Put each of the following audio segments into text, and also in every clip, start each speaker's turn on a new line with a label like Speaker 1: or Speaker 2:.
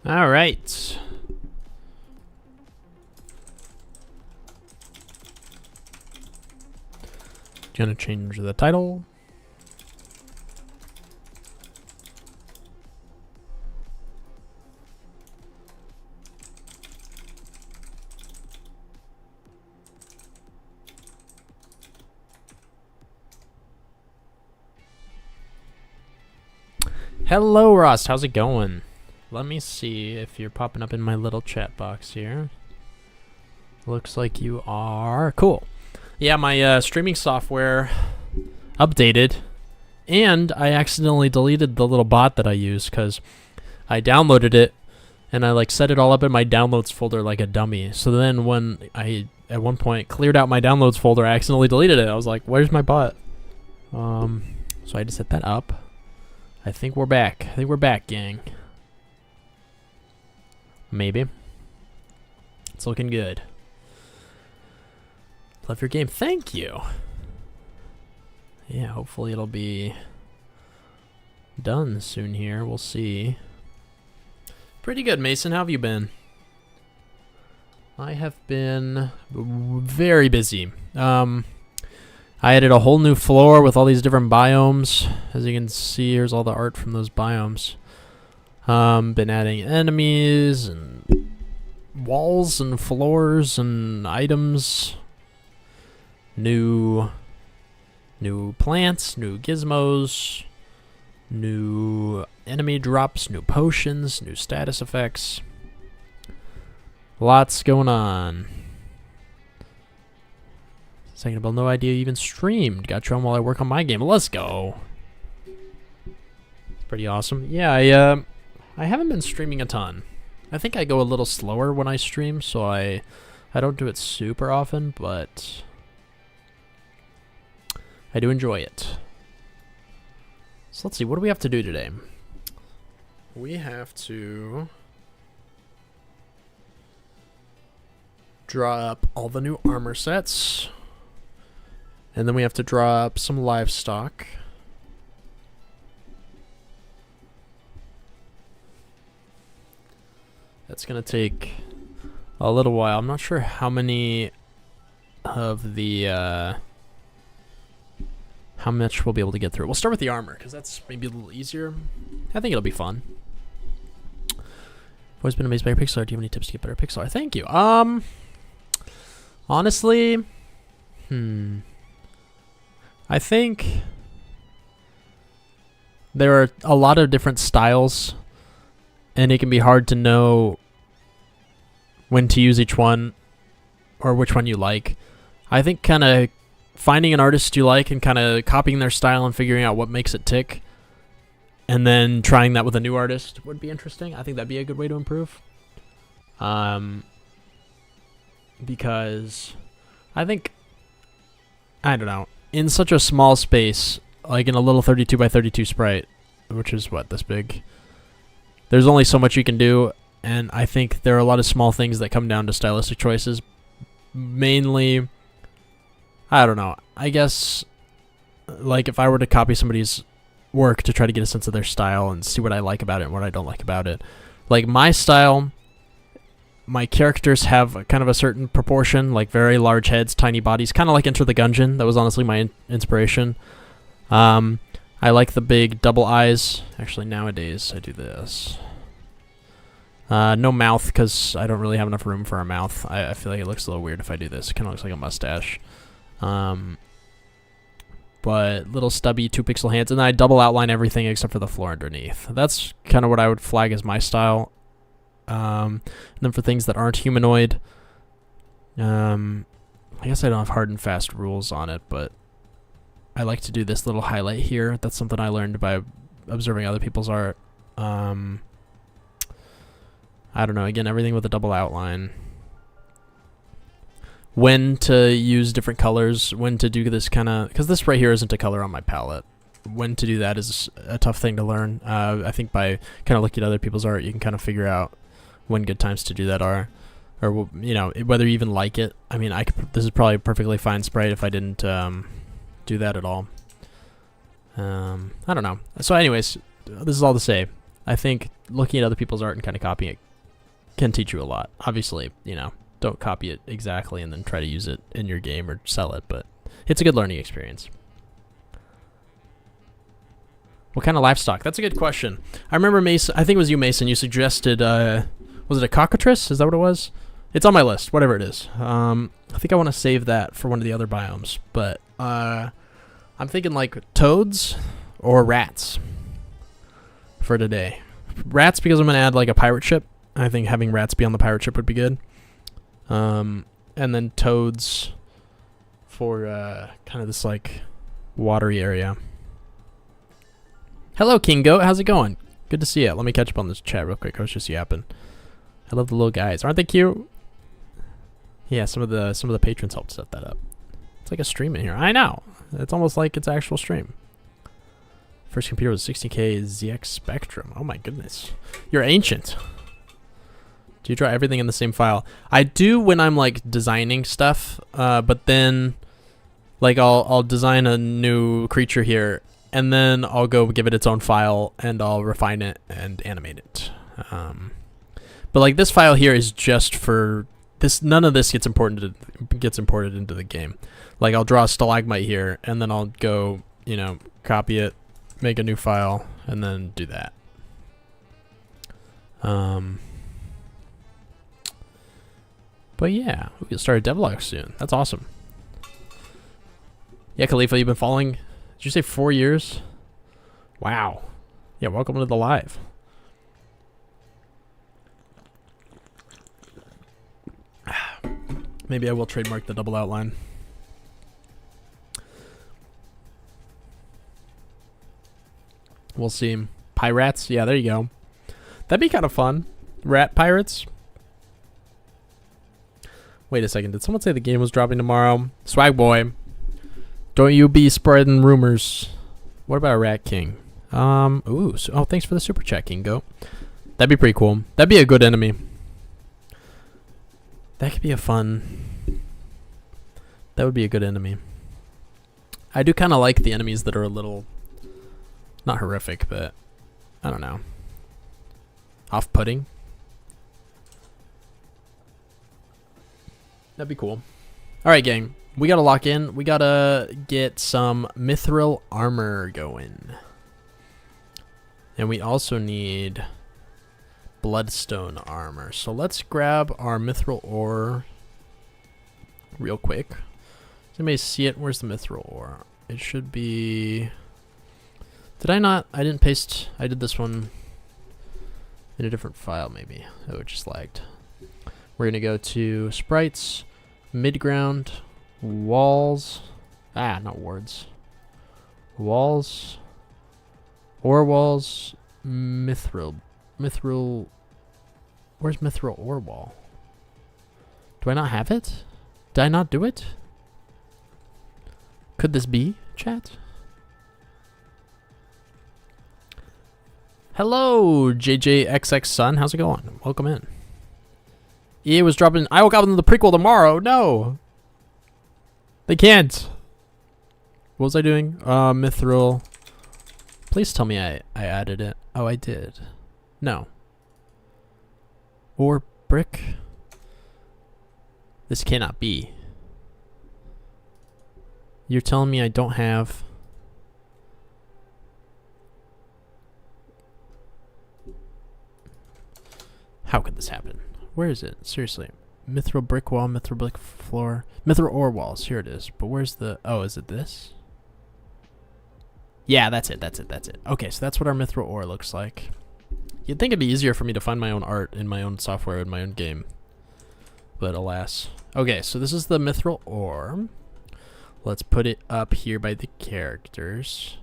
Speaker 1: All right. Gonna change the title. Hello, Rust. How's it going? Let me see if you're popping up in my little chat box here. Looks like you are. Cool. Yeah, my streaming software updated, and I accidentally deleted the little bot that I use because I downloaded it, and I like set it all up in my downloads folder like a dummy. So then when I, at one point, cleared out my downloads folder, I accidentally deleted it. I was like, where's my bot? So I had to set that up. I think we're back. I think we're back, gang. Maybe. It's looking good. Love your game. Thank you. Yeah, hopefully it'll be done soon here. We'll see. Pretty good, Mason. How have you been? I have been very busy. I added a whole new floor with all these different biomes. As you can see, here's all the art from those biomes. Been adding enemies and walls and floors and items. New plants, new gizmos, new enemy drops, new potions, new status effects. Lots going on. Second of all, no idea you even streamed. Got you on while I work on my game. Let's go. It's pretty awesome. Yeah, I haven't been streaming a ton. I think I go a little slower when I stream, so I don't do it super often, but I do enjoy it. So let's see, what do we have to do today? We have to draw up all the new armor sets. And then we have to draw up some livestock. That's going to take a little while. I'm not sure how many of the how much we'll be able to get through. We'll start with the armor, because that's maybe a little easier. I think it'll be fun. I've always been amazed by your pixel art. Do you have any tips to get better pixel art? Thank you. Honestly, I think there are a lot of different styles, and it can be hard to know when to use each one or which one you like. I think kind of finding an artist you like and kind of copying their style and figuring out what makes it tick, and then trying that with a new artist would be interesting. I think that'd be a good way to improve. Because I think, I don't know, in such a small space, like in a little 32 by 32 sprite, which is what, this big, there's only so much you can do, and I think there are a lot of small things that come down to stylistic choices. Mainly, I don't know, I guess, like if I were to copy somebody's work to try to get a sense of their style and see what I like about it and what I don't like about it. Like my style, my characters have kind of a certain proportion, like very large heads, tiny bodies, kind of like Enter the Gungeon. That was honestly my inspiration. I like the big double eyes. Actually, nowadays I do this. No mouth, because I don't really have enough room for a mouth. I feel like it looks a little weird if I do this. It kind of looks like a mustache. But little stubby 2-pixel hands, and then I double outline everything except for the floor underneath. That's kind of what I would flag as my style. And then for things that aren't humanoid, I guess I don't have hard and fast rules on it, but I like to do this little highlight here. That's something I learned by observing other people's art. I don't know, again, everything with a double outline. When to use different colors, when to do this kind of, because this right here isn't a color on my palette. When to do that is a tough thing to learn. I think by kind of looking at other people's art, you can kind of figure out when good times to do that are, or you know, whether you even like it. I mean, this is probably a perfectly fine sprite if I didn't do that at all. I don't know. So anyways, this is all to say, I think looking at other people's art and kind of copying it can teach you a lot. Obviously, you know, don't copy it exactly and then try to use it in your game or sell it, but it's a good learning experience. What kind of livestock? That's a good question. I remember Mason, I think it was you, Mason, you suggested, was it a cockatrice? Is that what it was? It's on my list, whatever it is. I think I want to save that for one of the other biomes, but I'm thinking like toads or rats for today. Rats because I'm going to add like a pirate ship. I think having rats be on the pirate ship would be good. And then toads for kind of this like watery area. Hello, King Goat. How's it going? Good to see you. Let me catch up on this chat real quick. I was just yapping. I love the little guys. Aren't they cute? Yeah, some of the patrons helped set that up. It's like a stream in here. I know. It's almost like it's actual stream. First computer was 60K ZX Spectrum. Oh my goodness. You're ancient. Do you draw everything in the same file? I do when I'm like designing stuff, but then like I'll design a new creature here and then I'll go give it its own file and I'll refine it and animate it. But like this file here is just for this. None of this gets imported into the game. Like I'll draw a stalagmite here and then I'll go, you know, copy it, make a new file, and then do that. But yeah, we can start a devlog soon. That's awesome. Yeah, Khalifa, you've been following, did you say 4 years? Wow. Yeah, welcome to the live. Maybe I will trademark the double outline. We'll see. Pirates? Yeah, there you go. That'd be kind of fun. Rat pirates? Wait a second. Did someone say the game was dropping tomorrow? Swag boy. Don't you be spreading rumors. What about a Rat King? Ooh. Oh, thanks for the super chat, King Goat. That'd be pretty cool. That'd be a good enemy. That could be a fun... That would be a good enemy. I do kind of like the enemies that are a little... Not horrific, but... I don't know. Off-putting. That'd be cool. Alright, gang. We gotta lock in. We gotta get some mithril armor going. And we also need bloodstone armor. So let's grab our mithril ore real quick. Does anybody see it? Where's the mithril ore? It should be... Did I not? I didn't paste... I did this one in a different file, maybe. Oh, it just lagged. We're gonna go to sprites, midground, walls. Ah, not wards. Walls. Ore walls. Mithril. Mithril. Where's mithril ore wall? Do I not have it? Did I not do it? Could this be, chat? Hello, JJXX Sun. How's it going? Welcome in. EA was dropping. I woke up in the prequel tomorrow. No. They can't. What was I doing? Mithril. Please tell me I added it. Oh, I did. No. Or brick. This cannot be. You're telling me I don't have... How could this happen? Where is it? Seriously. Mithril brick wall, mithril brick floor. Mithril ore walls. Here it is. But where's the... Oh, is it this? Yeah, that's it. That's it. That's it. Okay, so that's what our mithril ore looks like. You'd think it'd be easier for me to find my own art in my own software in my own game. But alas. Okay, so this is the mithril ore. Let's put it up here by the characters.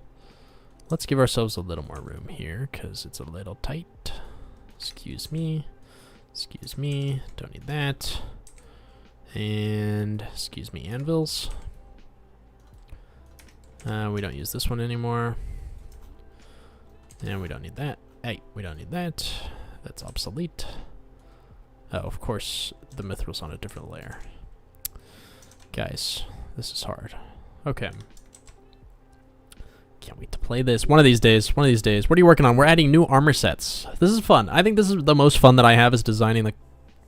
Speaker 1: Let's give ourselves a little more room here because it's a little tight. Excuse me. Excuse me. Don't need that. And excuse me, anvils. We don't use this one anymore. And we don't need that. Hey, we don't need that. That's obsolete. Oh, of course, the mithril's on a different layer. Guys, this is hard. Okay. can't wait to play this. One of these days. What are you working on? We're adding new armor sets. This is fun. I think this is the most fun that I have, is designing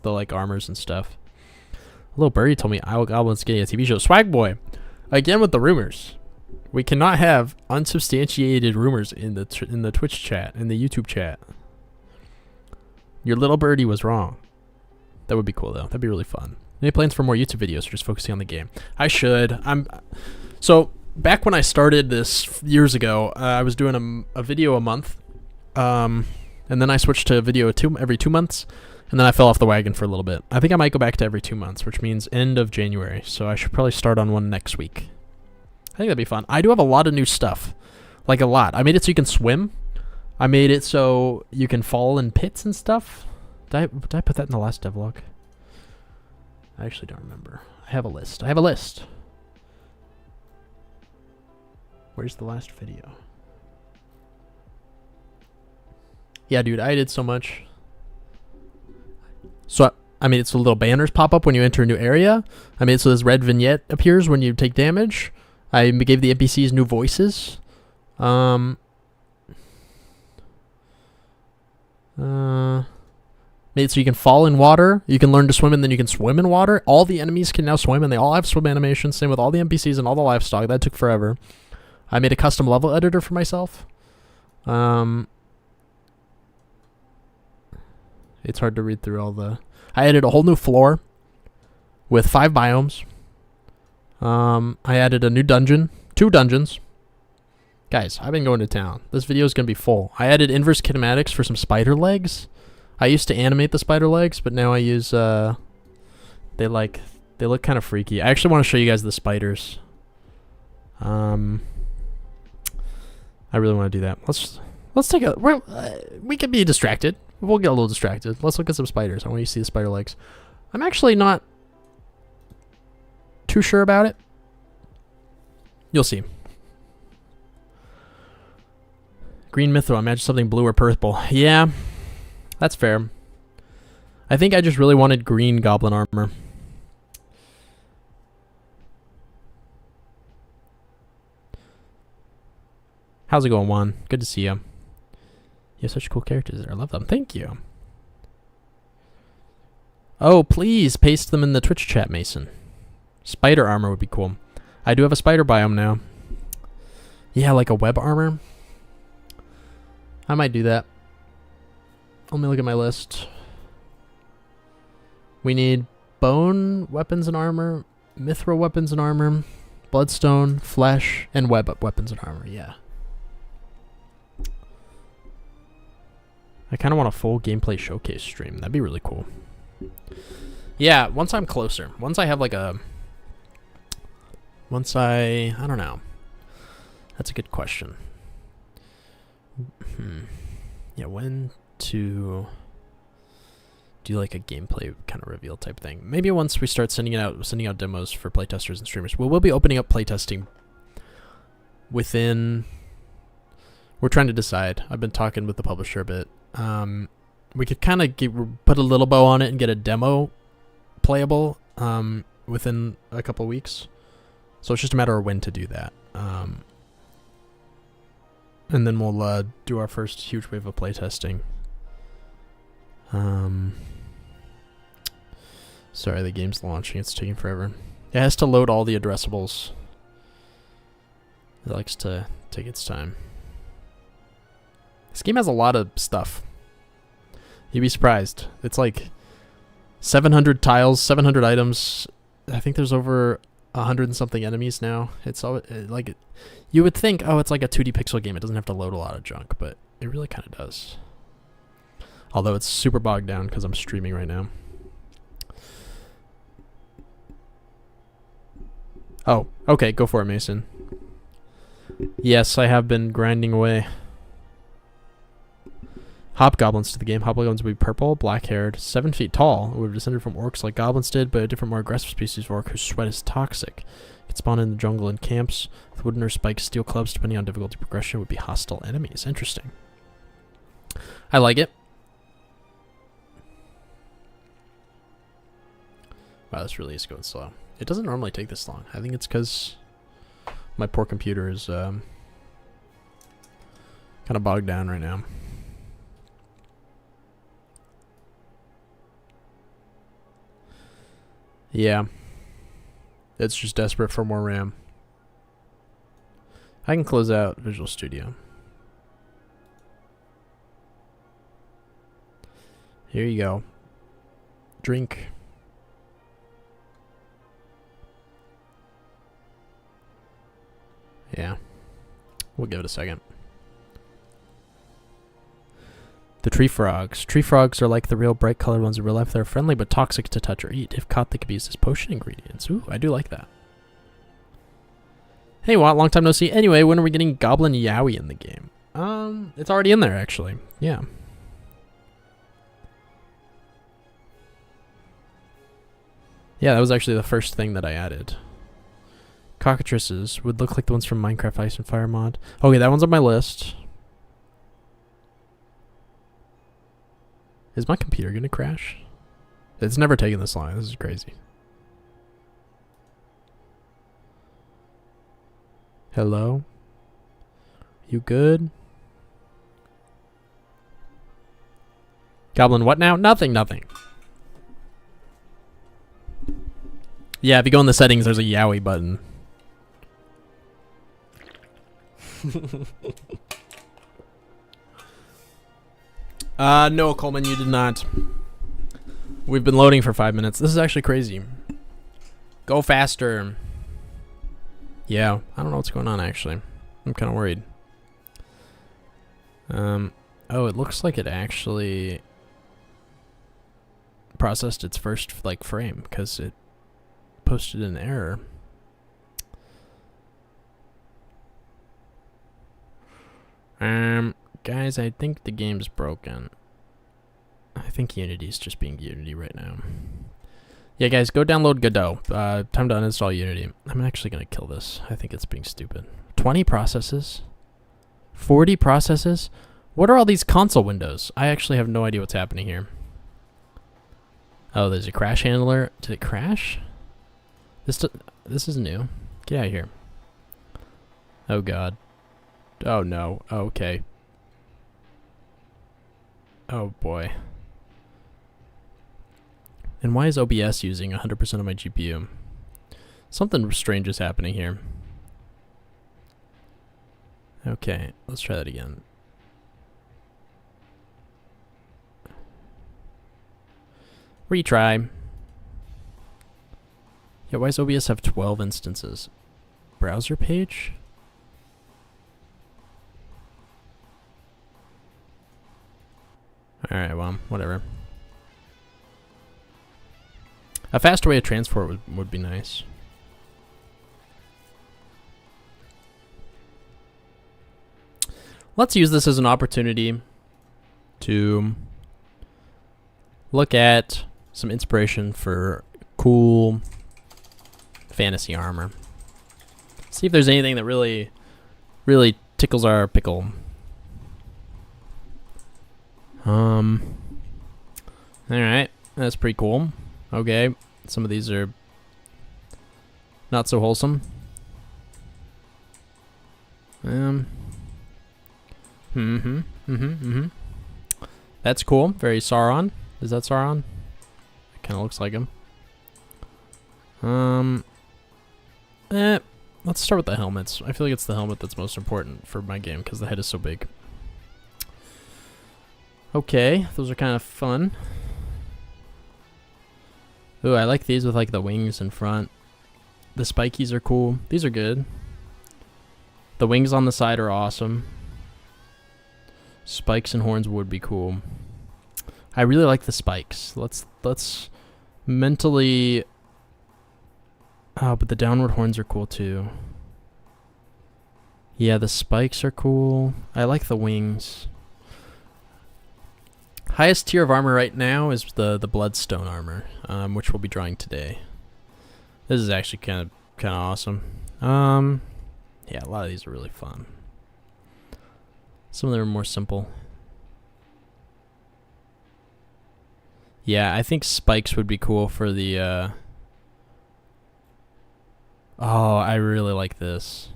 Speaker 1: the like armors and stuff. A little birdie told me Owl Goblin's getting a TV show. Swag Boy, again with the rumors. We cannot have unsubstantiated rumors in the Twitch chat, in the YouTube chat. Your little birdie was wrong. That would be cool though. That'd be really fun. Any plans for more YouTube videos or just focusing on the game? I should. So back when I started this years ago, I was doing a video a month, and then I switched to a video every 2 months, and then I fell off the wagon for a little bit. I think I might go back to every 2 months, which means end of January. So I should probably start on one next week. I think that'd be fun. I do have a lot of new stuff, like a lot. I made it so you can swim. I made it so you can fall in pits and stuff. Did I put that in the last devlog? I actually don't remember. I have a list. Where's the last video? Yeah, dude, I did so much. So I made it so little banners pop up when you enter a new area. I made it so this red vignette appears when you take damage. I gave the NPCs new voices. Made it so you can fall in water. You can learn to swim, and then you can swim in water. All the enemies can now swim, and they all have swim animations. Same with all the NPCs and all the livestock. That took forever. I made a custom level editor for myself. It's hard to read through all the... I added a whole new floor with 5 biomes. I added a new dungeon. 2 dungeons. Guys, I've been going to town. This video is going to be full. I added inverse kinematics for some spider legs. I used to animate the spider legs, but now I use... they look kind of freaky. I actually want to show you guys the spiders. I really want to do that. Let's take a... we could be distracted. We'll get a little distracted. Let's look at some spiders. I want you to see the spider legs. I'm actually not too sure about it. You'll see. Green mithril. Imagine something blue or purple. Yeah, that's fair. I think I just really wanted green goblin armor. How's it going, Juan? Good to see you. You have such cool characters there. I love them. Thank you. Oh, please paste them in the Twitch chat, Mason. Spider armor would be cool. I do have a spider biome now. Yeah, like a web armor. I might do that. Let me look at my list. We need bone weapons and armor, mithril weapons and armor, bloodstone, flesh, and web weapons and armor. Yeah. I kind of want a full gameplay showcase stream. That'd be really cool. Yeah, once I'm closer. Once I have like a... I don't know. That's a good question. Yeah, when to do like a gameplay kind of reveal type thing. Maybe once we start sending out demos for playtesters and streamers. We'll be opening up playtesting within... We're trying to decide. I've been talking with the publisher a bit. We could kind of put a little bow on it and get a demo playable within a couple weeks. So it's just a matter of when to do that. And then we'll do our first huge wave of playtesting. Sorry, the game's launching. It's taking forever. It has to load all the addressables. It likes to take its time. This game has a lot of stuff. You'd be surprised. It's like 700 tiles, 700 items. I think there's over 100 and something enemies now. It's all like you would think, oh, it's like a 2D pixel game. It doesn't have to load a lot of junk, but it really kind of does. Although it's super bogged down because I'm streaming right now. Oh, okay, go for it, Mason. Yes, I have been grinding away. Hobgoblins to the game. Hobgoblins would be purple, black-haired, 7 feet tall. It would have descended from orcs like goblins did, but a different, more aggressive species of orc whose sweat is toxic. It could spawn in the jungle in camps with wooden or spiked steel clubs. Depending on difficulty progression, would be hostile enemies. Interesting. I like it. Wow, this really is going slow. It doesn't normally take this long. I think it's because my poor computer is Kind of bogged down right now. Yeah. It's just desperate for more RAM. I can close out Visual Studio. Here you go. Drink. Yeah. We'll give it a second. The tree frogs. Tree frogs are like the real bright colored ones in real life. They're friendly but toxic to touch or eat. If caught, they could be used as potion ingredients. Ooh, I do like that. Hey, Watt, long time no see. Anyway, when are we getting Goblin Yowie in the game? It's already in there, actually. Yeah. Yeah, that was actually the first thing that I added. Cockatrices would look like the ones from Minecraft Ice and Fire mod. Okay, that one's on my list. Is my computer gonna crash? It's never taken this long. This is crazy. Hello? You good? Goblin what now? Nothing, nothing. Yeah, if you go in the settings, there's a Yowie button. No, Coleman, you did not. We've been loading for 5 minutes. This is actually crazy. Go faster. Yeah, I don't know what's going on, actually. I'm kind of worried. Oh, it looks like it actually processed its first, like, frame, because it posted an error. Guys, I think the game's broken. I think Unity's just being Unity right now. Yeah, guys, go download Godot. Time to uninstall Unity. I'm actually gonna kill this. I think it's being stupid. 20 processes? 40 processes? What are all these console windows? I actually have no idea what's happening here. Oh, there's a crash handler. Did it crash? This is new. Get out of here. Oh, God. Oh, no. Oh, okay. Oh, boy. And why is OBS using 100% of my GPU? Something strange is happening here. Okay, let's try that again. Retry. Yeah, why does OBS have 12 instances? Browser page? Alright, well, whatever. A faster way to transport would be nice. Let's use this as an opportunity to look at some inspiration for cool fantasy armor. See if there's anything that really tickles our pickle. Alright, that's pretty cool. Okay, some of these are not so wholesome. That's cool. Very Sauron. Is that Sauron? It kind of looks like him. Let's start with the helmets. I feel like it's the helmet that's most important for my game because the head is so big. Okay, those are kind of fun. Ooh, I like these with like the wings in front. The spikies are cool. These are good. The wings on the side are awesome. Spikes and horns would be cool. I really like the spikes. Let's mentally... Oh, but the downward horns are cool too. Yeah, the spikes are cool. I like the wings. Highest tier of armor right now is the Bloodstone armor, which we'll be drawing today. This is actually kind of awesome. Yeah, a lot of these are really fun. Some of them are more simple. Yeah, I think spikes would be cool for the... Oh, I really like this.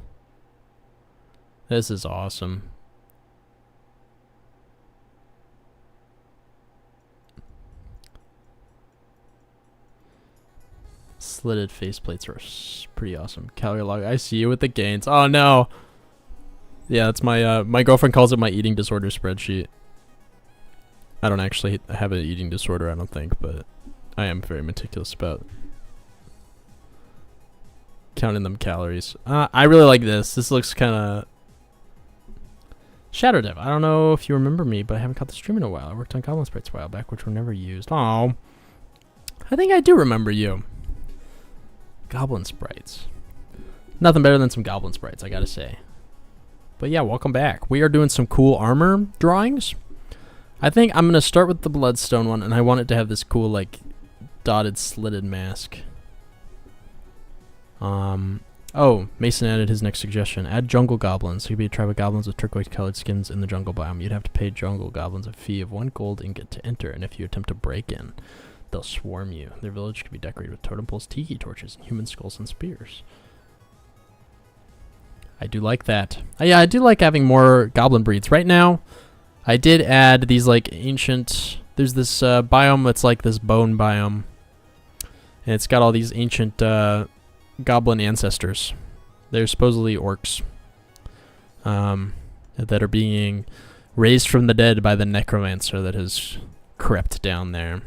Speaker 1: This is awesome. Slitted faceplates are pretty awesome. Calorie log. I see you with the gains. Oh no. Yeah, that's my my girlfriend calls it my eating disorder spreadsheet. I don't actually have an eating disorder, I don't think, but I am very meticulous about counting them calories. I really like this. This looks kind of Shadow Dev. I don't know if you remember me, but I haven't caught the stream in a while. I worked on Goblin Sprites a while back, which were never used. Oh, I think I do remember you. Goblin Sprites. Nothing better than some Goblin Sprites, I gotta say. But yeah, welcome back. We are doing some cool armor drawings. I think I'm gonna start with the Bloodstone one, and I want it to have this cool, like, dotted, slitted mask. Oh, Mason added his next suggestion. Add jungle goblins. So you'd be a tribe of goblins with turquoise-colored skins in the jungle biome. You'd have to pay jungle goblins a fee of 1 gold ingot to enter, and if you attempt to break in, they'll swarm you. Their village can be decorated with totem poles, tiki torches, and human skulls and spears. I do like that. Yeah, I do like having more goblin breeds. Right now, I did add these, like, ancient... There's this biome that's like this bone biome. And it's got all these ancient goblin ancestors. They're supposedly orcs. That are being raised from the dead by the necromancer that has crept down there.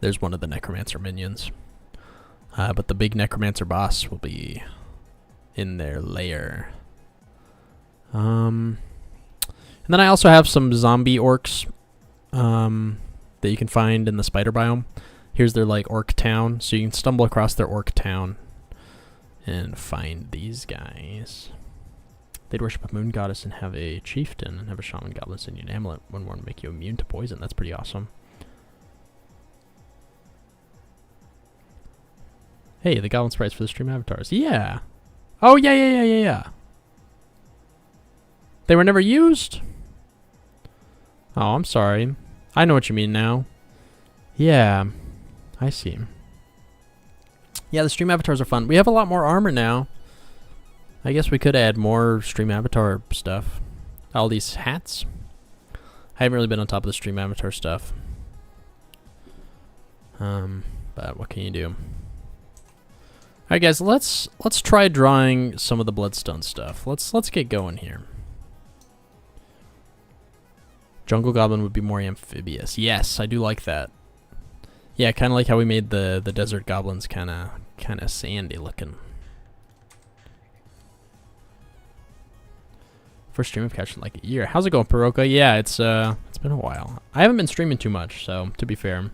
Speaker 1: There's one of the necromancer minions. But the big necromancer boss will be in their lair. And then I also have some zombie orcs that you can find in the spider biome. Here's their, like, orc town. So you can stumble across their orc town and find these guys. They'd worship a moon goddess and have a chieftain and have a shaman goblin send you an amulet when worn to make you immune to poison. That's pretty awesome. Hey, the goblin sprites for the stream avatars. Yeah. Oh, yeah. They were never used? Oh, I'm sorry. I know what you mean now. Yeah. I see. Yeah, the stream avatars are fun. We have a lot more armor now. I guess we could add more stream avatar stuff. All these hats. I haven't really been on top of the stream avatar stuff. But what can you do? Alright guys, let's try drawing some of the Bloodstone stuff. Let's get going here. Jungle Goblin would be more amphibious. Yes, I do like that. Yeah, kind of like how we made the desert goblins kind of sandy looking. First stream I've catched in like a year. How's it going, Paroka? Yeah, it's been a while. I haven't been streaming too much, so to be fair.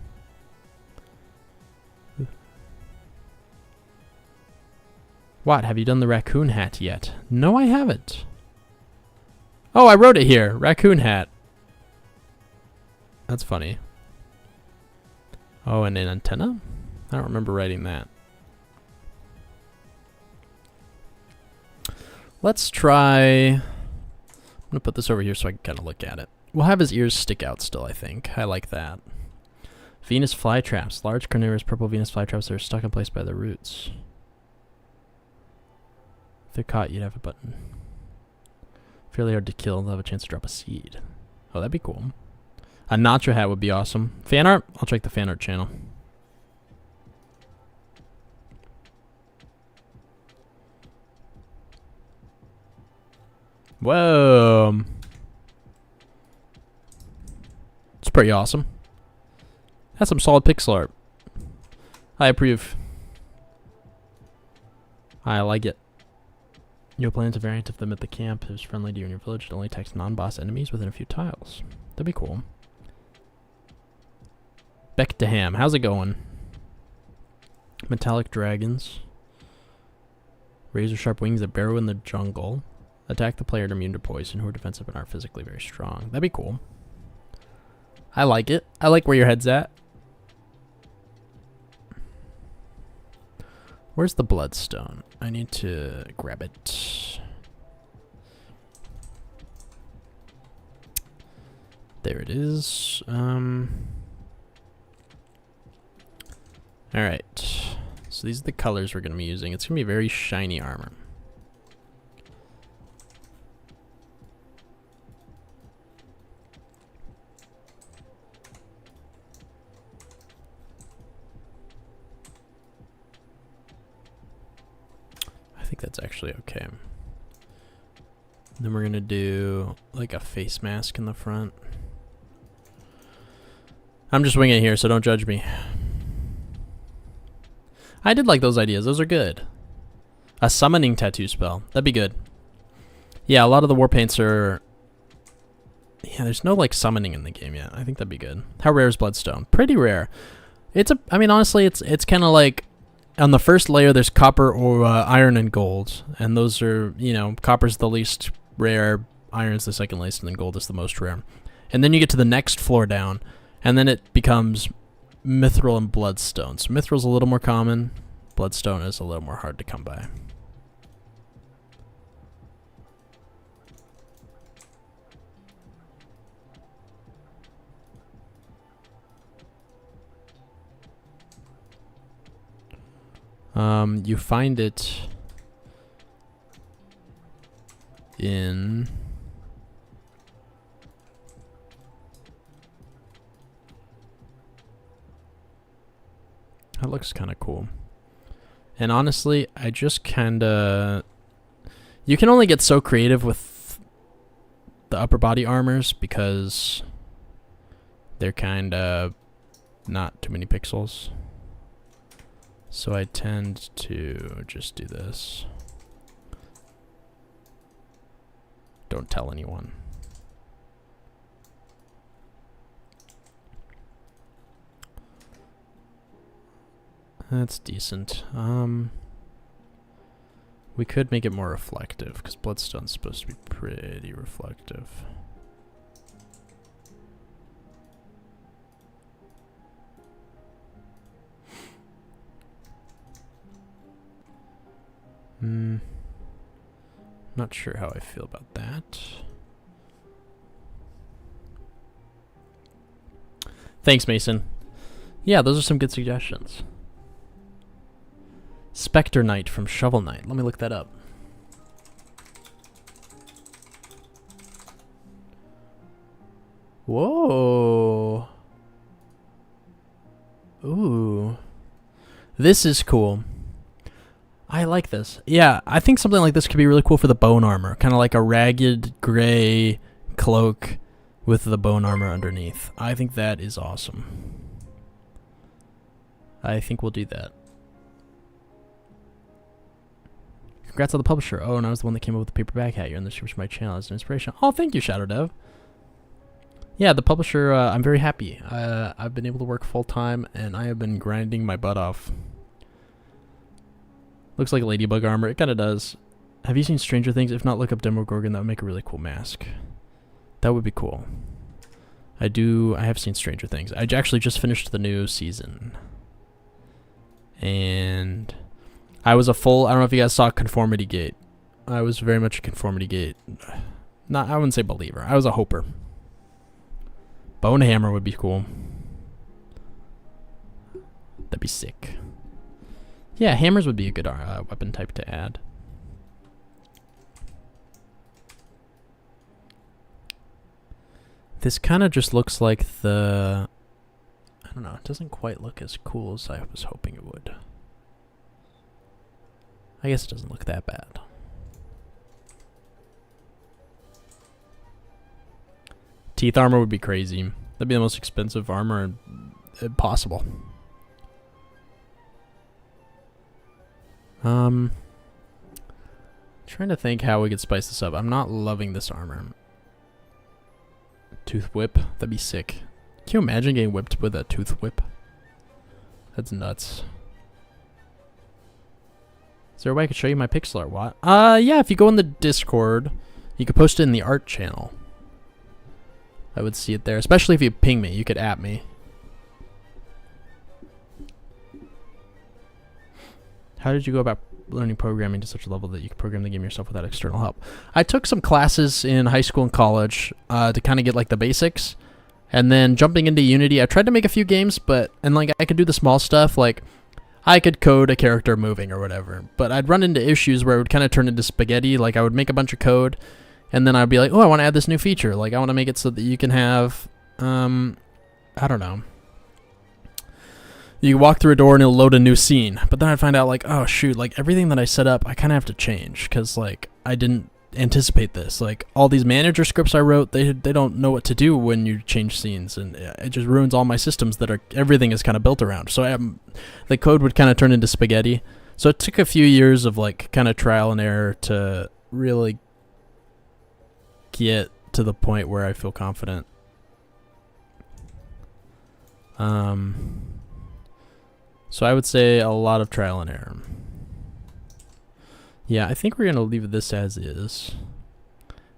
Speaker 1: What, have you done the raccoon hat yet? No, I haven't. Oh, I wrote it here. Raccoon hat. That's funny. Oh, and an antenna? I don't remember writing that. Let's try... I'm going to put this over here so I can kind of look at it. We'll have his ears stick out still, I think. I like that. Venus flytraps. Large carnivorous purple Venus flytraps that are stuck in place by the roots. If they're caught, you'd have a button. Fairly hard to kill. They'll have a chance to drop a seed. Oh, that'd be cool. A nacho hat would be awesome. Fan art? I'll check the fan art channel. Whoa. It's pretty awesome. That's some solid pixel art. I approve. I like it. You'll plant a variant of them at the camp. It was friendly to you in your village. It only attacks non-boss enemies within a few tiles. That'd be cool. Beck to Ham. How's it going? Metallic dragons. Razor sharp wings that burrow in the jungle. Attack the player to immune to poison, who are defensive and are physically very strong. That'd be cool. I like it. I like where your head's at. Where's the Bloodstone? I need to grab it. There it is. Alright. So these are the colors we're going to be using. It's going to be very shiny armor. think that's actually okay. Then we're gonna do like a face mask in the front. I'm just winging it here, so don't judge me. I did like those ideas. Those are good. A summoning tattoo spell. That'd be good. Yeah, a lot of the war paints are... Yeah, there's no like summoning in the game yet. I think that'd be good. How rare is Bloodstone? Pretty rare. I mean, honestly, it's kind of like... On the first layer, there's copper or iron and gold. And those are, you know, copper's the least rare, iron's the second least, and then gold is the most rare. And then you get to the next floor down, and then it becomes mithril and bloodstone. So mithril's a little more common. Bloodstone is a little more hard to come by. You find it in... That looks kind of cool. And honestly, I just kind of... You can only get so creative with the upper body armors because they're kind of not too many pixels. So I tend to just do this. Don't tell anyone. That's decent. We could make it more reflective because Bloodstone's supposed to be pretty reflective. Not sure how I feel about that. Thanks, Mason. Yeah, those are some good suggestions. Spectre Knight from Shovel Knight. Let me look that up. Whoa. Ooh. This is cool. I like this. Yeah, I think something like this could be really cool for the bone armor. Kind of like a ragged gray cloak with the bone armor underneath. I think that is awesome. I think we'll do that. Congrats on the publisher. Oh, and I was the one that came up with the paper bag hat. You're in the description of my channel as an inspiration. Oh, thank you, Shadow Dev. Yeah, the publisher, I'm very happy. I've been able to work full-time, and I have been grinding my butt off. Looks like ladybug armor. It kind of does. Have you seen Stranger Things? If not, look up Demogorgon. That would make a really cool mask. That would be cool. I have seen Stranger Things. I actually just finished the new season. And I was I don't know if you guys saw Conformity Gate. I was very much a Conformity Gate. I wouldn't say believer. I was a hoper. Bone Hammer would be cool. That'd be sick. Yeah, hammers would be a good weapon type to add. This kind of just looks like the... I don't know, it doesn't quite look as cool as I was hoping it would. I guess it doesn't look that bad. Teeth armor would be crazy. That'd be the most expensive armor possible. Trying to think how we could spice this up. I'm not loving this armor. Tooth whip. That'd be sick. Can you imagine getting whipped with a tooth whip? That's nuts. Is there a way I could show you my pixel art? What? Yeah, if you go in the Discord, you could post it in the art channel. I would see it there. Especially if you ping me. You could at me. How did you go about learning programming to such a level that you could program the game yourself without external help? I took some classes in high school and college to kind of get like the basics. And then jumping into Unity, I tried to make a few games, and like I could do the small stuff, like I could code a character moving or whatever. But I'd run into issues where it would kind of turn into spaghetti. Like I would make a bunch of code, and then I'd be like, oh, I want to add this new feature. Like I want to make it so that you can have, I don't know. You walk through a door and it'll load a new scene. But then I'd find out, like, oh, shoot, like, everything that I set up, I kind of have to change. Because, like, I didn't anticipate this. Like, all these manager scripts I wrote, they don't know what to do when you change scenes. And it just ruins all my systems that are, everything is kind of built around. So the code would kind of turn into spaghetti. So it took a few years of, like, kind of trial and error to really get to the point where I feel confident. So I would say a lot of trial and error. Yeah, I think we're gonna leave this as is.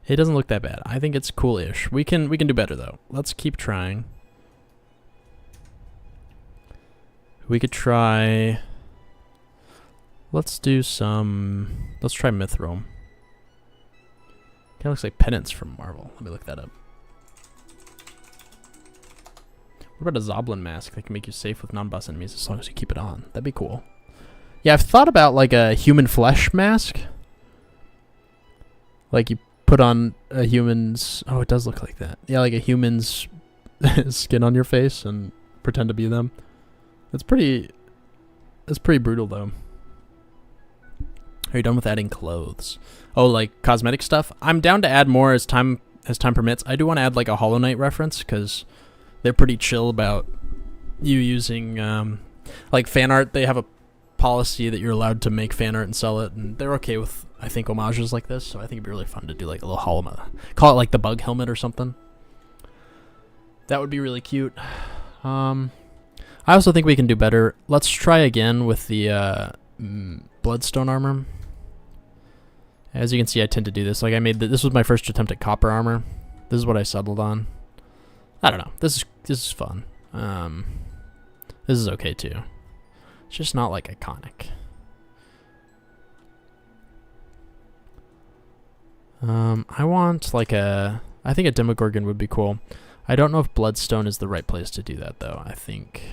Speaker 1: It doesn't look that bad. I think it's cool-ish. We can do better though. Let's keep trying. We could try. Let's try Mithril. Kind of looks like penance from Marvel. Let me look that up. What about a Zoblin mask that can make you safe with non-boss enemies as long as you keep it on? That'd be cool. Yeah, I've thought about like a human flesh mask. Like you put on a human's... Oh, it does look like that. Yeah, like a human's skin on your face and pretend to be them. It's pretty brutal though. Are you done with adding clothes? Oh, like cosmetic stuff? I'm down to add more as time permits. I do want to add like a Hollow Knight reference because they're pretty chill about you using like fan art. They have a policy that you're allowed to make fan art and sell it, and they're okay with, I think, homages like this. So I think it'd be really fun to do like a little hollow, call it like the bug helmet or something. That would be really cute. I also think we can do better. Let's try again with the Bloodstone armor. As you can see, I tend to do this. Like this was my first attempt at copper armor. This is what I settled on. I don't know. This is fun. This is okay too. It's just not like iconic. I want like I think a Demogorgon would be cool. I don't know if Bloodstone is the right place to do that though. I think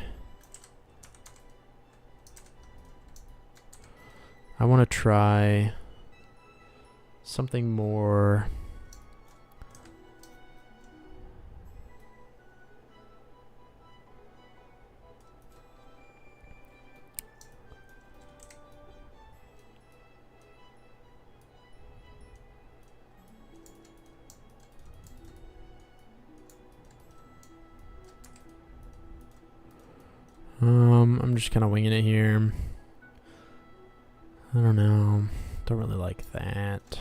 Speaker 1: I want to try something more. I'm just kind of winging it here. I don't know. Don't really like that.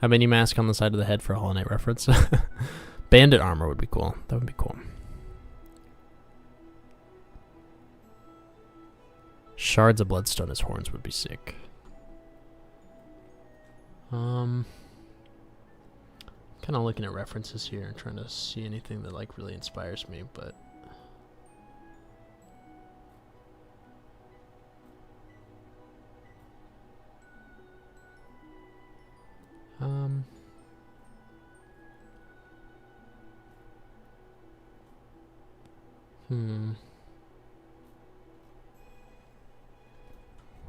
Speaker 1: A mini mask on the side of the head for a Hollow Knight reference. Bandit armor would be cool. That would be cool. Shards of Bloodstone as horns would be sick. Kind of looking at references here and trying to see anything that like really inspires me, but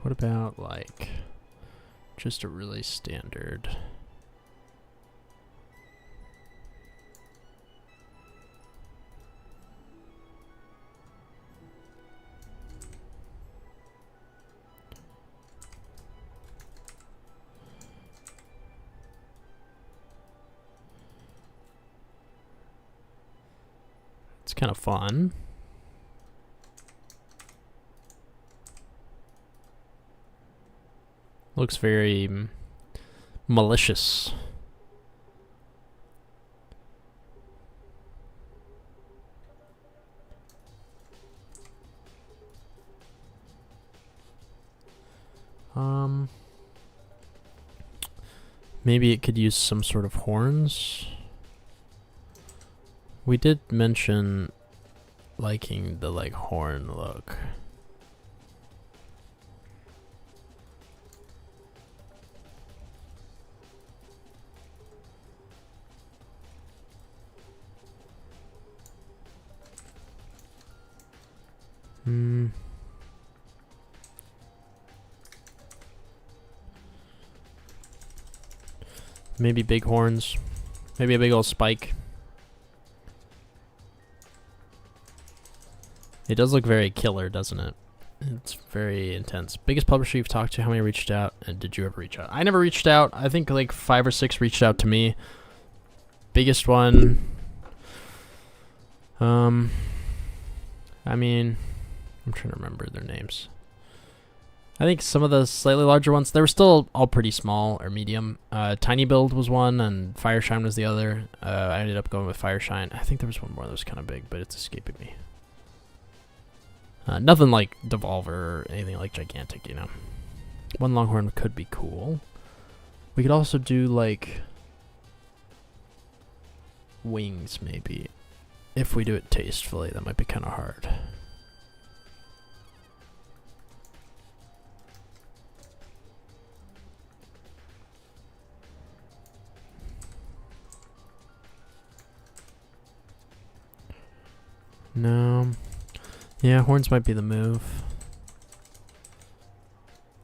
Speaker 1: what about like just a really standard? It's kind of fun. Looks very malicious. Maybe it could use some sort of horns. We did mention liking the like horn look. Maybe big horns. Maybe a big old spike. It does look very killer, doesn't it? It's very intense. Biggest publisher you've talked to, how many reached out, and did you ever reach out? I never reached out. I think like 5 or 6 reached out to me. Biggest one, I mean, I'm trying to remember their names. I think some of the slightly larger ones, they were still all pretty small or medium. Tiny Build was one, and Fireshine was the other. I ended up going with Fireshine. I think there was one more that was kind of big, but it's escaping me. Nothing like Devolver or anything like gigantic, you know. One Longhorn could be cool. We could also do like wings, maybe. If we do it tastefully, that might be kind of hard. No. Yeah, horns might be the move.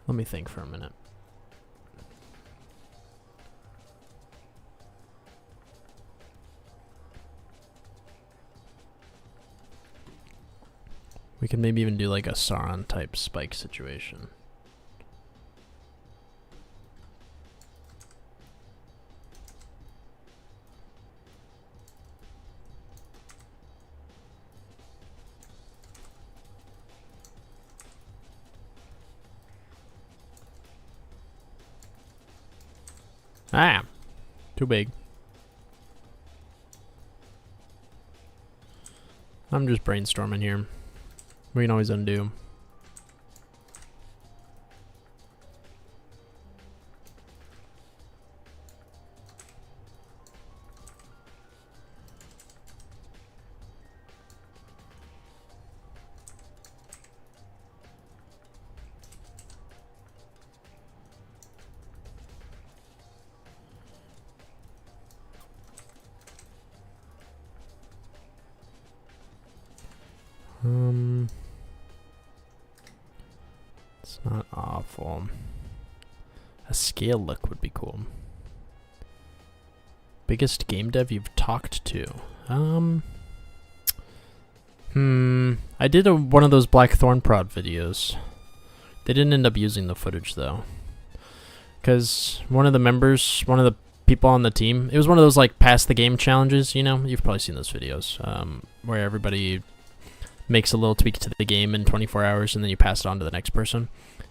Speaker 1: Let me think for a minute. We could maybe even do like a Sauron type spike situation. Ah, too big. I'm just brainstorming here. We can always undo. It's not awful. A scale look would be cool. Biggest game dev you've talked to? I did one of those Blackthorn prod videos. They didn't end up using the footage though, because one of the members, one of the people on the team, it was one of those like pass the game challenges. You know, you've probably seen those videos where everybody makes a little tweak to the game in 24 hours and then you pass it on to the next person.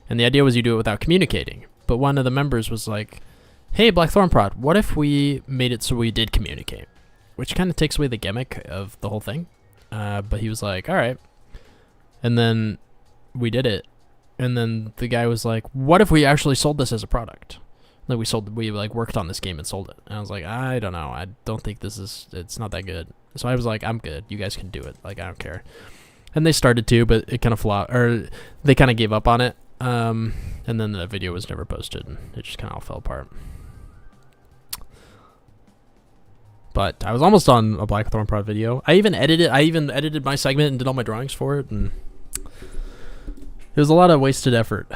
Speaker 1: And the idea was you do it without communicating. But one of the members was like, hey, Blackthorn Prod, what if we made it so we did communicate? Which kind of takes away the gimmick of the whole thing. But he was like, all right. And then we did it. And then the guy was like, what if we actually sold this as a product? Like we like worked on this game and sold it. And I was like, I don't know. I don't think it's not that good. So I was like, I'm good. You guys can do it. Like, I don't care. And they started to, but it kind of flopped, or they kind of gave up on it. And then the video was never posted, and it just kind of all fell apart. But I was almost on a Blackthorn Prod video. I even edited my segment and did all my drawings for it, and it was a lot of wasted effort.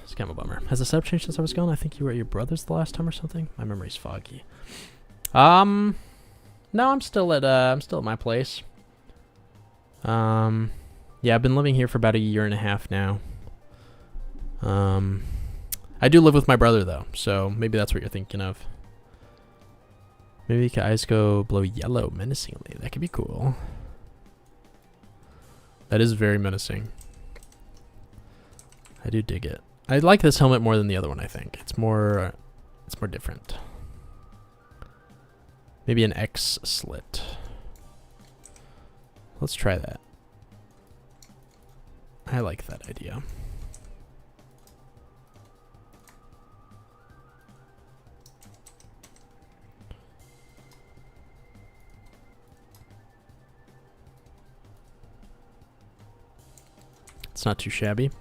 Speaker 1: It's kind of a bummer. Has the setup changed since I was gone? I think you were at your brother's the last time or something. My memory's foggy. No, I'm still at my place. Yeah, I've been living here for about 1.5 years now. I do live with my brother though, so maybe that's what you're thinking of. Maybe eyes go blow yellow menacingly. That could be cool. That is very menacing. I do dig it. I like this helmet more than the other one, I think. It's more different. Maybe an X slit. Let's try that. I like that idea. It's not too shabby.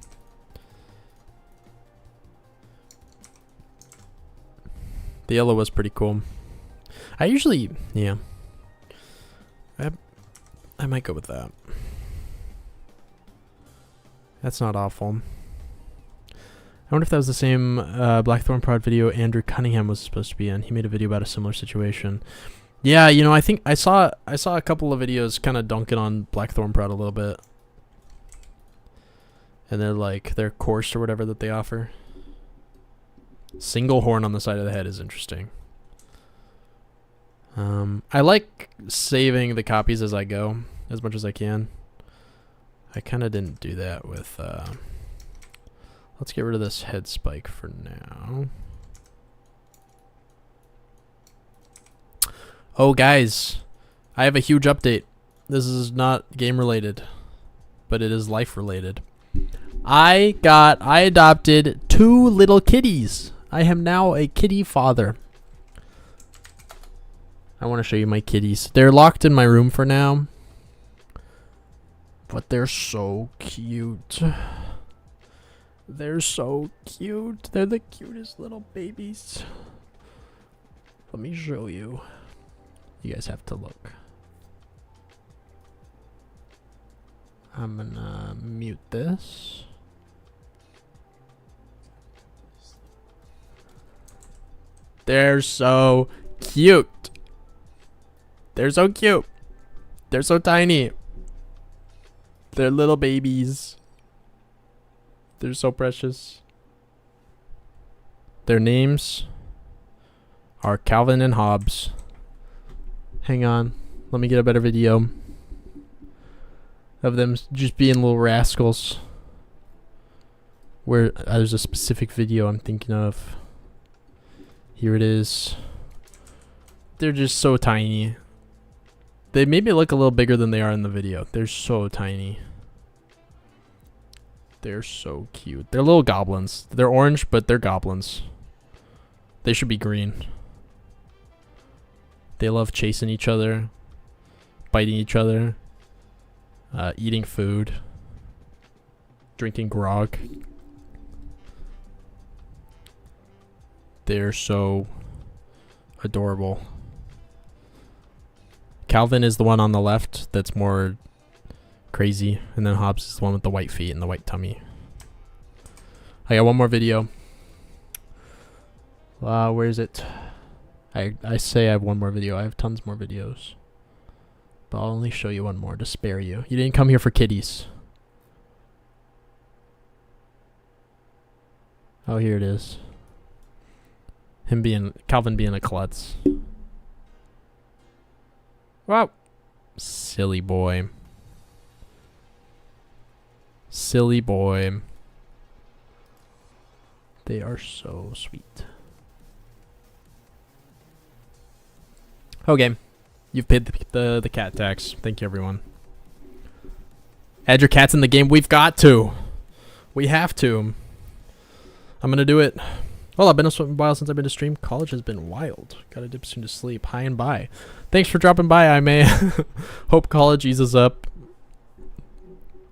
Speaker 1: The yellow was pretty cool. I usually, yeah. I might go with that. That's not awful. I wonder if that was the same Blackthorn Prod video Andrew Cunningham was supposed to be in. He made a video about a similar situation. Yeah, you know, I think I saw a couple of videos kind of dunking on Blackthorn Prod a little bit. And they're like their course or whatever that they offer. Single horn on the side of the head is interesting. I like saving the copies as I go as much as I can. I kind of didn't do that with let's get rid of this head spike for now. Oh guys, I have a huge update. This is not game related, but it is life related. I adopted 2 little kitties. I am now a kitty father. I want to show you my kitties. They're locked in my room for now, but they're so cute. They're so cute. They're the cutest little babies. Let me show you. You guys have to look. I'm gonna mute this. They're so cute. They're so cute. They're so tiny. They're little babies. They're so precious. Their names are Calvin and Hobbes. Hang on. Let me get a better video of them just being little rascals. Where there's a specific video I'm thinking of. Here it is. They're just so tiny. They maybe look a little bigger than they are in the video. They're so tiny. They're so cute. They're little goblins. They're orange, but they're goblins. They should be green. They love chasing each other, biting each other, eating food, drinking grog. They're so adorable. Calvin is the one on the left that's more crazy, and then Hobbs is the one with the white feet and the white tummy. I got one more video. Where is it? I say I have one more video. I have tons more videos. But I'll only show you one more to spare you. You didn't come here for kitties. Oh, here it is. Calvin being a klutz. Wow. Silly boy. Silly boy. They are so sweet. Okay. You've paid the cat tax. Thank you, everyone. Add your cats in the game. We've got to. We have to. I'm going to do it. Well, I've been a while since I've been to stream. College has been wild. Gotta dip soon to sleep. Hi and bye. Thanks for dropping by, I may. Hope college eases up.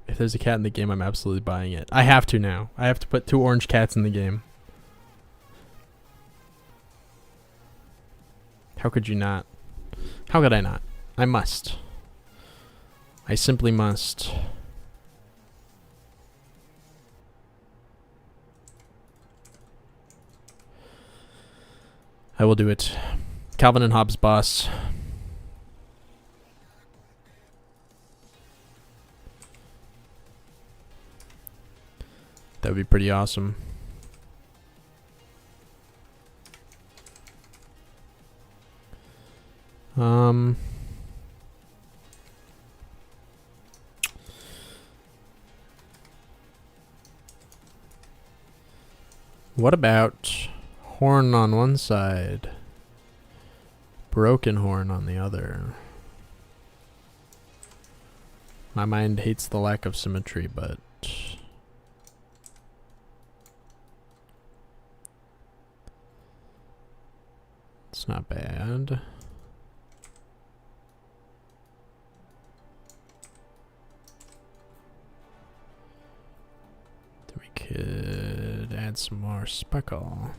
Speaker 1: If there's a cat in the game, I'm absolutely buying it. I have to now. I have to put 2 orange cats in the game. How could you not? How could I not? I must. I simply must. I will do it. Calvin and Hobbes boss. That would be pretty awesome. What about horn on one side, broken horn on the other? My mind hates the lack of symmetry, but it's not bad. Then we could add some more sparkle.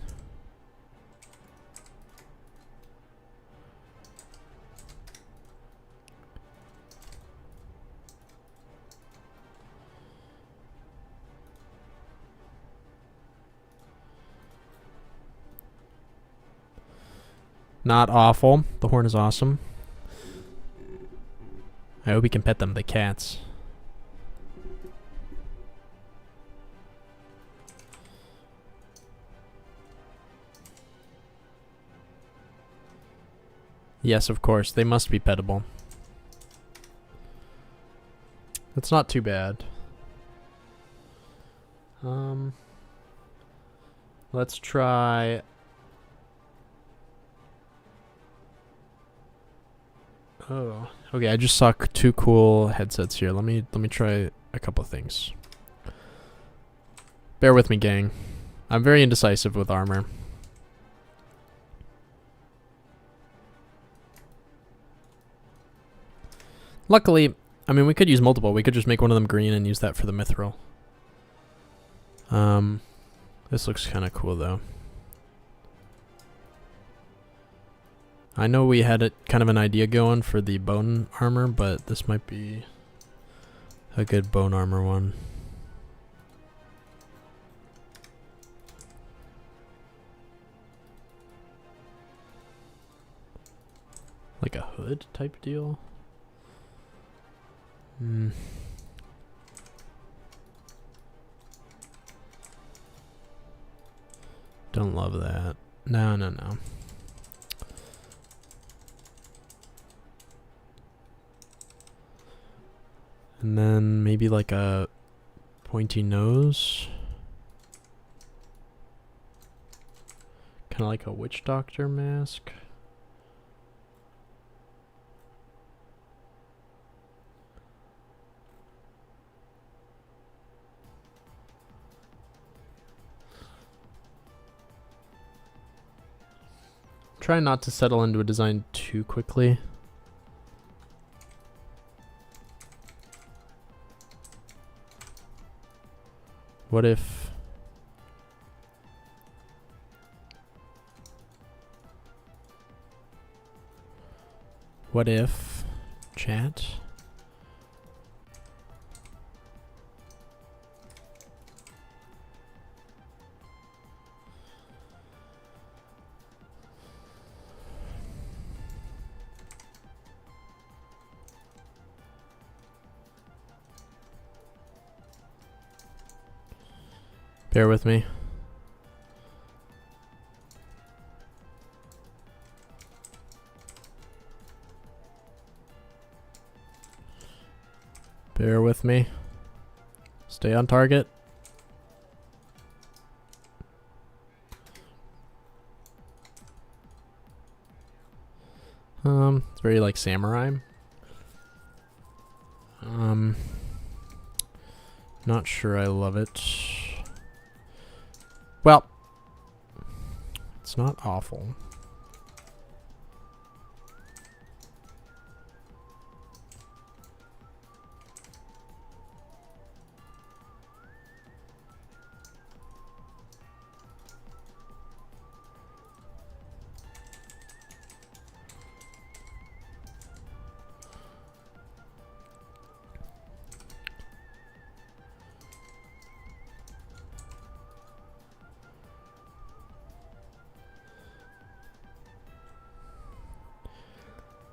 Speaker 1: Not awful. The horn is awesome. I hope we can pet them, the cats. Yes, of course. They must be pettable. That's not too bad. Let's try... Oh, okay. I just saw two cool headsets here. Let me try a couple of things. Bear with me, gang. I'm very indecisive with armor. Luckily, I mean, we could use multiple. We could just make one of them green and use that for the mithril. This looks kind of cool, though. I know we had kind of an idea going for the bone armor, but this might be a good bone armor one. Like a hood type deal? Don't love that. No. And then maybe like a pointy nose. Kind of like a witch doctor mask. Try not to settle into a design too quickly. What if... chat? Bear with me. Bear with me. Stay on target. It's very like samurai. Not sure I love it. Well, it's not awful.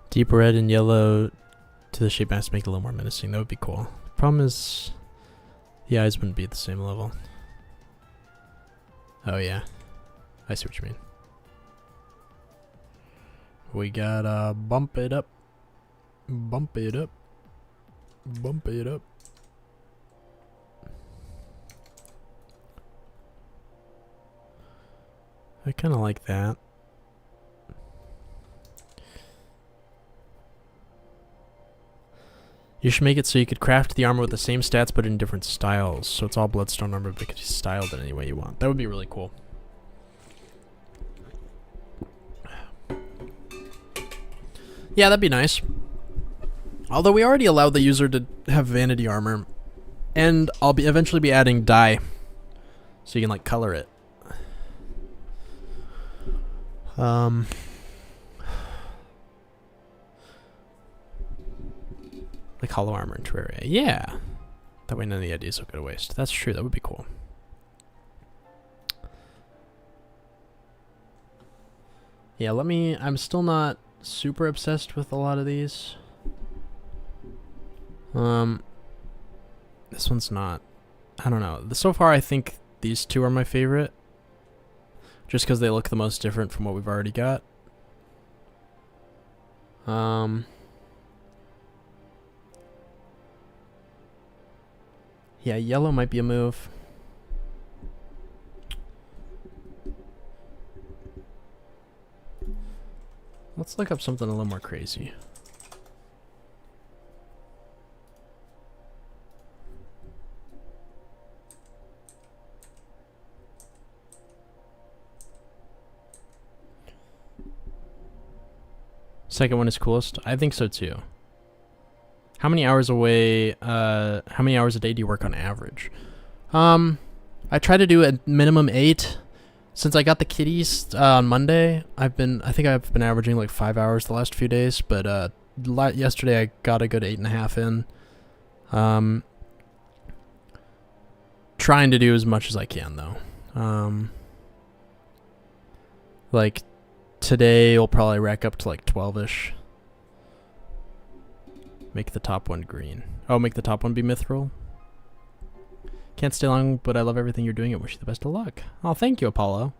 Speaker 1: Deep red and yellow to the shape mask make it a little more menacing. That would be cool. Problem is, the eyes wouldn't be at the same level. Oh yeah, I see what you mean. We gotta bump it up, bump it up, bump it up. I kind of like that. You should make it so you could craft the armor with the same stats but in different styles. So it's all Bloodstone armor but it could be styled in any way you want. That would be really cool. Yeah, that'd be nice. Although we already allowed the user to have vanity armor. And I'll eventually be adding dye. So you can like color it. Like hollow armor in Terraria. Yeah. That way none of the ideas will go to waste. That's true. That would be cool. Yeah, I'm still not super obsessed with a lot of these. This one's not. I don't know. So far, I think these two are my favorite. Just because they look the most different from what we've already got. Yeah, yellow might be a move. Let's look up something a little more crazy. Second one is coolest. I think so too. How many hours away? How many hours a day do you work on average? I try to do a minimum 8. Since I got the kitties on Monday, I think I've been averaging like 5 hours the last few days. But yesterday I got a good 8.5 in. Trying to do as much as I can though. Like today will probably rack up to like 12ish. Make the top one green. Oh, make the top one be mithril. Can't stay long, but I love everything you're doing. I wish you the best of luck. Oh, thank you, Apollo.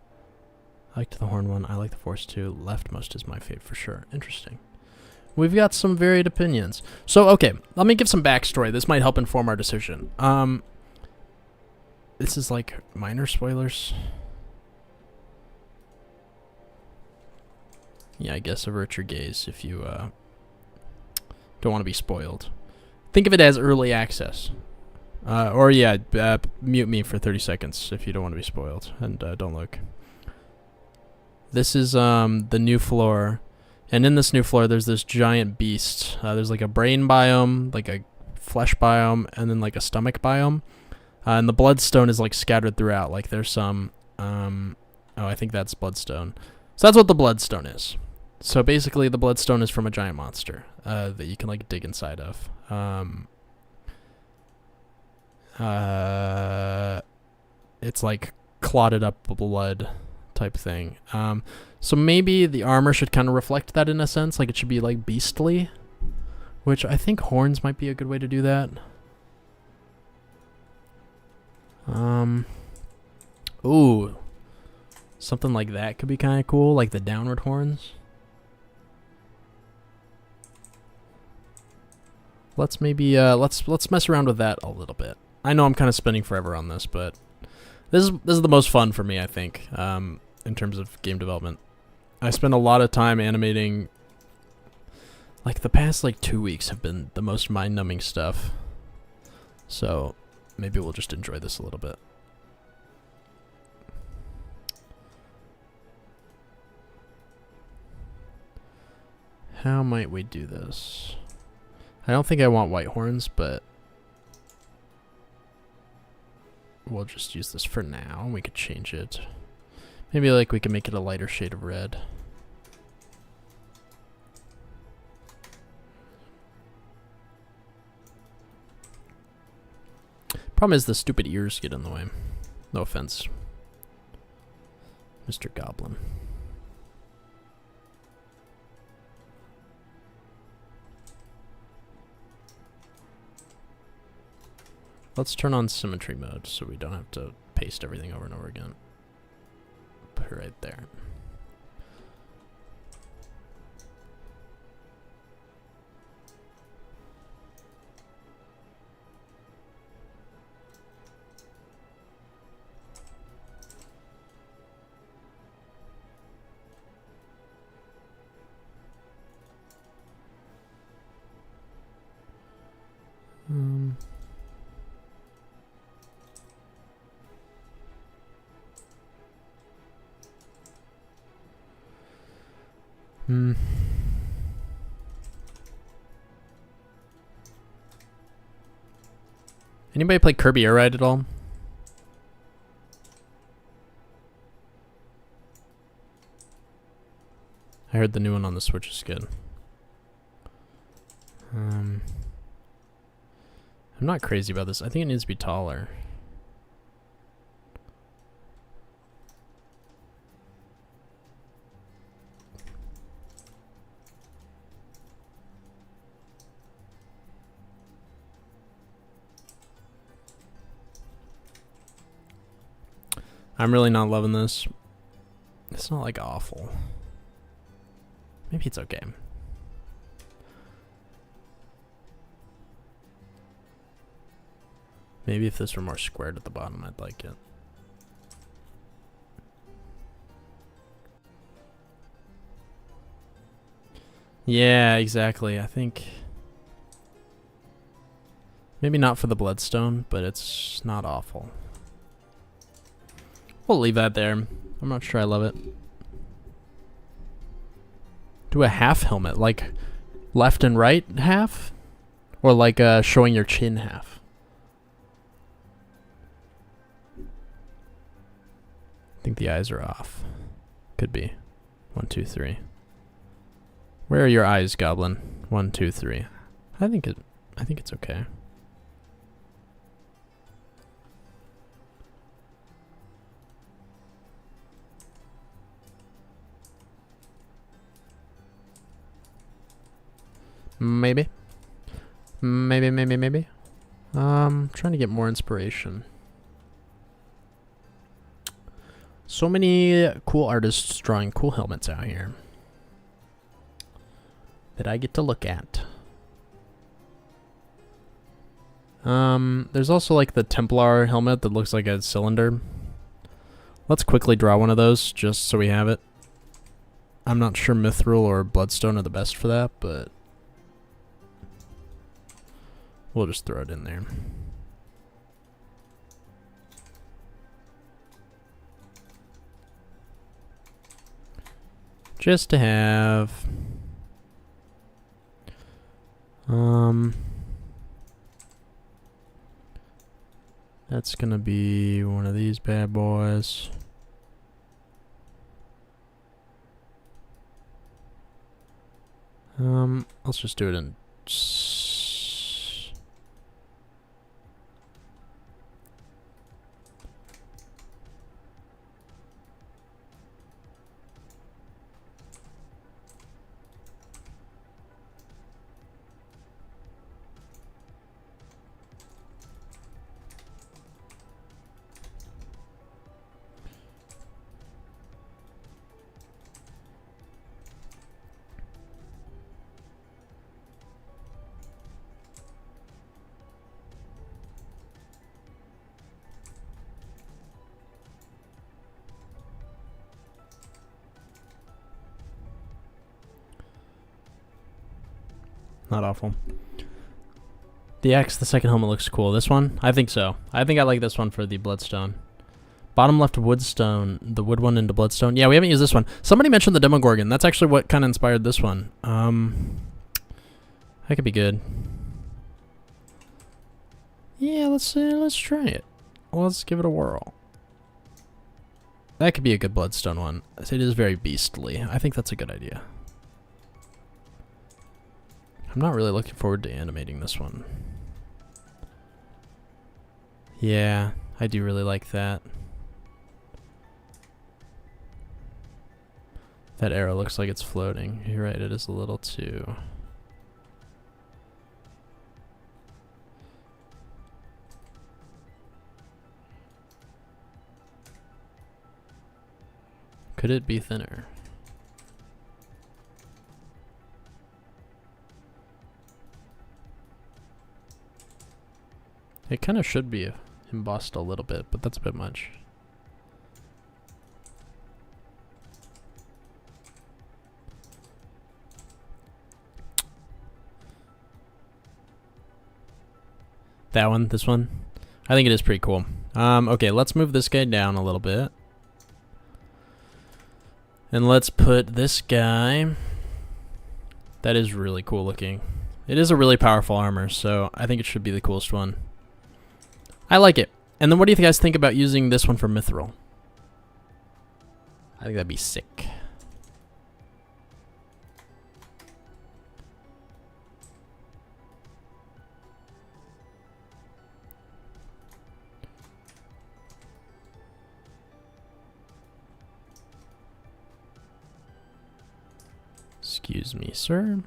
Speaker 1: I liked the horn one. I like the force too. Leftmost is my fave for sure. Interesting. We've got some varied opinions. So, okay, let me give some backstory. This might help inform our decision. This is like minor spoilers. Yeah, I guess avert your gaze if you don't want to be spoiled. Think of it as early access. Or yeah, mute me for 30 seconds if you don't want to be spoiled, and don't look. This is the new floor, and in this new floor there's this giant beast. There's like a brain biome, like a flesh biome, and then like a stomach biome. And the bloodstone is like scattered throughout. Like there's some, oh, I think that's bloodstone. So that's what the bloodstone is. So basically the bloodstone is from a giant monster that you can like dig inside of. It's like clotted up blood type thing. So maybe the armor should kind of reflect that in a sense. Like it should be like beastly, which I think horns might be a good way to do that. Ooh, something like that could be kind of cool, like the downward horns. Let's maybe let's mess around with that a little bit. I know I'm kind of spending forever on this, but this is the most fun for me, I think, in terms of game development. I spend a lot of time animating. Like the past like 2 weeks have been the most mind-numbing stuff. So maybe we'll just enjoy this a little bit. How might we do this? I don't think I want white horns, but we'll just use this for now. We could change it. Maybe like we can make it a lighter shade of red. Problem is the stupid ears get in the way. No offense, Mr. Goblin. Let's turn on symmetry mode so we don't have to paste everything over and over again. Put it right there. Anybody play Kirby Air Ride at all? I heard the new one on the Switch is good. I'm not crazy about this. I think it needs to be taller. I'm really not loving this. It's not like awful. Maybe it's okay. Maybe if this were more squared at the bottom, I'd like it. Yeah, exactly. I think maybe not for the Bloodstone, but it's not awful. We'll leave that there. I'm not sure I love it. Do a half helmet, like left and right half? Or like showing your chin half? I think the eyes are off. Could be. 1, 2, 3. Where are your eyes, Goblin? 1, 2, 3. I think it's okay. Maybe. Maybe. Trying to get more inspiration. So many cool artists drawing cool helmets out here that I get to look at. There's also like the Templar helmet that looks like a cylinder. Let's quickly draw one of those just so we have it. I'm not sure Mithril or Bloodstone are the best for that, but we'll just throw it in there. Just to have. That's gonna be one of these bad boys. Let's just do it in. Not awful. The X, the second helmet looks cool. This one? I think so. I think I like this one for the Bloodstone. Bottom left Woodstone, the wood one into Bloodstone. Yeah, we haven't used this one. Somebody mentioned the Demogorgon. That's actually what kind of inspired this one. That could be good. Yeah, let's try it. Let's give it a whirl. That could be a good Bloodstone one. It is very beastly. I think that's a good idea. I'm not really looking forward to animating this one. Yeah, I do really like that. That arrow looks like it's floating. You're right, it is a little too. Could it be thinner? It kind of should be embossed a little bit, but that's a bit much. That one, this one? I think it is pretty cool. Okay, let's move this guy down a little bit. And let's put this guy. That is really cool looking. It is a really powerful armor, so I think it should be the coolest one. I like it. And then what do you guys think about using this one for Mithril? I think that'd be sick. Excuse me, sir.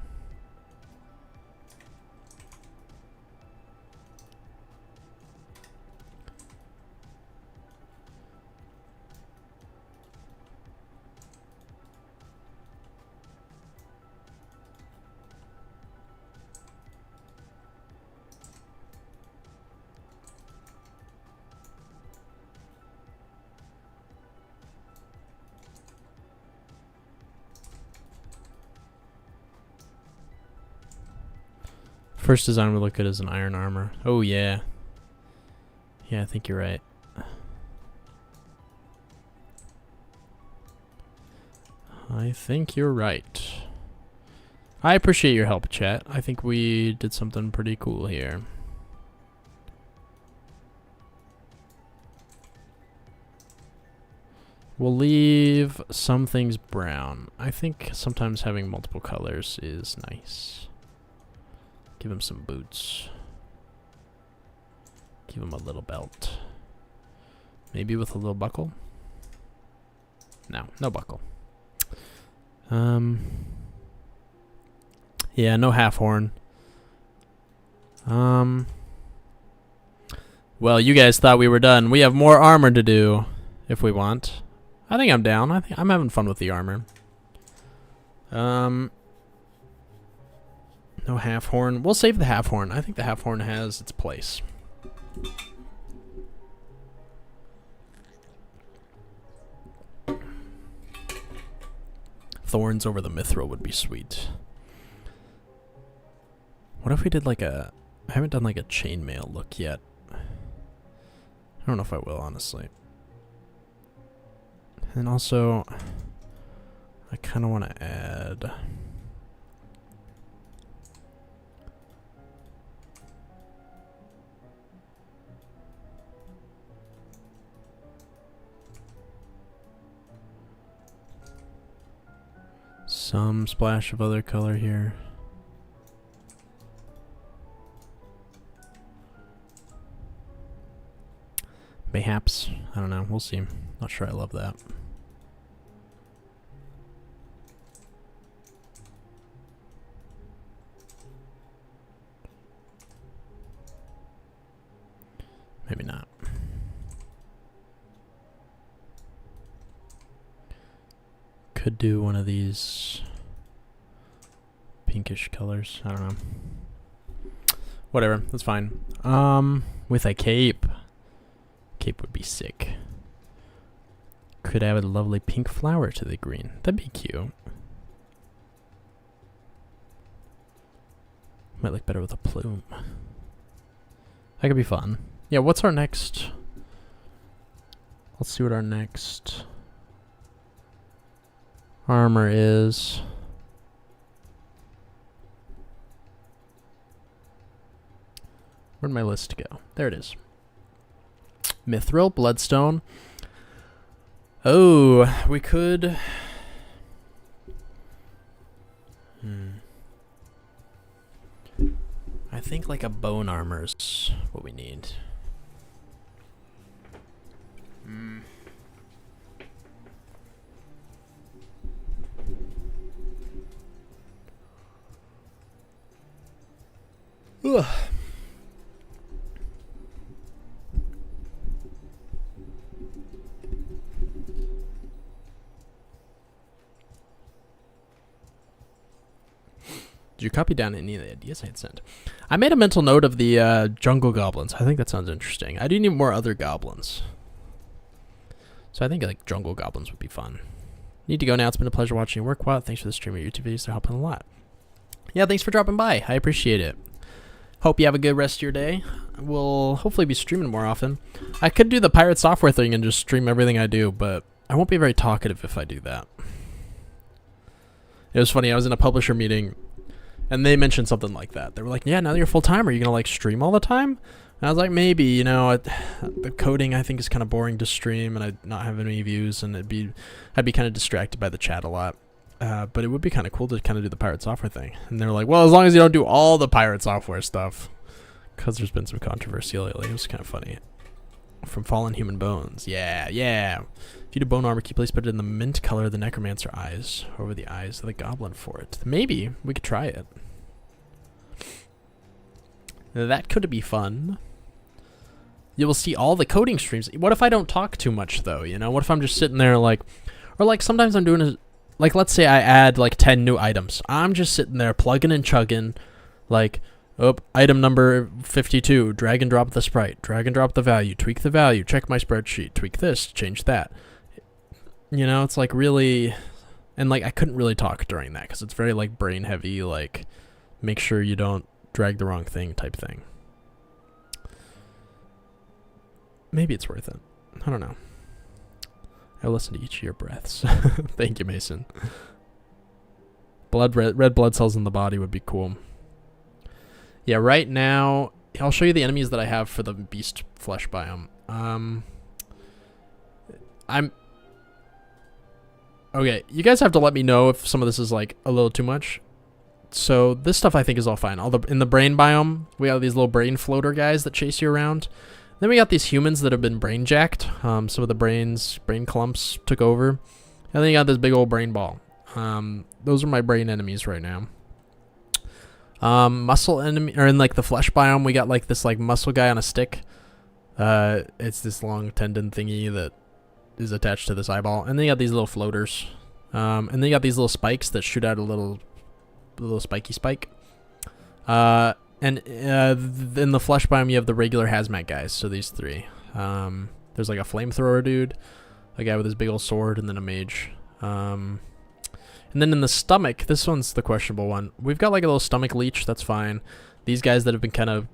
Speaker 1: First design would look good as an iron armor. Oh, yeah. Yeah, I think you're right. I think you're right. I appreciate your help, chat. I think we did something pretty cool here. We'll leave some things brown. I think sometimes having multiple colors is nice. Give him some boots. Give him a little belt. Maybe with a little buckle? No, no buckle. Yeah, no half horn. Well, you guys thought we were done. We have more armor to do if we want. I think I'm down. I think I'm having fun with the armor. No half horn. We'll save the half horn. I think the half horn has its place. Thorns over the mithril would be sweet. What if we did like a... I haven't done like a chainmail look yet. I don't know if I will, honestly. And also, I kind of want to add... some splash of other color here. Mayhaps. I don't know. We'll see. Not sure I love that. Maybe not. Could do one of these pinkish colors. I don't know. Whatever. That's fine. With a cape. Cape would be sick. Could add a lovely pink flower to the green. That'd be cute. Might look better with a plume. That could be fun. Yeah, what's our next... Let's see what our next armor is. Where'd my list go? There it is. Mithril, Bloodstone. Oh, we could... I think like a bone armor is what we need. Ugh. Did you copy down any of the ideas I had sent? I made a mental note of the jungle goblins. I think that sounds interesting. I do need more other goblins. So I think like jungle goblins would be fun. Need to go now. It's been a pleasure watching you work. Wow, thanks for the stream of YouTube videos. They're helping a lot. Yeah, thanks for dropping by. I appreciate it. Hope you have a good rest of your day. We'll hopefully be streaming more often. I could do the pirate software thing and just stream everything I do, but I won't be very talkative if I do that. It was funny. I was in a publisher meeting, and they mentioned something like that. They were like, yeah, now that you're full-time, are you going to, like, stream all the time? And I was like, maybe, you know, the coding, I think, is kind of boring to stream, and I'd not have any views, and I'd be kind of distracted by the chat a lot. But it would be kind of cool to kind of do the pirate software thing. And they were like, well, as long as you don't do all the pirate software stuff. Because there's been some controversy lately. It was kind of funny. From Fallen Human Bones. Yeah, yeah. If you do bone armor, can you please put it in the mint color of the necromancer eyes over the eyes of the goblin for it? Maybe we could try it. That could be fun. You will see all the coding streams. What if I don't talk too much, though? You know, what if I'm just sitting there like... Or like sometimes I'm doing... Like, let's say I add like 10 new items. I'm just sitting there plugging and chugging. Like, oh, item number 52. Drag and drop the sprite. Drag and drop the value. Tweak the value. Check my spreadsheet. Tweak this. Change that. You know, it's like really... And like, I couldn't really talk during that because it's very like brain heavy. Like, make sure you don't drag the wrong thing type thing. Maybe it's worth it. I don't know. I'll listen to each of your breaths. Thank you, Mason. Red blood cells in the body would be cool. Yeah, right now, I'll show you the enemies that I have for the beast flesh biome. Okay, you guys have to let me know if some of this is like a little too much. So this stuff I think is all fine. In the brain biome, we have these little brain floater guys that chase you around. Then we got these humans that have been brain jacked. Some of the brain clumps took over. And then you got this big old brain ball. Those are my brain enemies right now. Muscle enemy, or in like the flesh biome, we got like this like muscle guy on a stick. It's this long tendon thingy that is attached to this eyeball. And then you got these little floaters. And then you got these little spikes that shoot out a little spiky spike. And in the flesh biome, you have the regular hazmat guys. So these three. There's like a flamethrower dude, a guy with his big old sword, and then a mage. And then in the stomach, this one's the questionable one. We've got like a little stomach leech. That's fine. These guys that have been kind of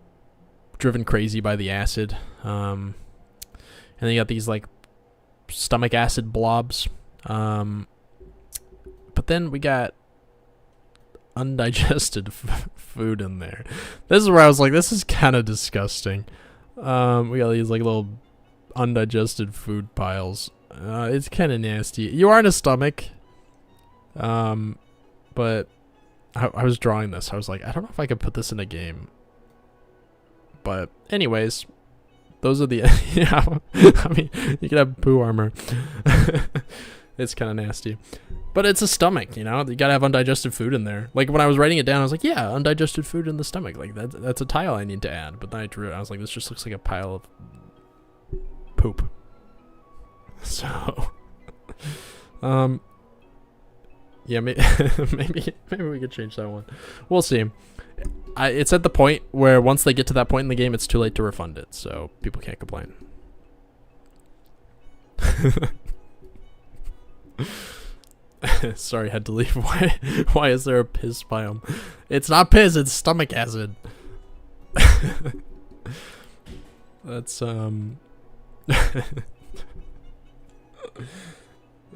Speaker 1: driven crazy by the acid. And then you got these like stomach acid blobs. But then we got undigested food in there. This is where I was like, this is kind of disgusting. We got these like little undigested food piles. It's kind of nasty. You are in a stomach. But I was drawing this. I was like, I don't know if I could put this in a game. But anyways, those are the yeah. I mean, you can have poo armor. It's kind of nasty, but it's a stomach. You know, you gotta have undigested food in there. Like when I was writing it down, I was like, yeah, undigested food in the stomach. Like that's a tile I need to add. But then I drew it. I was like, this just looks like a pile of poop. So, yeah, maybe we could change that one. We'll see. It's at the point where once they get to that point in the game, it's too late to refund it, so people can't complain. Sorry, had to leave. Why is there a piss biome? It's not piss, it's stomach acid. That's Oh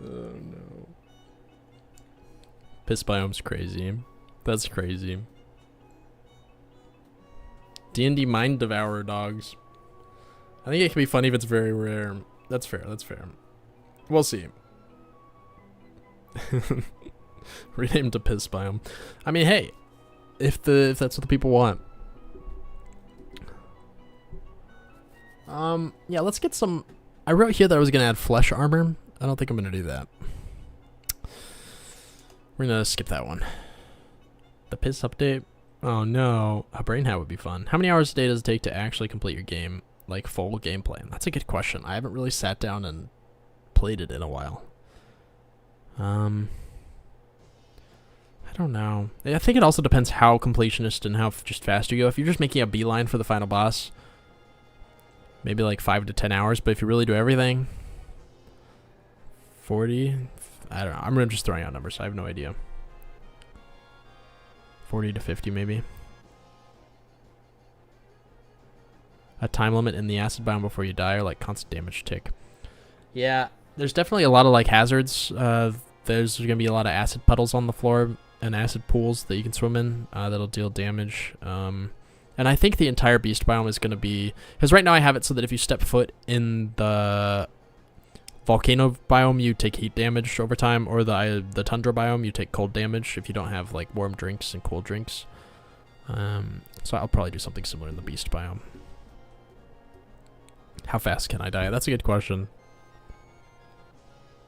Speaker 1: no. Piss biome's crazy. That's crazy. D&D Mind Devourer dogs. I think it can be funny if it's very rare. That's fair, that's fair. We'll see. Rename to Piss Biome. I mean, hey, if that's what the people want. Yeah, let's get some. I wrote here that I was gonna add flesh armor. I don't think I'm gonna do that. We're gonna skip that one. The piss update. Oh no, a brain hat would be fun. How many hours a day does it take to actually complete your game, like full gameplay? That's a good question. I haven't really sat down and played it in a while. I don't know. I think it also depends how completionist and how just fast you go. If you're just making a beeline for the final boss, maybe like 5 to 10 hours. But if you really do everything, 40. I don't know. I'm just throwing out numbers. I have no idea. 40 to 50 maybe. A time limit in the acid biome before you die, or like constant damage tick. Yeah, there's definitely a lot of like hazards. There's gonna be a lot of acid puddles on the floor and acid pools that you can swim in that'll deal damage. And I think the entire beast biome is gonna be, because right now I have it so that if you step foot in the volcano biome, you take heat damage over time, or the tundra biome, you take cold damage if you don't have like warm drinks and cold drinks. So I'll probably do something similar in the beast biome. How fast can I die? That's a good question.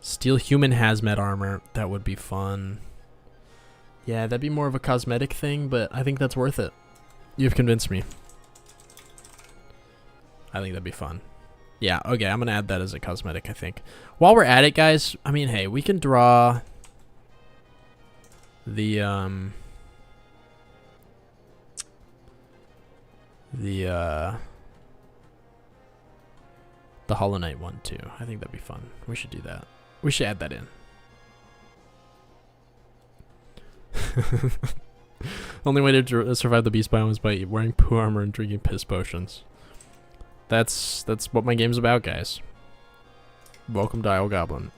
Speaker 1: Steal human hazmat armor. That would be fun. Yeah, that'd be more of a cosmetic thing, but I think that's worth it. You've convinced me. I think that'd be fun. Yeah, okay, I'm gonna add that as a cosmetic, I think. While we're at it, guys, I mean, hey, we can draw the Hollow Knight one too. I think that'd be fun. We should do that. We should add that in. Only way to survive the beast biome is by wearing poo armor and drinking piss potions. That's what my game's about, guys. Welcome to Isle Goblin.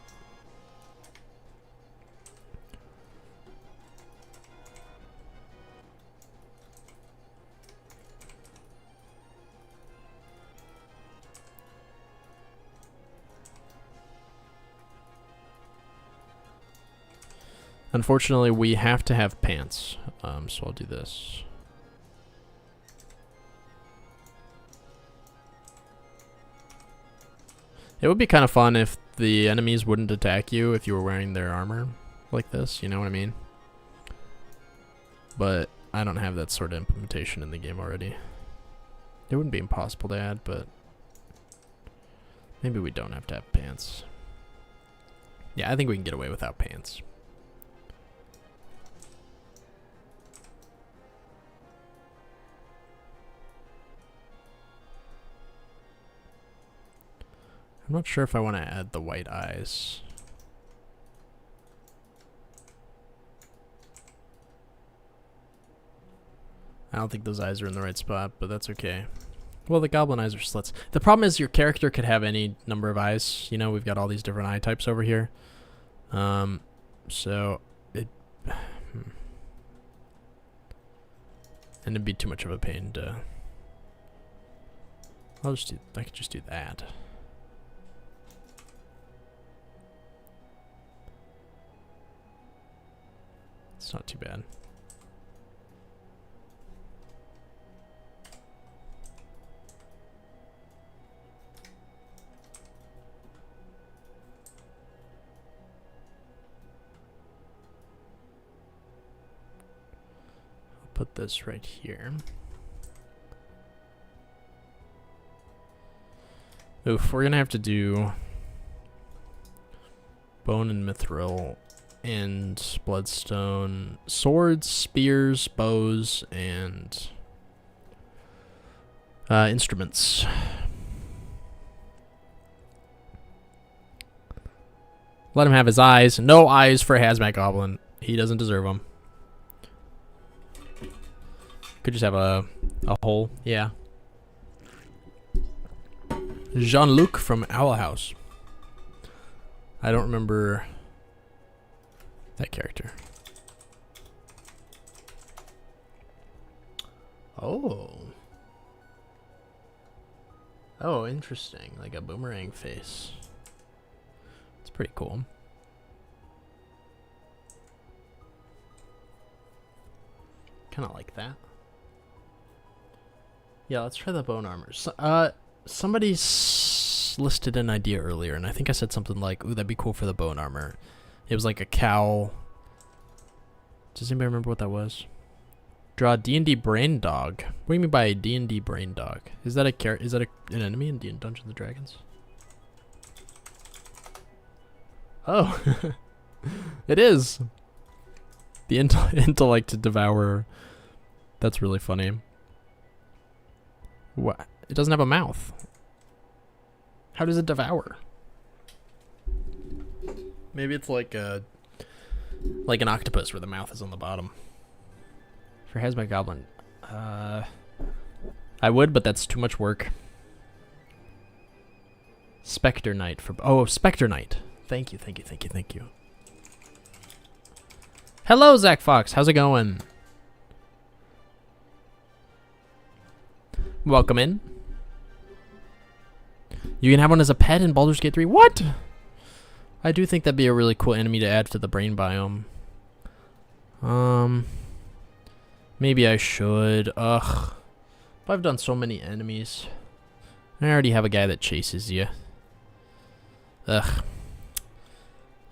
Speaker 1: Unfortunately, we have to have pants, so I'll do this. It would be kind of fun if the enemies wouldn't attack you if you were wearing their armor like this, you know what I mean? But I don't have that sort of implementation in the game already. It wouldn't be impossible to add, but maybe we don't have to have pants. Yeah, I think we can get away without pants. I'm not sure if I want to add the white eyes. I don't think those eyes are in the right spot, but that's okay. Well, the goblin eyes are slits. The problem is your character could have any number of eyes. You know, we've got all these different eye types over here. So it... and it'd be too much of a pain to... I could just do that. It's not too bad. I'll put this right here. Oof, we're gonna have to do bone and mithril and bloodstone, swords, spears, bows, and instruments. Let him have his eyes. No eyes for Hazmat Goblin. He doesn't deserve them. Could just have a hole. Yeah. Jean-Luc from Owl House. I don't remember that character. Oh. Oh, interesting. Like a boomerang face. It's pretty cool. Kind of like that. Yeah, let's try the bone armor. So, somebody listed an idea earlier, and I think I said something like, ooh, that'd be cool for the bone armor. It was like a cow. Does anybody remember what that was? Draw a D&D brain dog. What do you mean by a D&D brain dog? Is that an enemy in Dungeons and Dragons? Oh. It is. The intellect to devour. That's really funny. What? It doesn't have a mouth. How does it devour? Maybe it's like an octopus where the mouth is on the bottom. For Hazmat Goblin, I would, but that's too much work. Spectre Knight for Spectre Knight. Thank you. Hello, Zach Fox. How's it going? Welcome in. You can have one as a pet in Baldur's Gate 3. What? I do think that'd be a really cool enemy to add to the brain biome. Maybe I should. Ugh. But I've done so many enemies. I already have a guy that chases you. Ugh.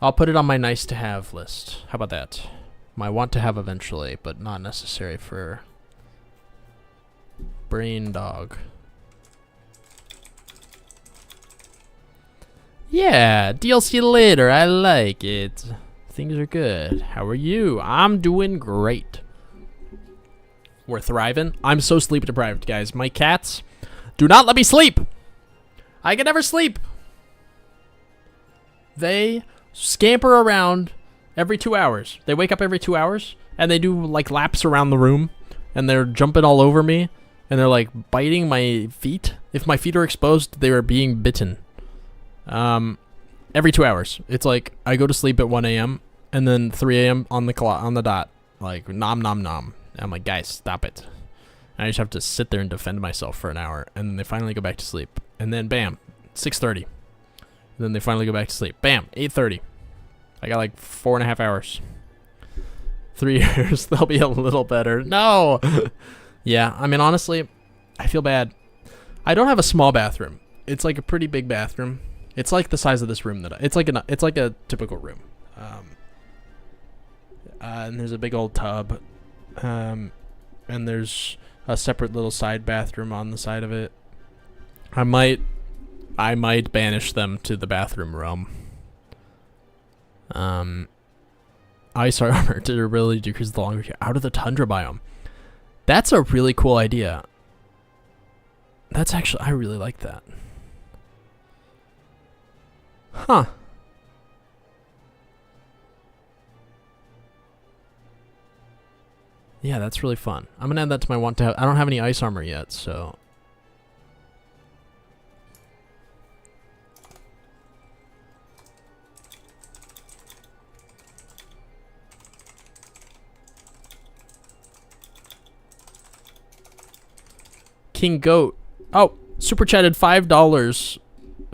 Speaker 1: I'll put it on my nice to have list. How about that? My want to have eventually, but not necessary for brain dog. Yeah, DLC later. I like it. Things are good. How are you? I'm doing great. We're thriving. I'm so sleep deprived, guys. My cats do not let me sleep. I can never sleep. They scamper around Every 2 hours. They wake up every 2 hours, and they do, like, laps around the room, and they're jumping all over me, and they're, like, biting my feet. If my feet are exposed, they are being bitten. Every 2 hours. It's like, I go to sleep at 1 a.m., and then 3 a.m. on the clock, on the dot. Like, nom nom nom. And I'm like, guys, stop it. And I just have to sit there and defend myself for an hour, and then they finally go back to sleep. And then, bam, 6:30. And then they finally go back to sleep. Bam, 8:30. I got like 4.5 hours. 3 years, they'll be a little better. No! Yeah, I mean, honestly, I feel bad. I don't have a small bathroom. It's like a pretty big bathroom. It's like the size of this room it's like a typical room. And there's a big old tub. And there's a separate little side bathroom on the side of it. I might banish them to the bathroom room. Ice armor to really decrease the longer out of the tundra biome. That's a really cool idea. That's actually, I really like that. Huh. Yeah, that's really fun. I'm gonna add that to my want to have. I don't have any ice armor yet, so. King Goat. Oh, super chatted $5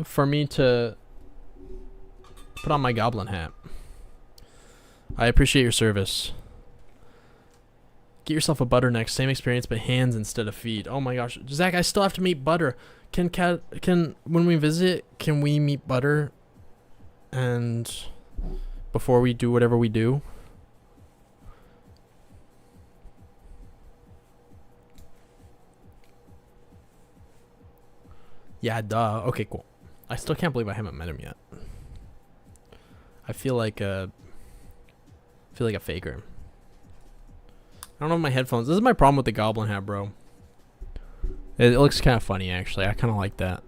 Speaker 1: for me to put on my goblin hat. I appreciate your service. Get yourself a butter next. Same experience, but hands instead of feet. Oh my gosh, Zach, I still have to meet Butter. Can when we visit, can we meet Butter? And before we do whatever we do. Yeah, duh. Okay, cool. I still can't believe I haven't met him yet. I feel like a faker. I don't have my headphones. This is my problem with the goblin hat, bro. It looks kind of funny, actually. I kind of like that.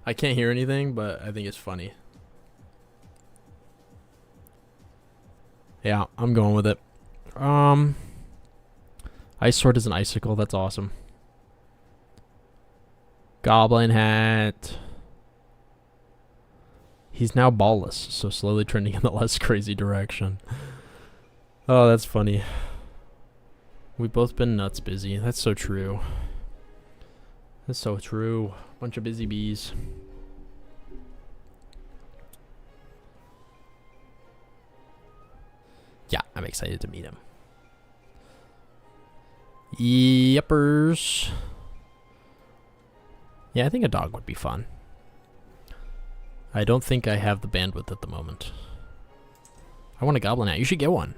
Speaker 1: I can't hear anything, but I think it's funny. Yeah, I'm going with it. Ice sword is an icicle. That's awesome. Goblin hat. He's now ballless, so slowly trending in the less crazy direction. Oh, that's funny. We've both been nuts busy. That's so true. That's so true. Bunch of busy bees. Yeah, I'm excited to meet him. Yepers. Yeah, I think a dog would be fun. I don't think I have the bandwidth at the moment. I want a goblin hat. You should get one.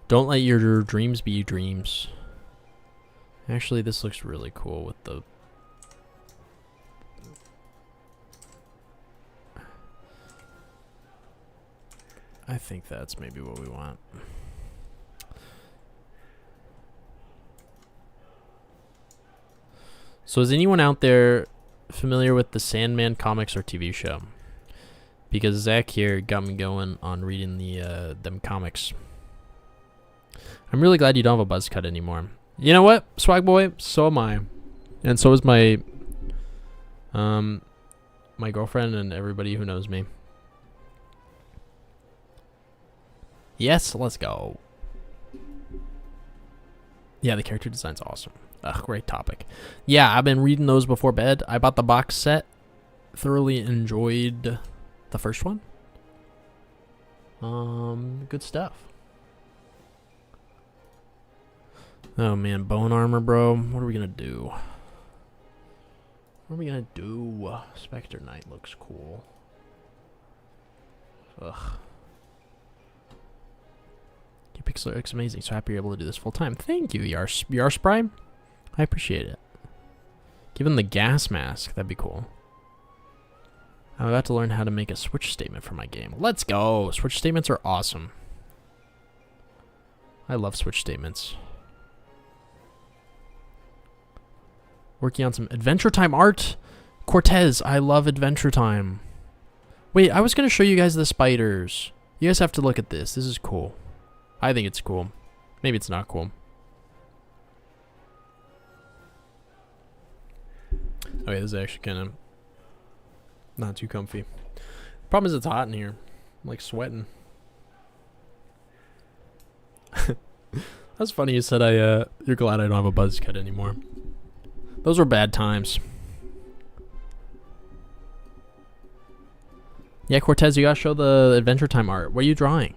Speaker 1: Don't let your dreams be dreams. Actually, this looks really cool with the... I think that's maybe what we want. So is anyone out there familiar with the Sandman comics or TV show? Because Zach here got me going on reading the them comics. I'm really glad you don't have a buzz cut anymore. You know what, Swag Boy? So am I. And so is my my girlfriend and everybody who knows me. Yes, let's go. Yeah, the character design's awesome. Ugh, great topic. Yeah, I've been reading those before bed. I bought the box set. Thoroughly enjoyed the first one. Good stuff. Oh man, bone armor, bro. What are we gonna do? What are we gonna do? Spectre Knight looks cool. Ugh. Pixel looks amazing. So happy you're able to do this full time. Thank you, Yars Prime. I appreciate it. Given the gas mask, that'd be cool. I'm about to learn how to make a switch statement for my game. Let's go! Switch statements are awesome. I love switch statements. Working on some Adventure Time art. Cortez, I love Adventure Time. Wait, I was going to show you guys the spiders. You guys have to look at this. This is cool. I think it's cool. Maybe it's not cool. Okay, this is actually kind of not too comfy. Problem is it's hot in here. I'm like sweating. That's funny you said you're glad I don't have a buzz cut anymore. Those were bad times. Yeah, Cortez, you gotta show the Adventure Time art. What are you drawing?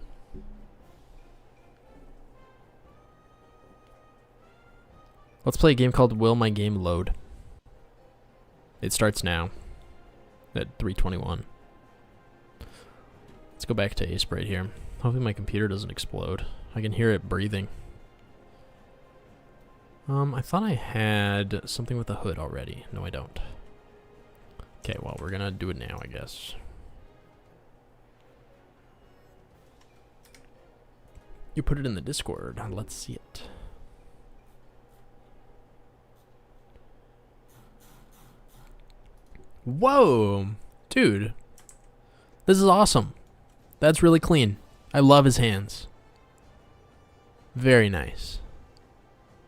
Speaker 1: Let's play a game called Will My Game Load? It starts now at 3:21. Let's go back to Ace right here. Hopefully my computer doesn't explode. I can hear it breathing. I thought I had something with a hood already. No, I don't. Okay, well, we're gonna do it now, I guess. You put it in the Discord. Let's see it. Whoa! Dude. This is awesome. That's really clean. I love his hands. Very nice.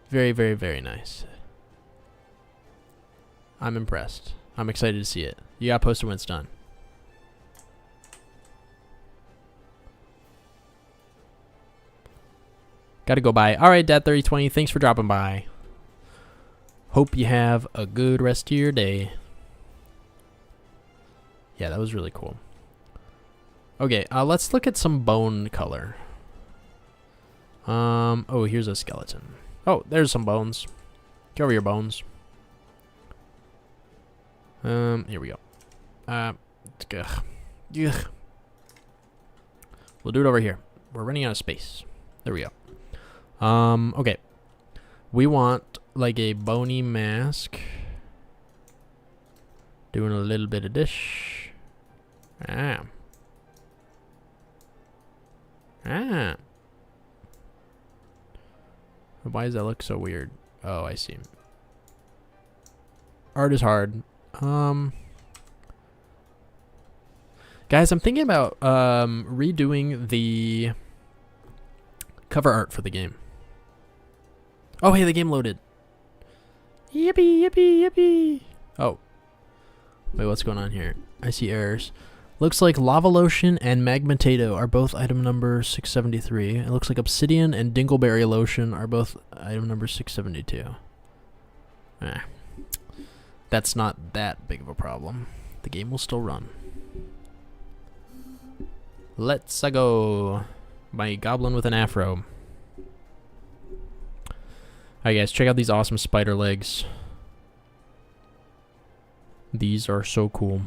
Speaker 1: Very, very, very nice. I'm impressed. I'm excited to see it. You gotta post it when it's done. Gotta go by. Alright, Dad3020, thanks for dropping by. Hope you have a good rest of your day. Yeah, that was really cool. Okay, let's look at some bone color. Oh, here's a skeleton. Oh, there's some bones. Get over your bones. Here we go. Ugh. We'll do it over here. We're running out of space. There we go. Okay. We want like a bony mask. Doing a little bit of dish. Ah. Why does that look so weird? Oh, I see. Art is hard. Guys, I'm thinking about redoing the cover art for the game. Oh, hey, the game loaded. Yippee, yippee, yippee. Oh. Wait, what's going on here? I see errors. Looks like lava lotion and magmatato are both item number 673. It looks like obsidian and dingleberry lotion are both item number 672. That's not that big of a problem. The game will still run. Let's go. My goblin with an afro. Alright guys, check out these awesome spider legs. These are so cool.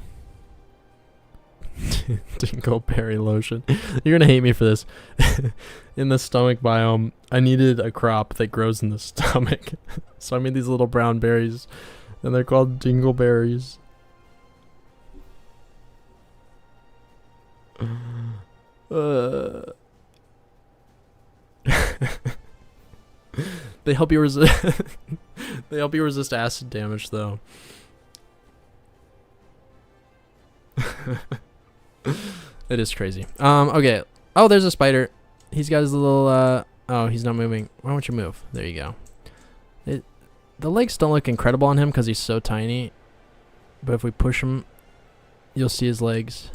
Speaker 1: Dingleberry lotion. You're gonna hate me for this. In the stomach biome, I needed a crop that grows in the stomach. So I made these little brown berries, and they're called dingleberries. They help you resist. They help you resist acid damage, though. It is crazy. Okay. Oh, there's a spider. He's got his little, oh, he's not moving. Why don't you move? There you go. The legs don't look incredible on him because he's so tiny. But if we push him, you'll see his legs.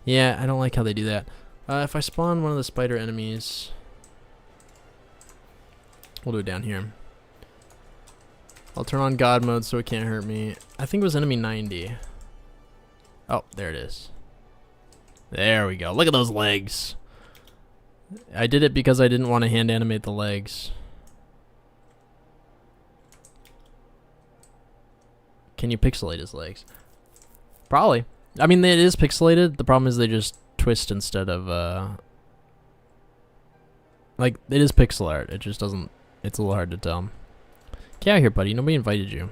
Speaker 1: Yeah, I don't like how they do that. If I spawn one of the spider enemies, we'll do it down here. I'll turn on God mode so it can't hurt me. I think it was enemy 90. Oh, there it is. There we go. Look at those legs. I did it because I didn't want to hand animate the legs. Can you pixelate his legs? Probably. I mean, it is pixelated. The problem is they just twist instead of, like, it is pixel art. It just doesn't, it's a little hard to tell. Get out of here, buddy. Nobody invited you.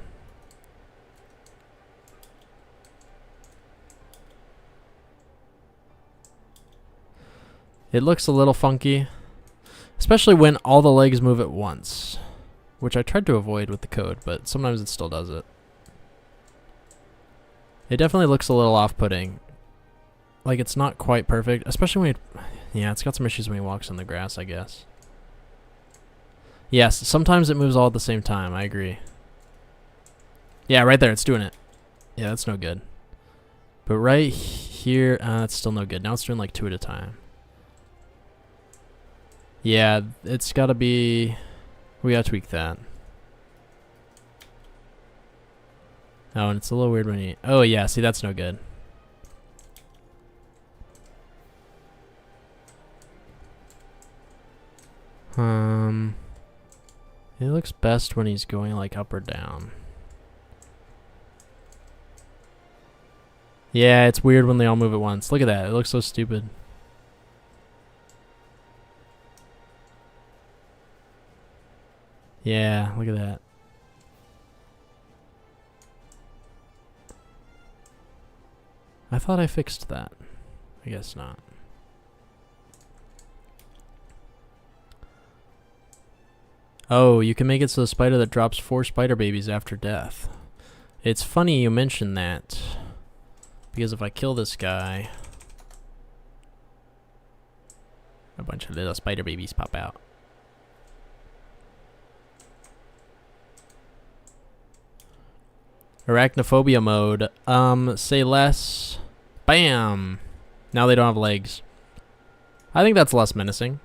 Speaker 1: It looks a little funky, especially when all the legs move at once, which I tried to avoid with the code, but sometimes it still does it. It definitely looks a little off-putting. Like, it's not quite perfect, especially when yeah, it's got some issues when he walks in the grass, I guess. Yes, sometimes it moves all at the same time. I agree. Yeah, right there, it's doing it. Yeah, that's no good. But right here, that's still no good. Now it's doing like 2 at a time. Yeah, it's gotta be... We gotta tweak that. Oh, and it's a little weird when you... Oh, yeah, see, that's no good. It looks best when he's going, like, up or down. Yeah, it's weird when they all move at once. Look at that. It looks so stupid. Yeah, look at that. I thought I fixed that. I guess not. Oh, you can make it so the spider that drops 4 spider babies after death. It's funny you mention that. Because if I kill this guy, a bunch of little spider babies pop out. Arachnophobia mode. Say less. Bam! Now they don't have legs. I think that's less menacing.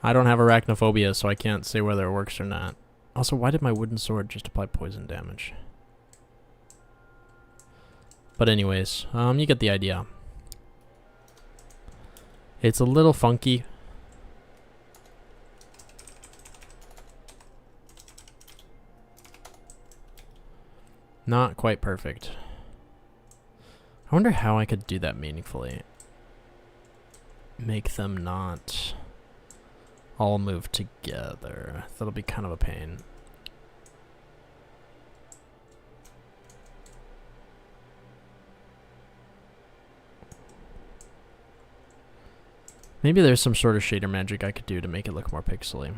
Speaker 1: I don't have arachnophobia, so I can't say whether it works or not. Also, why did my wooden sword just apply poison damage? But anyways, you get the idea. It's a little funky. Not quite perfect. I wonder how I could do that meaningfully. Make them not all move together. That'll be kind of a pain. Maybe there's some sort of shader magic I could do to make it look more pixely.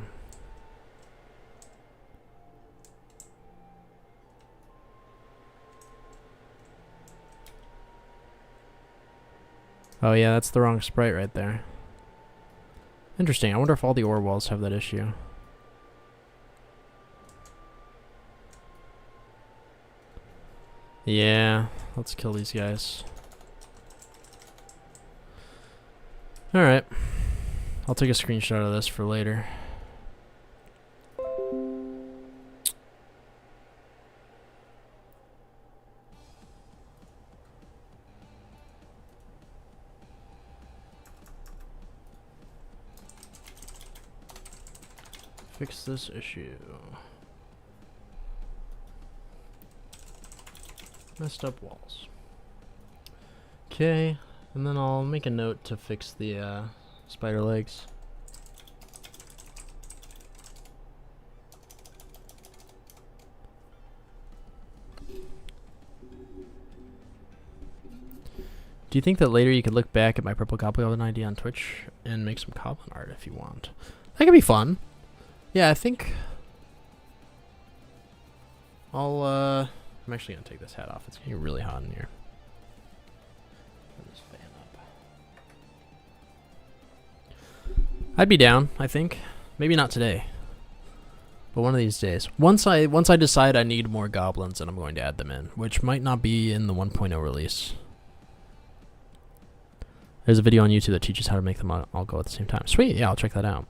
Speaker 1: Oh yeah, that's the wrong sprite right there. Interesting. I wonder if all the ore walls have that issue. Yeah, let's kill these guys. Alright. I'll take a screenshot of this for later. Fix this issue. Messed up walls. Okay, and then I'll make a note to fix the spider legs. Do you think that later you could look back at my purple goblin ID on Twitch and make some goblin art if you want? That could be fun. Yeah, I think I'll, I'm actually going to take this hat off. It's getting really hot in here. Turn this fan up. I'd be down, I think. Maybe not today, but one of these days. Once I decide I need more goblins, then I'm going to add them in, which might not be in the 1.0 release. There's a video on YouTube that teaches how to make them all go at the same time. Sweet, yeah, I'll check that out.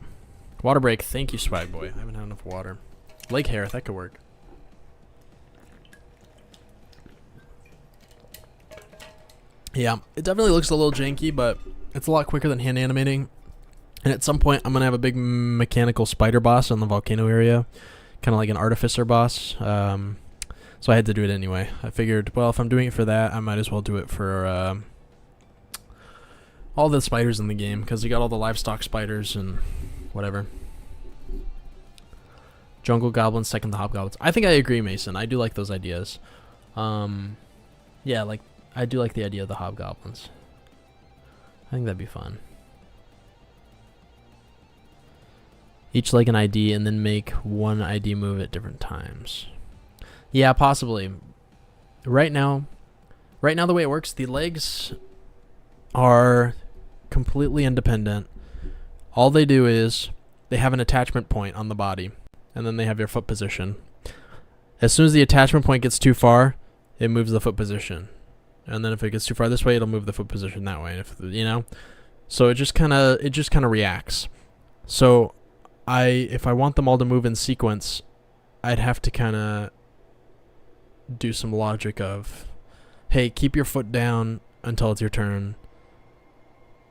Speaker 1: Water break. Thank you, Swag Boy. I haven't had enough water. Leg hair. That could work. Yeah, it definitely looks a little janky, but it's a lot quicker than hand animating. And at some point, I'm going to have a big mechanical spider boss in the volcano area. Kind of like an artificer boss. So I had to do it anyway. I figured, well, if I'm doing it for that, I might as well do it for all the spiders in the game. Because you got all the livestock spiders and... whatever. Jungle goblins, second the hobgoblins. I think I agree, Mason. I do like those ideas. Yeah, like I do like the idea of the hobgoblins. I think that'd be fun. Each like an ID and then make one ID move at different times. Yeah, possibly. Right now, the way it works, the legs are completely independent. All they do is they have an attachment point on the body, and then they have your foot position. As soon as the attachment point gets too far, it moves the foot position. And then if it gets too far this way, it'll move the foot position that way. If you know, so it just kind of reacts. So if I want them all to move in sequence, I'd have to kind of do some logic of, hey, keep your foot down until it's your turn.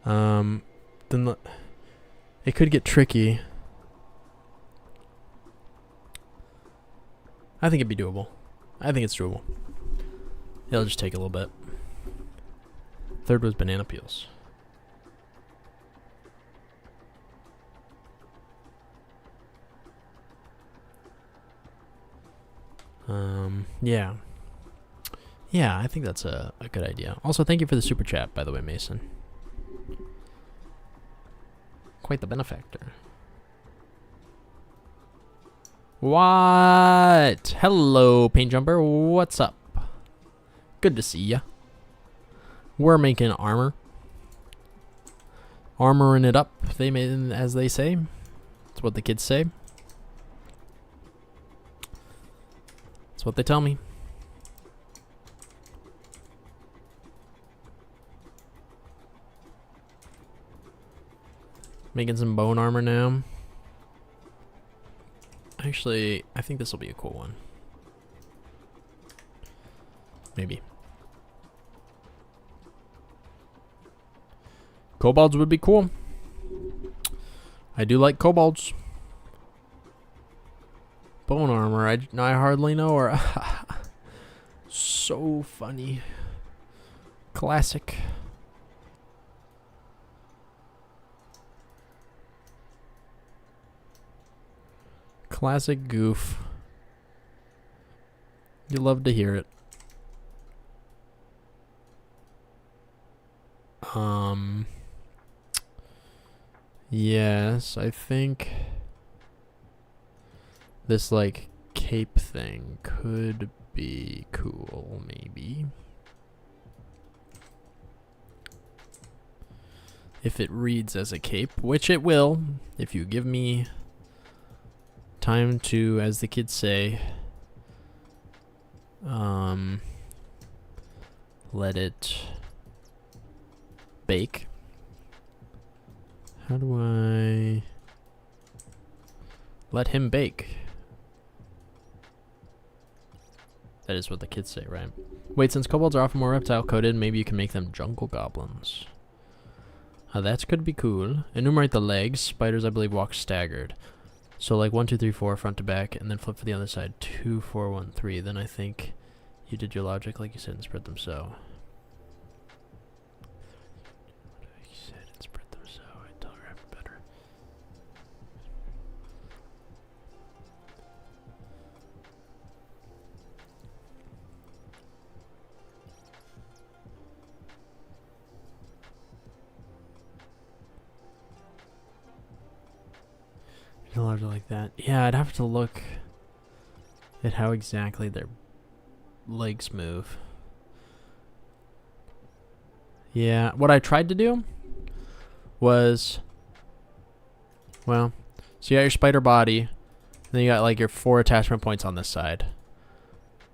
Speaker 1: It could get tricky. I think it'd be doable. I think it's doable. It'll just take a little bit. Third was banana peels. Yeah. Yeah, I think that's a good idea. Also, thank you for the super chat, by the way, Mason. Quite the benefactor. What? Hello, Paint Jumper. What's up? Good to see ya. We're making armor. Armoring it up, as they say. That's what the kids say. That's what they tell me. Making some bone armor now. Actually, I think this will be a cool one. Maybe. Kobolds would be cool. I do like kobolds. Bone armor, I hardly know her. So funny. Classic. Classic goof. You love to hear it. Yes, I think this like cape thing could be cool, maybe. If it reads as a cape, which it will, if you give me time to, as the kids say, let it bake. How do I let him bake? That is what the kids say, right? Wait, since kobolds are often more reptile coded, maybe you can make them jungle goblins. That could be cool. Enumerate the legs. Spiders, I believe, walk staggered. So like 1, 2, 3, 4, front to back, and then flip for the other side. 2, 4, 1, 3. Then I think you did your logic like you said and spread them so. You said and spread them so. I telegraph it better. Larger like that. Yeah, I'd have to look at how exactly their legs move. Yeah, what I tried to do was, well, so you got your spider body, then you got like your 4 attachment points on this side.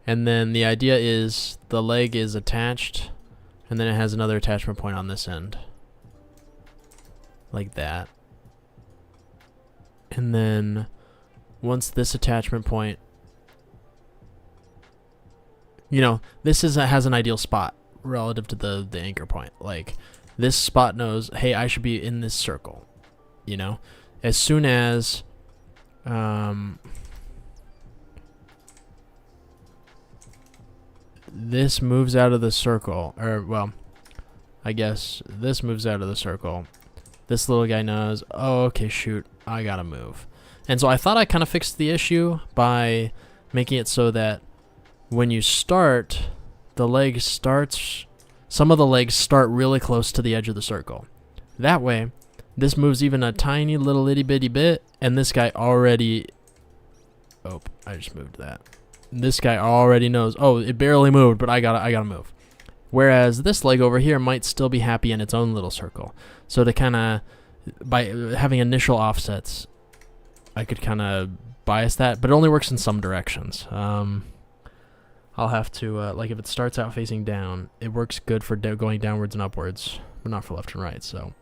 Speaker 1: And then the idea is the leg is attached, and then it has another attachment point on this end. Like that. And then once this attachment point, you know, this has an ideal spot relative to the anchor point. Like this spot knows, hey, I should be in this circle. You know, as soon as this moves out of the circle, or well, I guess this moves out of the circle, this little guy knows, oh, okay, shoot, I gotta move. And so I thought I kind of fixed the issue by making it so that when you start, the leg starts, some of the legs start really close to the edge of the circle. That way, this moves even a tiny little itty bitty bit, and this guy already, oh, I just moved that. this guy already knows, oh, it barely moved, but I gotta move. Whereas this leg over here might still be happy in its own little circle. So to kind of, by having initial offsets, I could kind of bias that, but it only works in some directions. I'll have to, like if it starts out facing down, it works good for going downwards and upwards, but not for left and right, so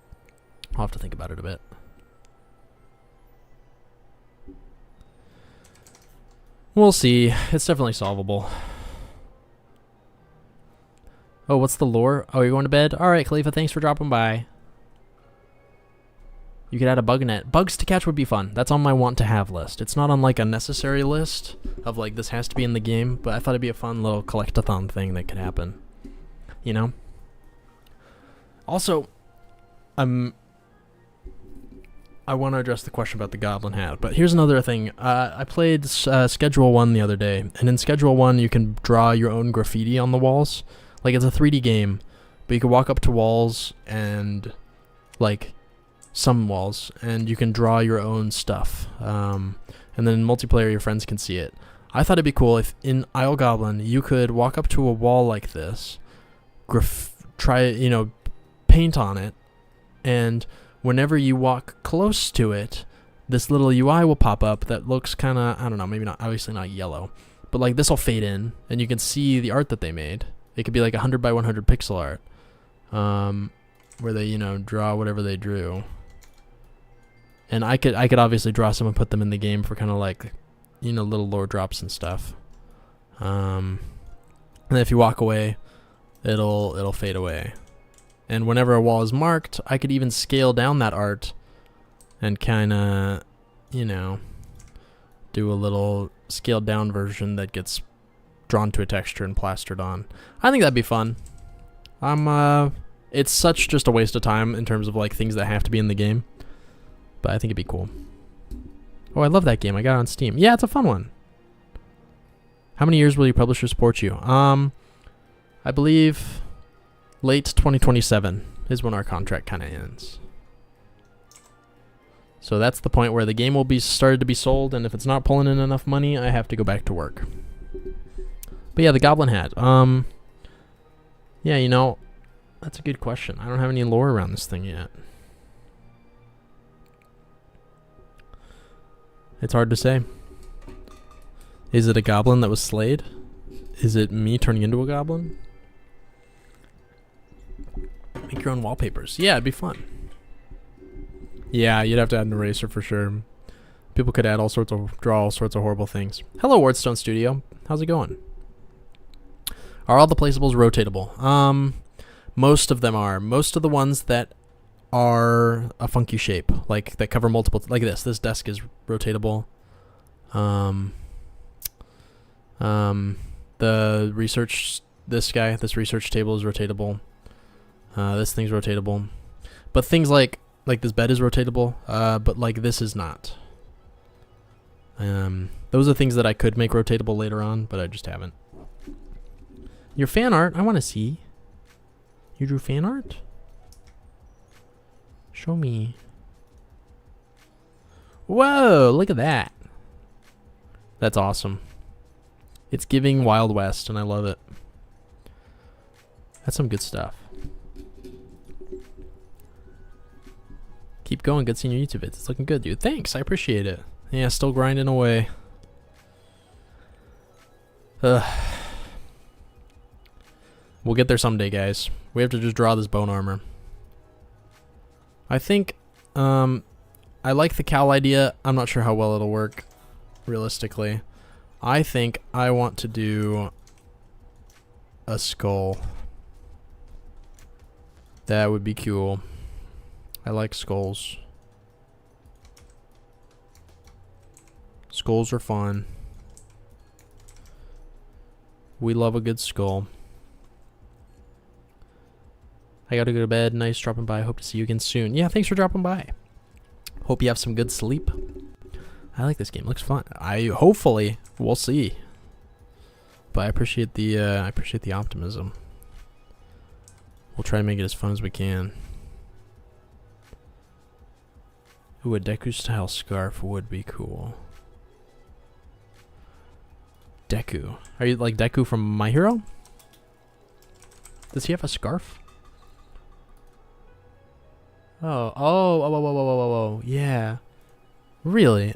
Speaker 1: I'll have to think about it a bit. We'll see. It's definitely solvable. Oh, what's the lore? Oh, you're going to bed? Alright, Khalifa, thanks for dropping by. You could add a bug net. Bugs to catch would be fun. That's on my want-to-have list. It's not on, like, a necessary list of, like, this has to be in the game, but I thought it'd be a fun little collect-a-thon thing that could happen. You know? Also, I want to address the question about the Goblin Hat, but here's another thing. I played Schedule 1 the other day, and in Schedule 1 you can draw your own graffiti on the walls. Like, it's a 3D game, but you can walk up to walls and, like, some walls, and you can draw your own stuff. And then in multiplayer, your friends can see it. I thought it'd be cool if in Isle Goblin, you could walk up to a wall like this, paint on it, and whenever you walk close to it, this little UI will pop up that looks kind of, I don't know, maybe not, obviously not yellow, but like this will fade in, and you can see the art that they made. It could be like 100 by 100 pixel art, where they, draw whatever they drew. And I could obviously draw some and put them in the game for kind of like, little lore drops and stuff. And then if you walk away, it'll fade away. And whenever a wall is marked, I could even scale down that art and kind of, do a little scaled down version that gets drawn to a texture and plastered on. I think that'd be fun. It's such just a waste of time in terms of like things that have to be in the game, but I think it'd be cool. Oh, I love that game. I got it on Steam. Yeah, it's a fun one. How many years will your publisher support you? I believe late 2027 is when our contract kind of ends. So that's the point where the game will be started to be sold, and if it's not pulling in enough money, I have to go back to work. But yeah, the Goblin Hat. Yeah, that's a good question. I don't have any lore around this thing yet. It's hard to say. Is it a goblin that was slayed? Is it me turning into a goblin? Make your own wallpapers. Yeah, it'd be fun. Yeah, you'd have to add an eraser for sure. People could add draw all sorts of horrible things. Hello, Wardstone Studio. How's it going? Are all the placeables rotatable? Most of them are. Most of the ones that are a funky shape, like that cover multiple, like this. This desk is rotatable. The research, this research table is rotatable. This thing's rotatable. But things like this bed is rotatable, but like this is not. Those are things that I could make rotatable later on, but I just haven't. Your fan art, I want to see. You drew fan art? Show me. Whoa, look at that. That's awesome. It's giving Wild West, and I love it. That's some good stuff. Keep going. Good seeing your YouTube vids. It's looking good, dude. Thanks. I appreciate it. Yeah, still grinding away. We'll get there someday, guys. We have to just draw this bone armor. I think I like the cowl idea. I'm not sure how well it'll work, realistically. I think I want to do a skull. That would be cool. I like skulls. Skulls are fun. We love a good skull. I gotta go to bed. Nice dropping by. Hope to see you again soon. Yeah, thanks for dropping by. Hope you have some good sleep. I like this game. Looks fun. Hopefully we'll see. But I appreciate the optimism. We'll try to make it as fun as we can. Ooh, a Deku style scarf would be cool. Deku. Are you like Deku from My Hero? Does he have a scarf? Oh, yeah. Really?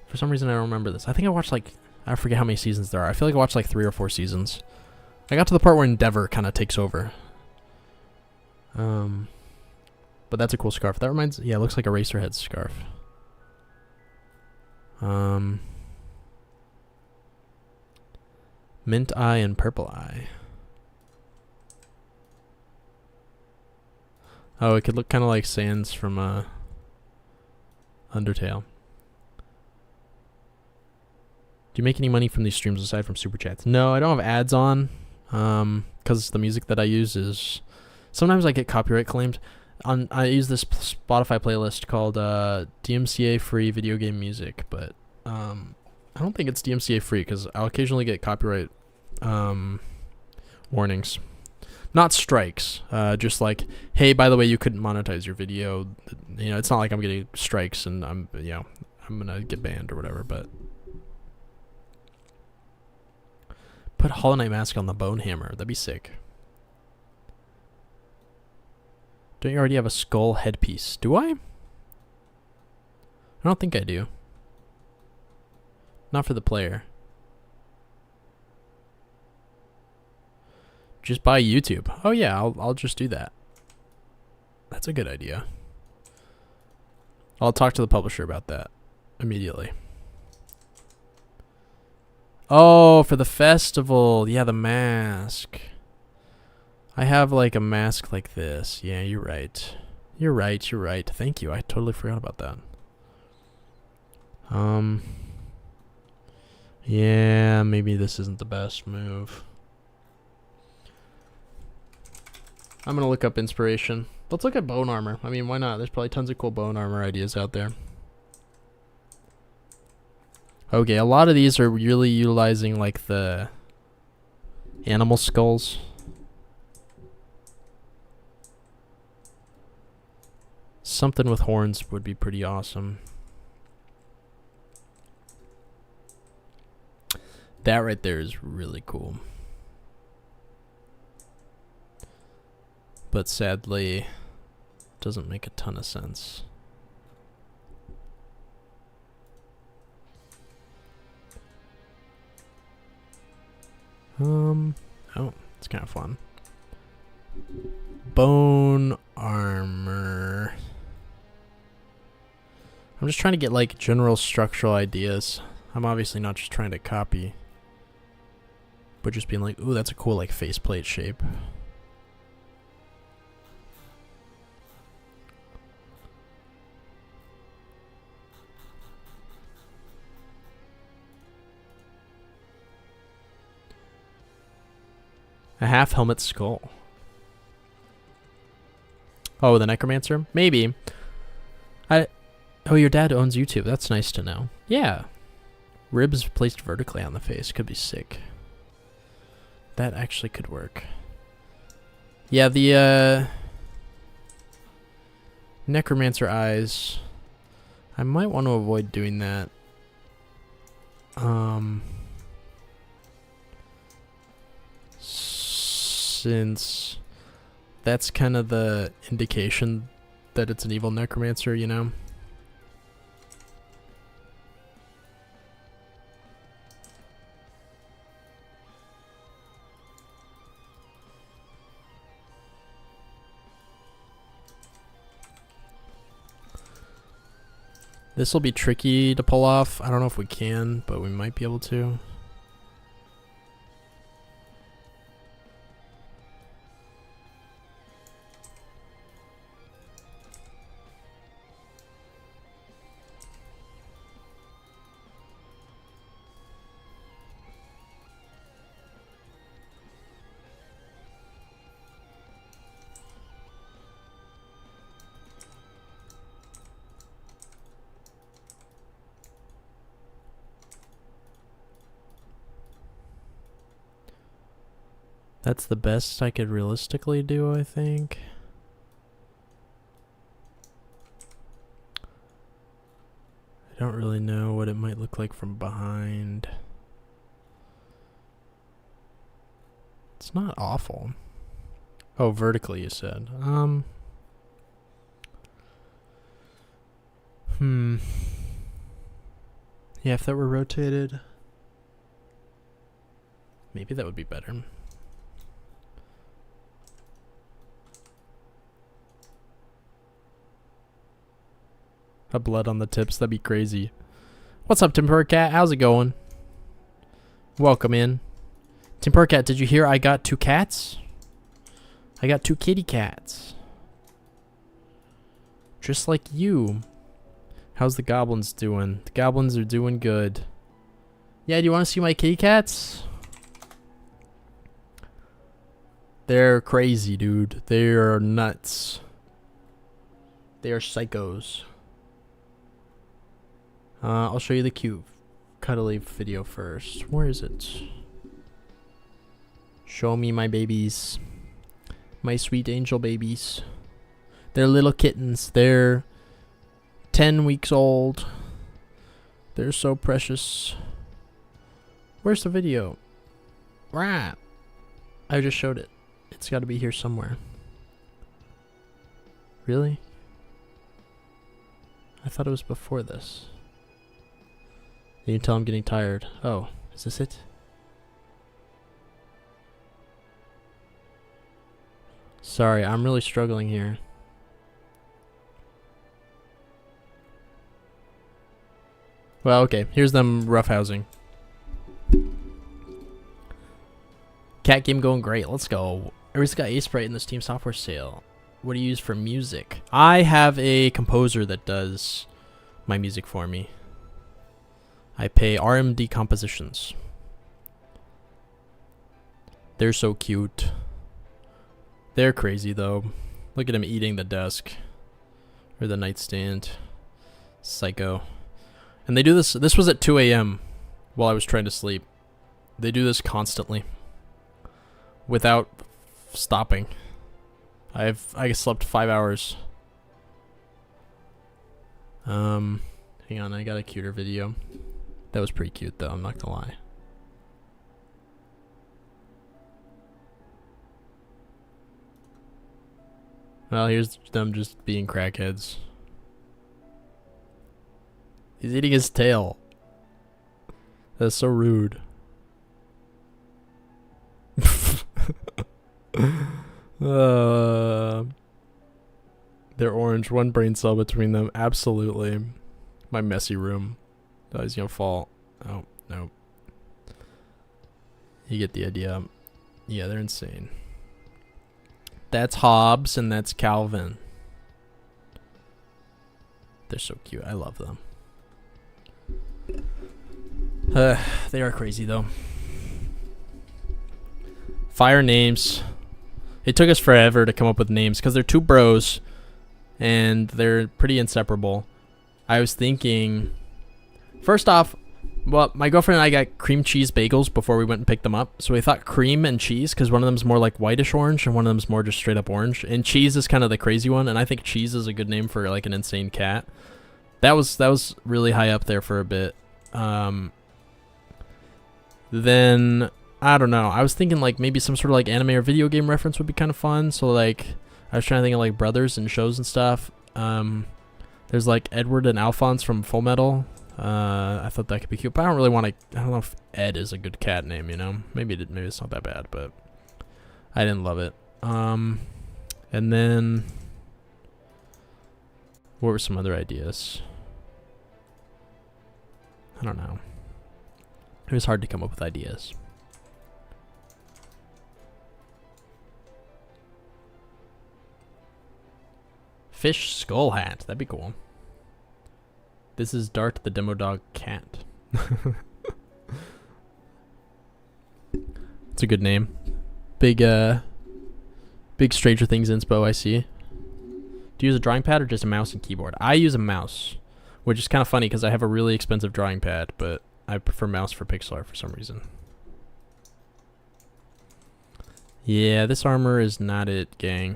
Speaker 1: For some reason I don't remember this. I think I watched like, I forget how many seasons there are. I feel like I watched like 3 or 4 seasons. I got to the part where Endeavor kind of takes over. But that's a cool scarf. That reminds, yeah, it looks like a Racerhead scarf. Mint eye and purple eye. Oh, it could look kind of like Sans from Undertale. Do you make any money from these streams aside from super chats? No, I don't have ads on, because the music that I use is, sometimes I get copyright claimed. I use this Spotify playlist called DMCA free video game music, but I don't think it's DMCA free because I'll occasionally get copyright warnings. Not strikes, just like, hey, by the way, you couldn't monetize your video. You know, it's not like I'm getting strikes and I'm gonna get banned or whatever, but put Hollow Knight mask on the bone hammer. That'd be sick. Don't you already have a skull headpiece? Do I? I don't think I do. Not for the player. Just buy YouTube. Oh yeah, I'll just do that. That's a good idea. I'll talk to the publisher about that immediately. Oh, for the festival. Yeah, the mask. I have like a mask like this. Yeah, you're right. You're right. Thank you. I totally forgot about that. Yeah, maybe this isn't the best move. I'm gonna look up inspiration. Let's look at bone armor. I mean, why not? There's probably tons of cool bone armor ideas out there. Okay, a lot of these are really utilizing like the animal skulls. Something with horns would be pretty awesome. That right there is really cool. But sadly, doesn't make a ton of sense. Oh, it's kind of fun. Bone armor. I'm just trying to get like general structural ideas. I'm obviously not just trying to copy, but just being like, ooh, that's a cool like faceplate shape. A half helmet skull. Oh, the necromancer? Maybe. Oh, your dad owns YouTube. That's nice to know. Yeah. Ribs placed vertically on the face. Could be sick. That actually could work. Yeah, the necromancer eyes. I might want to avoid doing that. Since that's kind of the indication that it's an evil necromancer, you know? This will be tricky to pull off. I don't know if we can, but we might be able to. That's the best I could realistically do, I think. I don't really know what it might look like from behind. It's not awful. Oh, vertically you said. Yeah, if that were rotated, maybe that would be better. A blood on the tips, that'd be crazy. What's up, Tim Cat? How's it going? Welcome in. Tim Cat, did you hear I got 2 cats? I got 2 kitty cats. Just like you. How's the goblins doing? The goblins are doing good. Yeah, do you want to see my kitty cats? They're crazy, dude. They're nuts. They are psychos. I'll show you the cute cuddly video first. Where is it? Show me my babies. My sweet angel babies. They're little kittens. They're 10 weeks old. They're so precious. Where's the video? Right. I just showed it. It's got to be here somewhere. Really? I thought it was before this. You can tell I'm getting tired. Oh, is this it? Sorry, I'm really struggling here. Well, okay. Here's them roughhousing. Cat game going great. Let's go. Everybody's got A-Sprite in the Steam software sale. What do you use for music? I have a composer that does my music for me. I pay RMD Compositions. They're so cute. They're crazy though. Look at him eating the desk. Or the nightstand. Psycho. And they do this. This was at 2 a.m. while I was trying to sleep. They do this constantly. Without stopping. I slept 5 hours. Hang on, I got a cuter video. That was pretty cute though, I'm not gonna lie. Well, here's them just being crackheads. He's eating his tail. That's so rude. They're orange. One brain cell between them. Absolutely. My messy room. Oh, he's gonna fall. Oh, no. You get the idea. Yeah, they're insane. That's Hobbs and that's Calvin. They're so cute. I love them. They are crazy though. Fire names. It took us forever to come up with names because they're 2 bros and they're pretty inseparable. I was thinking, first off, well, my girlfriend and I got cream cheese bagels before we went and picked them up. So we thought cream and cheese because one of them's more like whitish orange and one of them's more just straight up orange. And cheese is kind of the crazy one. And I think cheese is a good name for like an insane cat. That was really high up there for a bit. Then I don't know. I was thinking like maybe some sort of like anime or video game reference would be kind of fun. So like I was trying to think of like brothers and shows and stuff. There's like Edward and Alphonse from Full Metal. I thought that could be cute, but I don't really want to. I don't know if Ed is a good cat name. You know, maybe it's not that bad, but I didn't love it. And then what were some other ideas? I don't know. It was hard to come up with ideas. Fish skull hat. That'd be cool. This is Dart the demo dog cat. It's a good name. Big Stranger Things inspo I see. Do you use a drawing pad or just a mouse and keyboard? I use a mouse, which is kind of funny because I have a really expensive drawing pad, but I prefer mouse for pixel art for some reason. Yeah, this armor is not it, gang.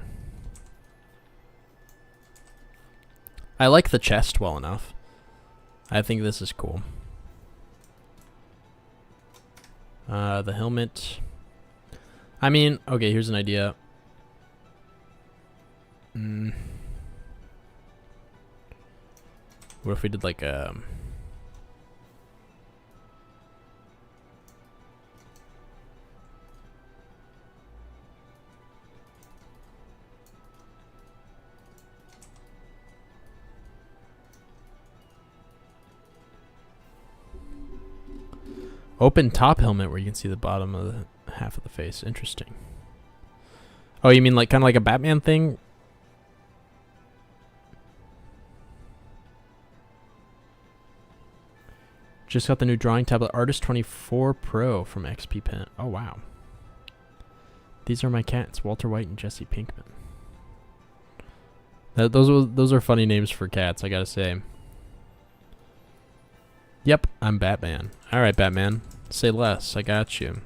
Speaker 1: I like the chest well enough. I think this is cool. The helmet. I mean, okay, here's an idea. What if we did like a... open top helmet where you can see the bottom of the half of the face. Interesting. Oh, you mean like kind of like a Batman thing? Just got the new drawing tablet Artist 24 Pro from XP Pen. Oh, wow. These are my cats, Walter White and Jesse Pinkman. Those are funny names for cats, I gotta say. Yep, I'm Batman. Alright, Batman. Say less. I got you.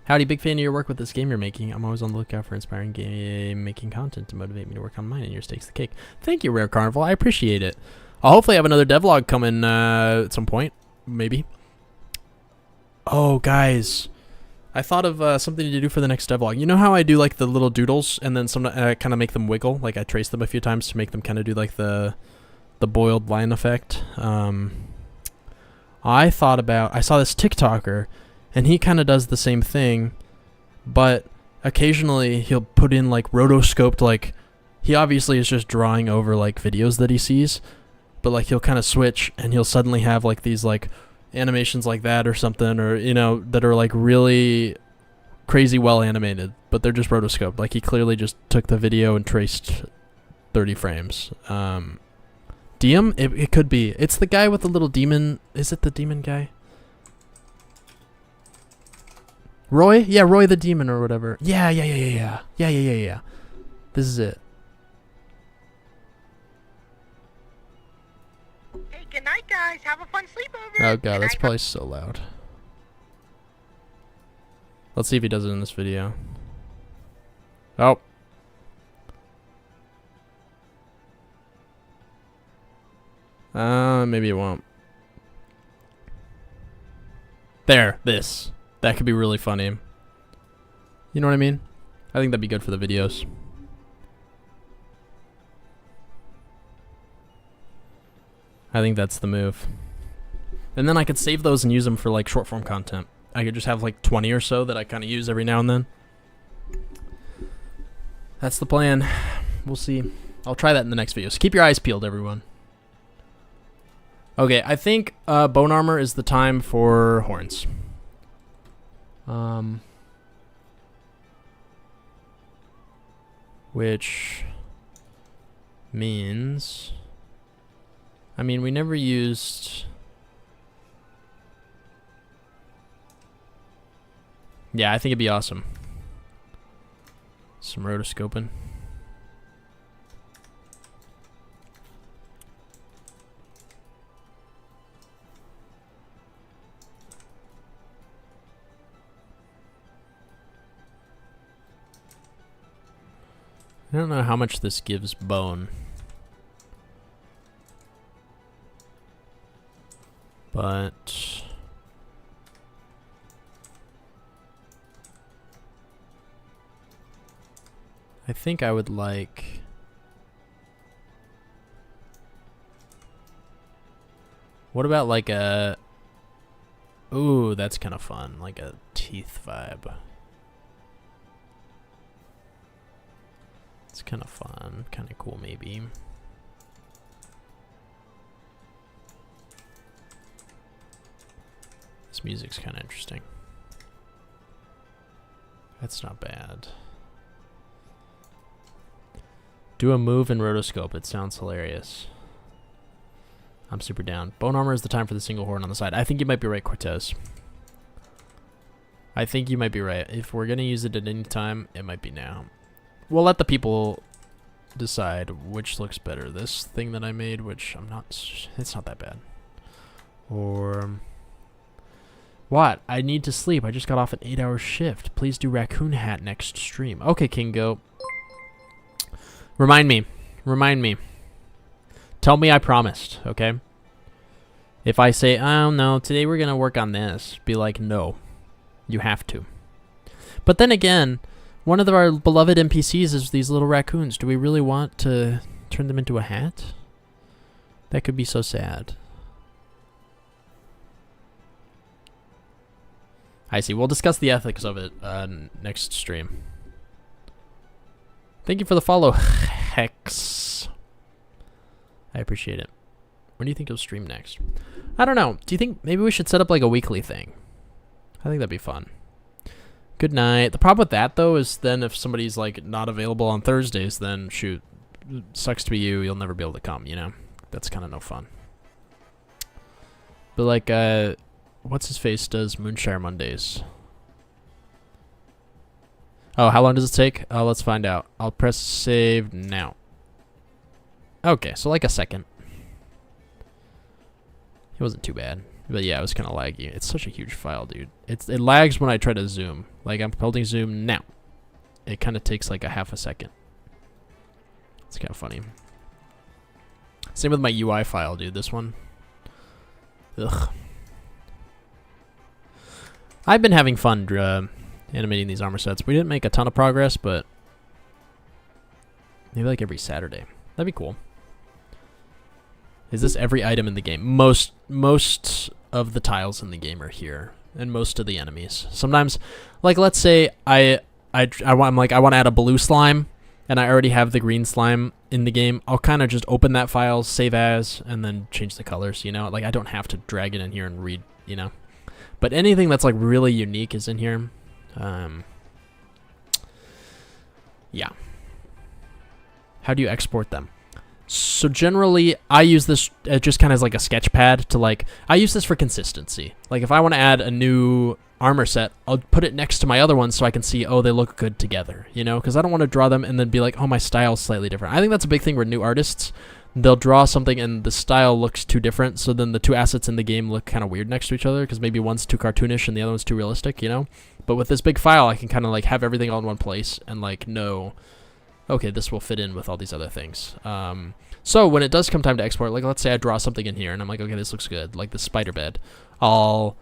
Speaker 1: Howdy, big fan of your work with this game you're making. I'm always on the lookout for inspiring game making content to motivate me to work on mine, and yours takes the cake. Thank you, Rare Carnival. I appreciate it. I'll hopefully have another devlog coming at some point. Maybe. Oh, guys. I thought of something to do for the next devlog. You know how I do like the little doodles and then I kind of make them wiggle? Like I trace them a few times to make them kind of do like the boiled line effect. I saw this TikToker and he kind of does the same thing, but occasionally he'll put in like rotoscoped, like he obviously is just drawing over like videos that he sees, but like he'll kind of switch and he'll suddenly have like these like animations like that or something, or you know, that are like really crazy well animated, but they're just rotoscoped. Like he clearly just took the video and traced 30 frames. Diem? It could be. It's the guy with the little demon. Is it the demon guy? Roy? Yeah, Roy the demon or whatever. Yeah. This is it.
Speaker 2: Hey, good night, guys. Have a fun sleepover.
Speaker 1: Oh god, that's probably so loud. Let's see if he does it in this video. Oh. Maybe it won't. There, this. That could be really funny. You know what I mean? I think that'd be good for the videos. I think that's the move. And then I could save those and use them for like short form content. I could just have like 20 or so that I kind of use every now and then. That's the plan. We'll see. I'll try that in the next video. So keep your eyes peeled, everyone. Okay, I think bone armor is the time for horns. Which means... I mean, we never used... Yeah, I think it'd be awesome. Some rotoscoping. I don't know how much this gives bone. But... I think I would like... What about like a... Ooh, that's kind of fun. Like a teeth vibe. It's kind of fun. Kind of cool, maybe. This music's kind of interesting. That's not bad. Do a move in rotoscope. It sounds hilarious. I'm super down. Bone armor is the time for the single horn on the side. I think you might be right, Cortez. I think you might be right. If we're going to use it at any time, it might be now. We'll let the people decide which looks better. This thing that I made, which I'm not... It's not that bad. Or... What? I need to sleep. I just got off an 8-hour shift. Please do raccoon hat next stream. Okay, Kingo. Remind me. Remind me. Tell me I promised, okay? If I say, oh no, today we're going to work on this, be like, no, you have to. But then again, one of our beloved NPCs is these little raccoons. Do we really want to turn them into a hat? That could be so sad. I see. We'll discuss the ethics of it next stream. Thank you for the follow, Hex. I appreciate it. When do you think you'll stream next? I don't know. Do you think maybe we should set up like a weekly thing? I think that'd be fun. Good night. The problem with that, though, is then if somebody's like not available on Thursdays, then shoot, sucks to be you. You'll never be able to come, you know? That's kind of no fun. But like, what's his face does Moonshire Mondays. Oh, how long does it take? Oh, let's find out. I'll press save now. Okay, so like a second. It wasn't too bad. But yeah, it was kind of laggy. It's such a huge file, dude. It lags when I try to zoom. Like, I'm holding zoom now. It kind of takes like a half a second. It's kind of funny. Same with my UI file, dude. This one. Ugh. I've been having fun animating these armor sets. We didn't make a ton of progress, but maybe like every Saturday. That'd be cool. Is this every item in the game? Most of the tiles in the game are here, and most of the enemies. Sometimes, like let's say I'm like I want to add a blue slime, and I already have the green slime in the game. I'll kind of just open that file, save as, and then change the colors. You know, like I don't have to drag it in here and read. You know, but anything that's like really unique is in here. Yeah. How do you export them? So generally, I use this just kind of as like a sketch pad to like, I use this for consistency. Like if I want to add a new armor set, I'll put it next to my other ones so I can see, oh, they look good together, you know? Because I don't want to draw them and then be like, oh, my style's slightly different. I think that's a big thing with new artists. They'll draw something and the style looks too different, so then the two assets in the game look kind of weird next to each other because maybe one's too cartoonish and the other one's too realistic, you know? But with this big file, I can kind of like have everything all in one place and like know, okay, this will fit in with all these other things. So when it does come time to export, like let's say I draw something in here and I'm like, okay, this looks good, like the spider bed. I'll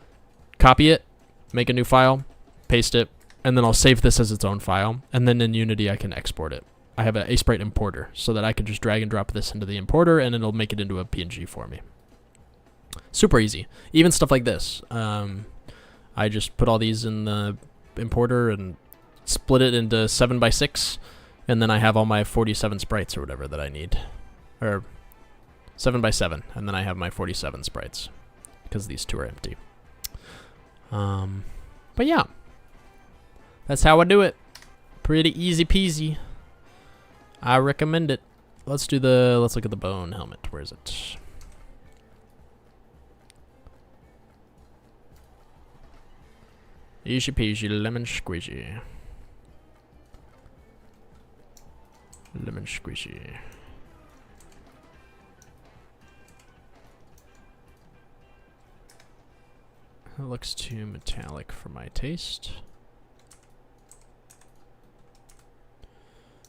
Speaker 1: copy it, make a new file, paste it, and then I'll save this as its own file. And then in Unity, I can export it. I have an Sprite importer so that I can just drag and drop this into the importer and it'll make it into a PNG for me. Super easy. Even stuff like this. I just put all these in the importer and split it into 7x6. And then I have all my 47 sprites or whatever that I need. Or 7x7. And then I have my 47 sprites. Because these two are empty. But yeah. That's how I do it. Pretty easy peasy. I recommend it. Let's look at the bone helmet. Where is it? Easy peasy lemon squeezy. Lemon squeezy. It looks too metallic for my taste.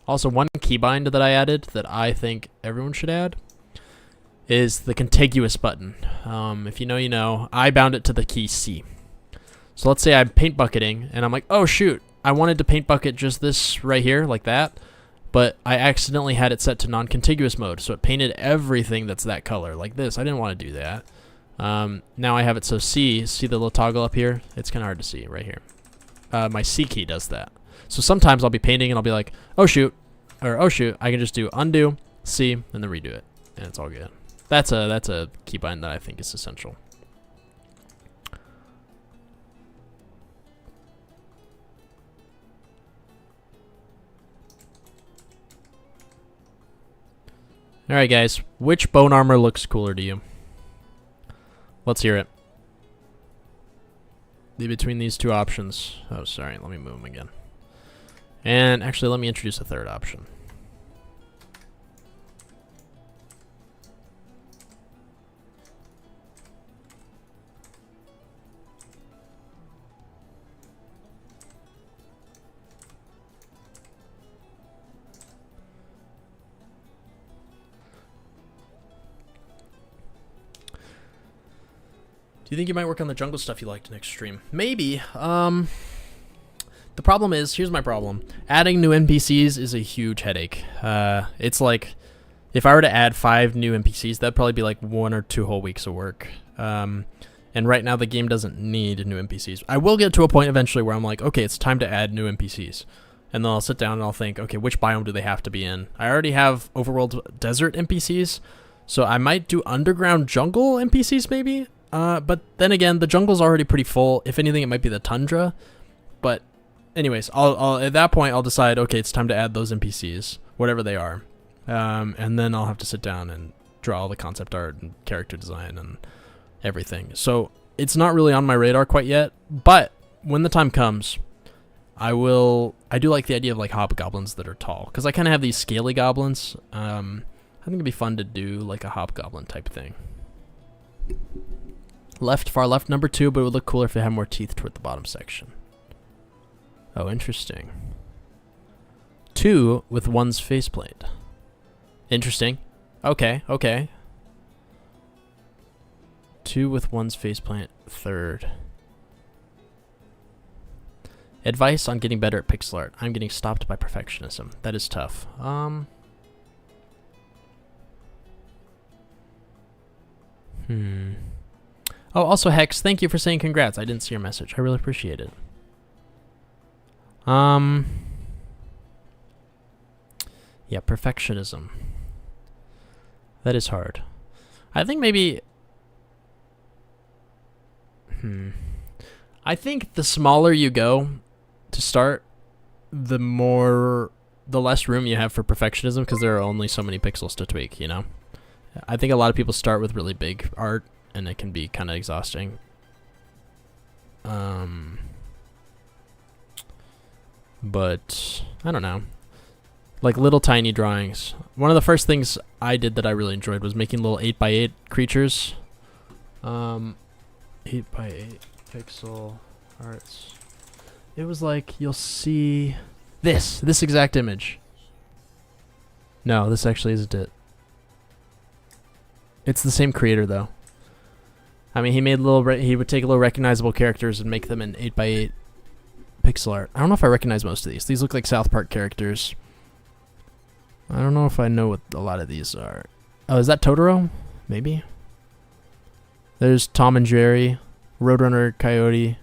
Speaker 1: Also, one keybind that I added that I think everyone should add is the contiguous button. If you know, you know. I bound it to the key C. So let's say I'm paint bucketing, and I'm like, oh shoot, I wanted to paint bucket just this right here, like that, but I accidentally had it set to non-contiguous mode, so it painted everything that's that color, like this. I didn't want to do that. Now I have it so see the little toggle up here? It's kind of hard to see right here. My C key does that. So sometimes I'll be painting and I'll be like, oh shoot, or oh shoot, I can just do undo, C, and then redo it, and it's all good. That's a keybind that I think is essential. Alright guys, which bone armor looks cooler to you? Let's hear it. Between these two options. Oh, sorry, let me move them again. And actually, let me introduce a third option. Do you think you might work on the jungle stuff you liked next stream? Maybe. The problem is, here's my problem. Adding new NPCs is a huge headache. It's like, if I were to add 5 new NPCs, that'd probably be like 1 or 2 whole weeks of work. And right now the game doesn't need new NPCs. I will get to a point eventually where I'm like, okay, it's time to add new NPCs. And then I'll sit down and I'll think, okay, which biome do they have to be in? I already have overworld desert NPCs, so I might do underground jungle NPCs maybe. But then again, the jungle's already pretty full. If anything, it might be the tundra. But anyways, I'll at that point I'll decide, okay, it's time to add those NPCs, whatever they are. And then I'll have to sit down and draw all the concept art and character design and everything. So it's not really on my radar quite yet, but when the time comes, I do like the idea of like hobgoblins that are tall, because I kind of have these scaly goblins. I think it'd be fun to do like a hobgoblin type thing. Far left, number 2, but it would look cooler if it had more teeth toward the bottom section. Oh, interesting. 2 with 1's faceplate. Interesting. Okay. 2 with 1's faceplate, 3rd. Advice on getting better at pixel art. I'm getting stopped by perfectionism. That is tough. Oh, also Hex, thank you for saying congrats. I didn't see your message. I really appreciate it. Yeah, perfectionism. That is hard. I think maybe... I think the smaller you go to start, the less room you have for perfectionism, because there are only so many pixels to tweak, you know? I think a lot of people start with really big art, and it can be kind of exhausting. But I don't know. Like little tiny drawings. One of the first things I did that I really enjoyed was making little 8x8 creatures. 8x8 pixel arts. It was like, you'll see this exact image. No, this actually isn't it. It's the same creator though. I mean, he would take little recognizable characters and make them in 8x8 pixel art. I don't know if I recognize most of these. These look like South Park characters. I don't know if I know what a lot of these are. Oh, is that Totoro? Maybe. There's Tom and Jerry, Roadrunner Coyote,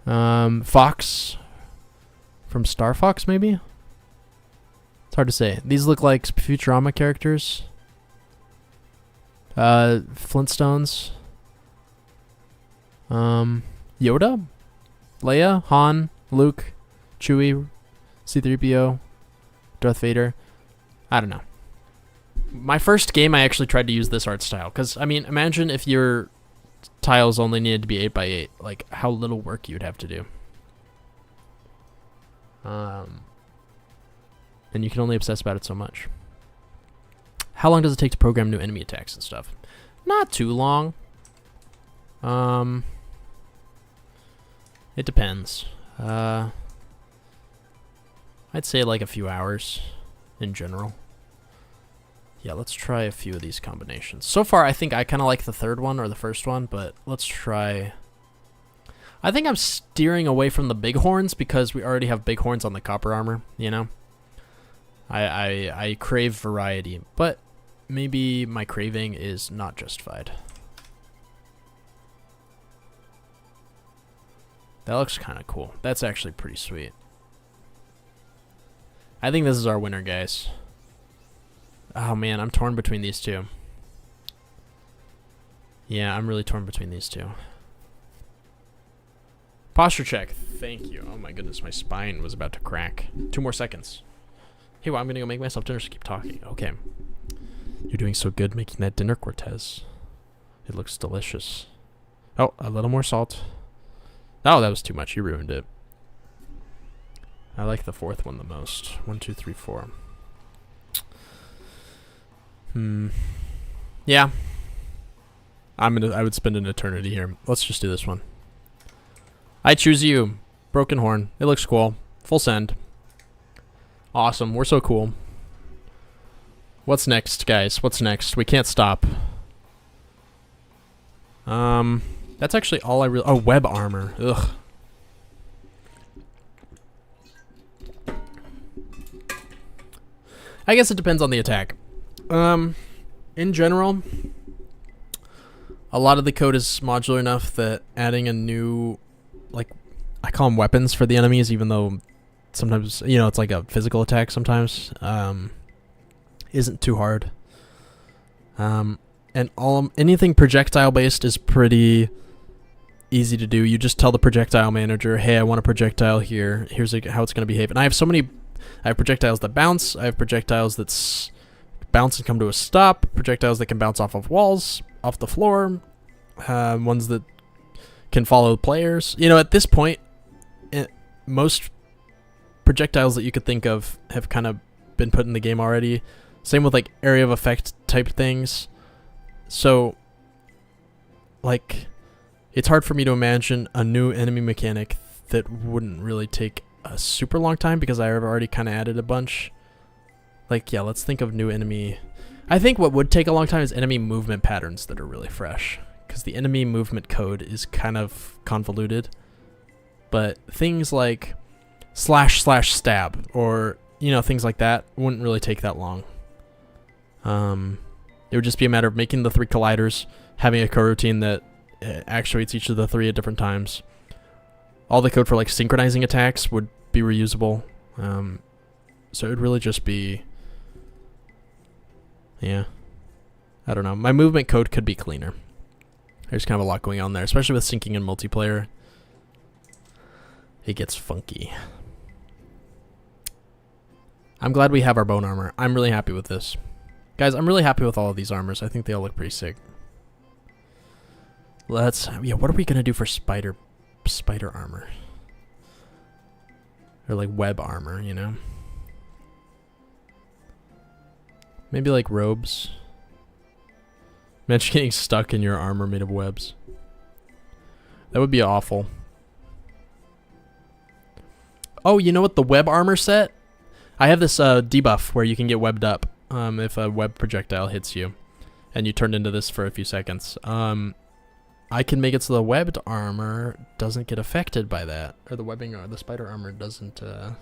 Speaker 1: Fox from Star Fox, maybe? It's hard to say. These look like Futurama characters. Flintstones. Yoda? Leia? Han? Luke? Chewie? C-3PO? Darth Vader? I don't know. My first game, I actually tried to use this art style. Because, I mean, imagine if your tiles only needed to be 8x8. Like, how little work you'd have to do. And you can only obsess about it so much. How long does it take to program new enemy attacks and stuff? Not too long. It depends. I'd say like a few hours in general. Yeah, let's try a few of these combinations. So far, I think I kind of like the third one or the first one, but let's try... I think I'm steering away from the big horns because we already have big horns on the copper armor, you know? I crave variety, but maybe my craving is not justified. That looks kind of cool. That's actually pretty sweet. I think this is our winner, guys. Oh man, I'm torn between these two. Yeah, I'm really torn between these two. Posture check. Thank you. Oh my goodness, my spine was about to crack. 2 more seconds. Hey, well, I'm gonna go make myself dinner, so keep talking. Okay. You're doing so good making that dinner, Cortez. It looks delicious. Oh, a little more salt. Oh, that was too much. You ruined it. I like the fourth one the most. 1, 2, 3, 4. Yeah. I would spend an eternity here. Let's just do this one. I choose you. Broken horn. It looks cool. Full send. Awesome. We're so cool. What's next, guys? What's next? We can't stop. That's actually all I really... Oh, web armor. Ugh. I guess it depends on the attack. In general, a lot of the code is modular enough that adding a new, like, I call them weapons for the enemies, even though sometimes, you know, it's like a physical attack sometimes, isn't too hard. And anything projectile based is pretty easy to do. You just tell the projectile manager, hey, I want a projectile here. Here's how it's going to behave. And I have projectiles that bounce. I have projectiles that bounce and come to a stop. Projectiles that can bounce off of walls, off the floor. Ones that can follow players. You know, at this point, most projectiles that you could think of have kind of been put in the game already. Same with like area of effect type things. So, like, it's hard for me to imagine a new enemy mechanic that wouldn't really take a super long time because I have already kind of added a bunch. Like, yeah, let's think of new enemy. I think what would take a long time is enemy movement patterns that are really fresh, because the enemy movement code is kind of convoluted. But things like //stab or, you know, things like that wouldn't really take that long. It would just be a matter of making the 3 colliders, having a coroutine that actuates each of the 3 at different times. All the code for like synchronizing attacks would be reusable. So it would really just be, yeah, I don't know. My movement code could be cleaner. There's kind of a lot going on there, especially with syncing in multiplayer. It gets funky. I'm glad we have our bone armor. I'm really happy with this. Guys, I'm really happy with all of these armors. I think they all look pretty sick. What are we going to do for spider armor? Or like web armor, you know? Maybe like robes. Imagine getting stuck in your armor made of webs. That would be awful. Oh, you know what? The web armor set? I have this debuff where you can get webbed up if a web projectile hits you. And you turn into this for a few seconds. I can make it so the webbed armor doesn't get affected by that. Or the webbing or the spider armor doesn't... That'd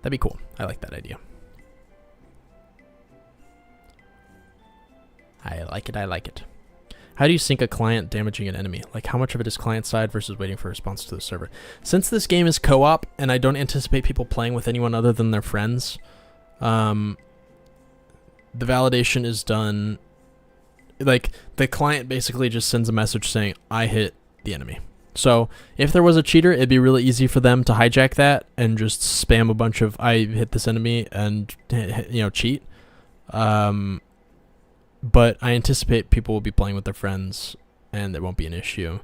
Speaker 1: be cool. I like that idea. I like it, I like it. How do you sync a client damaging an enemy? Like, how much of it is client side versus waiting for a response to the server? Since this game is co-op, and I don't anticipate people playing with anyone other than their friends, the validation is done... Like, the client basically just sends a message saying, I hit the enemy. So, if there was a cheater, it'd be really easy for them to hijack that and just spam a bunch of, I hit this enemy, and, you know, cheat. But I anticipate people will be playing with their friends, and it won't be an issue.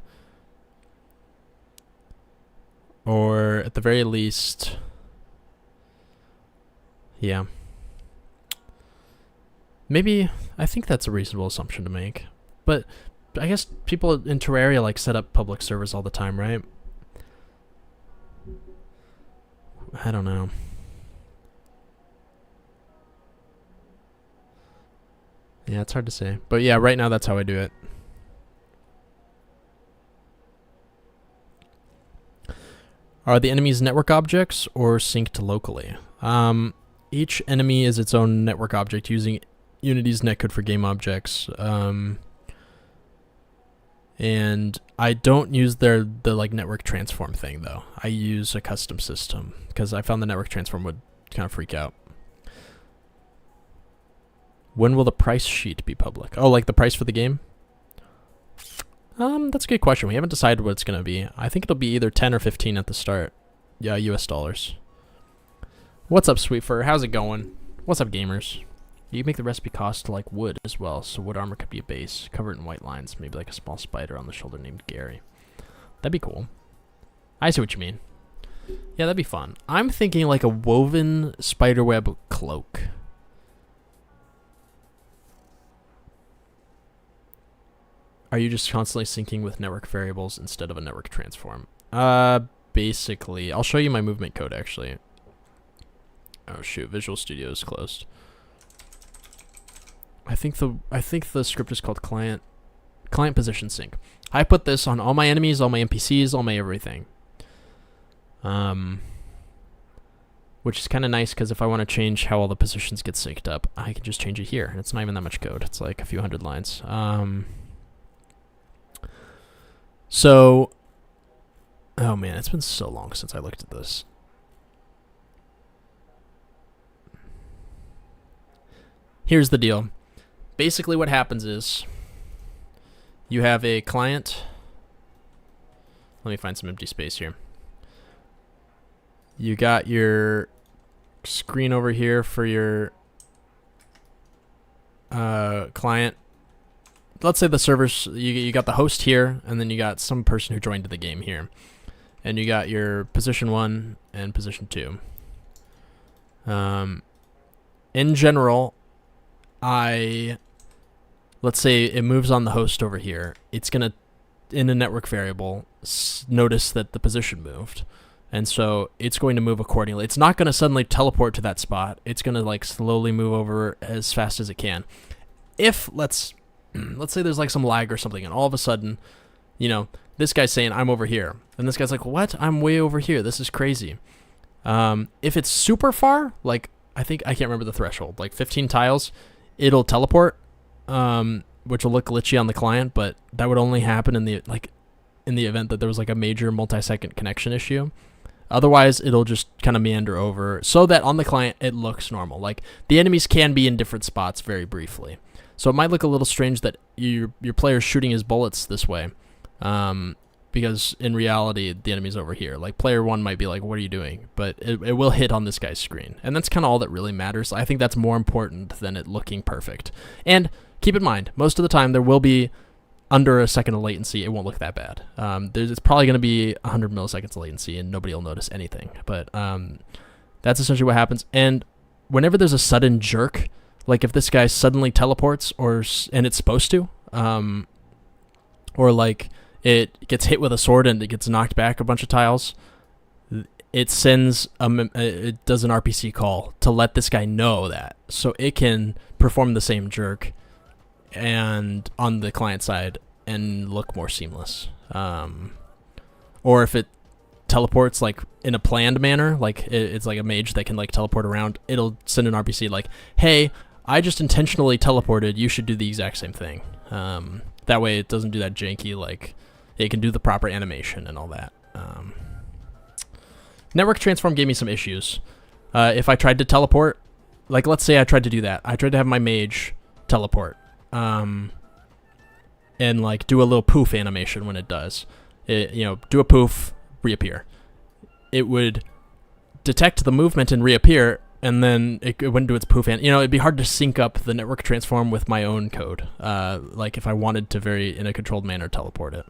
Speaker 1: Or, at the very least... Yeah. Maybe, I think that's a reasonable assumption to make. But I guess people in Terraria like set up public servers all the time, right? I don't know. Yeah, it's hard to say. But yeah, right now that's how I do it. Are the enemies network objects or synced locally? Each enemy is its own network object using Unity's netcode for game objects. And I don't use the like network transform thing though. I use a custom system because I found the network transform would kind of freak out. When will the price sheet be public? Oh, like the price for the game? That's a good question. We haven't decided what it's going to be. I think it'll be either 10 or 15 at the start. Yeah, US dollars. What's up, Sweetfur? How's it going? What's up, gamers? You can make the recipe cost like wood as well, so wood armor could be a base, covered in white lines, maybe like a small spider on the shoulder named Gary. That'd be cool. I see what you mean. Yeah, that'd be fun. I'm thinking like a woven spiderweb cloak. Are you just constantly syncing with network variables instead of a network transform? Basically. I'll show you my movement code, actually. Oh, shoot. Visual Studio is closed. I think the script is called client client position sync. I put this on all my enemies, all my NPCs, all my everything. Which is kind of nice because if I want to change how all the positions get synced up, I can just change it here. And it's not even that much code. It's like a few hundred lines. So, oh man, it's been so long since I looked at this. Here's the deal. Basically what happens is you have a client. Let me find some empty space here. You got your screen over here for your client. Let's say the servers, you got the host here, and then you got some person who joined the game here. And you got your position 1 and position 2. In general, let's say it moves on the host over here. It's going to, in a network variable, notice that the position moved. And so it's going to move accordingly. It's not going to suddenly teleport to that spot. It's going to like slowly move over as fast as it can. If, let's say there's like some lag or something, and all of a sudden, you know, this guy's saying, I'm over here. And this guy's like, what? I'm way over here. This is crazy. If it's super far, like, I can't remember the threshold, like 15 tiles, it'll teleport, which will look glitchy on the client, but that would only happen in the event that there was like a major multi-second connection issue. Otherwise, it'll just kind of meander over so that on the client, it looks normal. Like, the enemies can be in different spots very briefly. So it might look a little strange that your player's shooting his bullets this way, because in reality, the enemy's over here. Like, player 1 might be like, what are you doing? But it will hit on this guy's screen. And that's kind of all that really matters. I think that's more important than it looking perfect. And keep in mind, most of the time, there will be under a second of latency. It won't look that bad. It's probably going to be 100 milliseconds of latency, and nobody will notice anything. But that's essentially what happens. And whenever there's a sudden jerk, like if this guy suddenly teleports, and it's supposed to, or like it gets hit with a sword and it gets knocked back a bunch of tiles, it does an RPC call to let this guy know that, so it can perform the same jerk and on the client side and look more seamless. Or if it teleports like in a planned manner, like it's like a mage that can like teleport around, it'll send an RPC like, hey, I just intentionally teleported, you should do the exact same thing. That way it doesn't do that janky, like it can do the proper animation and all that. Network transform gave me some issues. If I tried to teleport, like let's say I tried to do that, I tried to have my mage teleport, and like do a little poof animation when it does. Do a poof, reappear. It would detect the movement and reappear, and then it wouldn't do its poof. It'd be hard to sync up the network transform with my own code. Like if I wanted to in a controlled manner teleport it.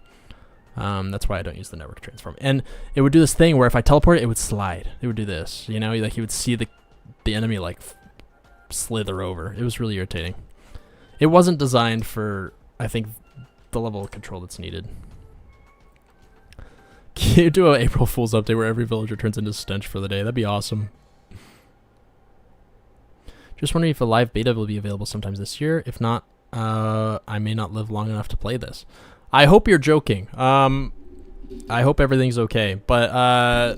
Speaker 1: That's why I don't use the network transform. And it would do this thing where if I teleport it, it would slide. It would do this, like you would see the enemy like slither over. It was really irritating. It wasn't designed for, I think, the level of control that's needed. Can you do an April Fool's update where every villager turns into stench for the day? That'd be awesome. Just wondering if a live beta will be available sometimes this year. If not, I may not live long enough to play this. I hope you're joking. I hope everything's okay. But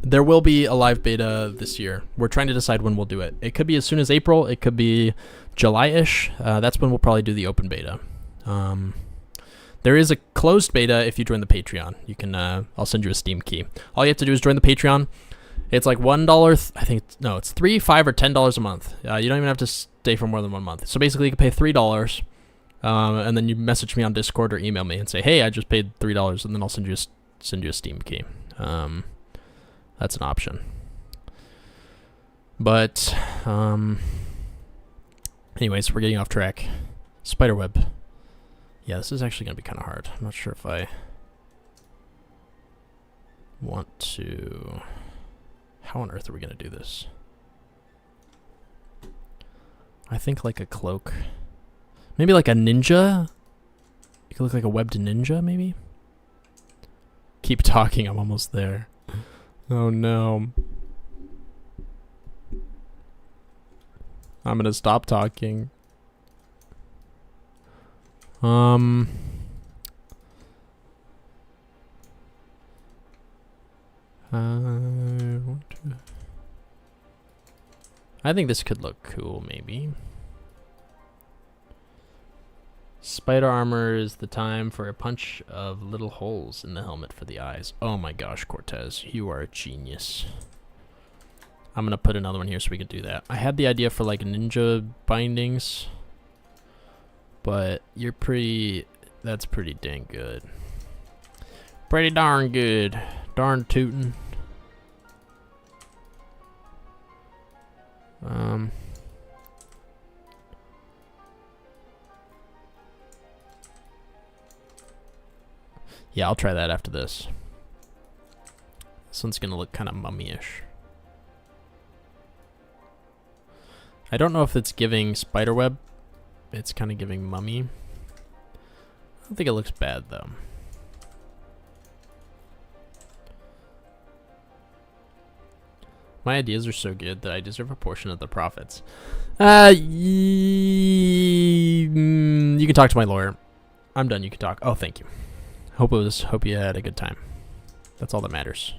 Speaker 1: there will be a live beta this year. We're trying to decide when we'll do it. It could be as soon as April. It could be July-ish. That's when we'll probably do the open beta. There is a closed beta if you join the Patreon. You can. I'll send you a Steam key. All you have to do is join the Patreon. It's like $1. It's $3, $5, or $10 a month. You don't even have to stay for more than 1 month. So basically, you can pay $3, and then you message me on Discord or email me and say, "Hey, I just paid $3," and then I'll send you a Steam key. That's an option. But anyways, we're getting off track. Spiderweb. Yeah, this is actually going to be kind of hard. I'm not sure if I want to... How on earth are we going to do this? I think like a cloak. Maybe like a ninja? You could look like a webbed ninja, maybe? Keep talking, I'm almost there. Oh no. I'm going to stop talking. Um. I think this could look cool, maybe. Spider armor is the time for a punch of little holes in the helmet for the eyes. Oh my gosh, Cortez, you are a genius. I'm gonna put another one here so we can do that. I had the idea for like ninja bindings, but you're pretty, that's pretty dang good. Pretty darn good. Darn tootin'. Yeah, I'll try that after this. This one's gonna look kind of mummy-ish. I don't know if it's giving spiderweb. It's kind of giving mummy. I don't think it looks bad though. My ideas are so good that I deserve a portion of the profits. You can talk to my lawyer. I'm done. You can talk. Oh, thank you. Hope you had a good time. That's all that matters.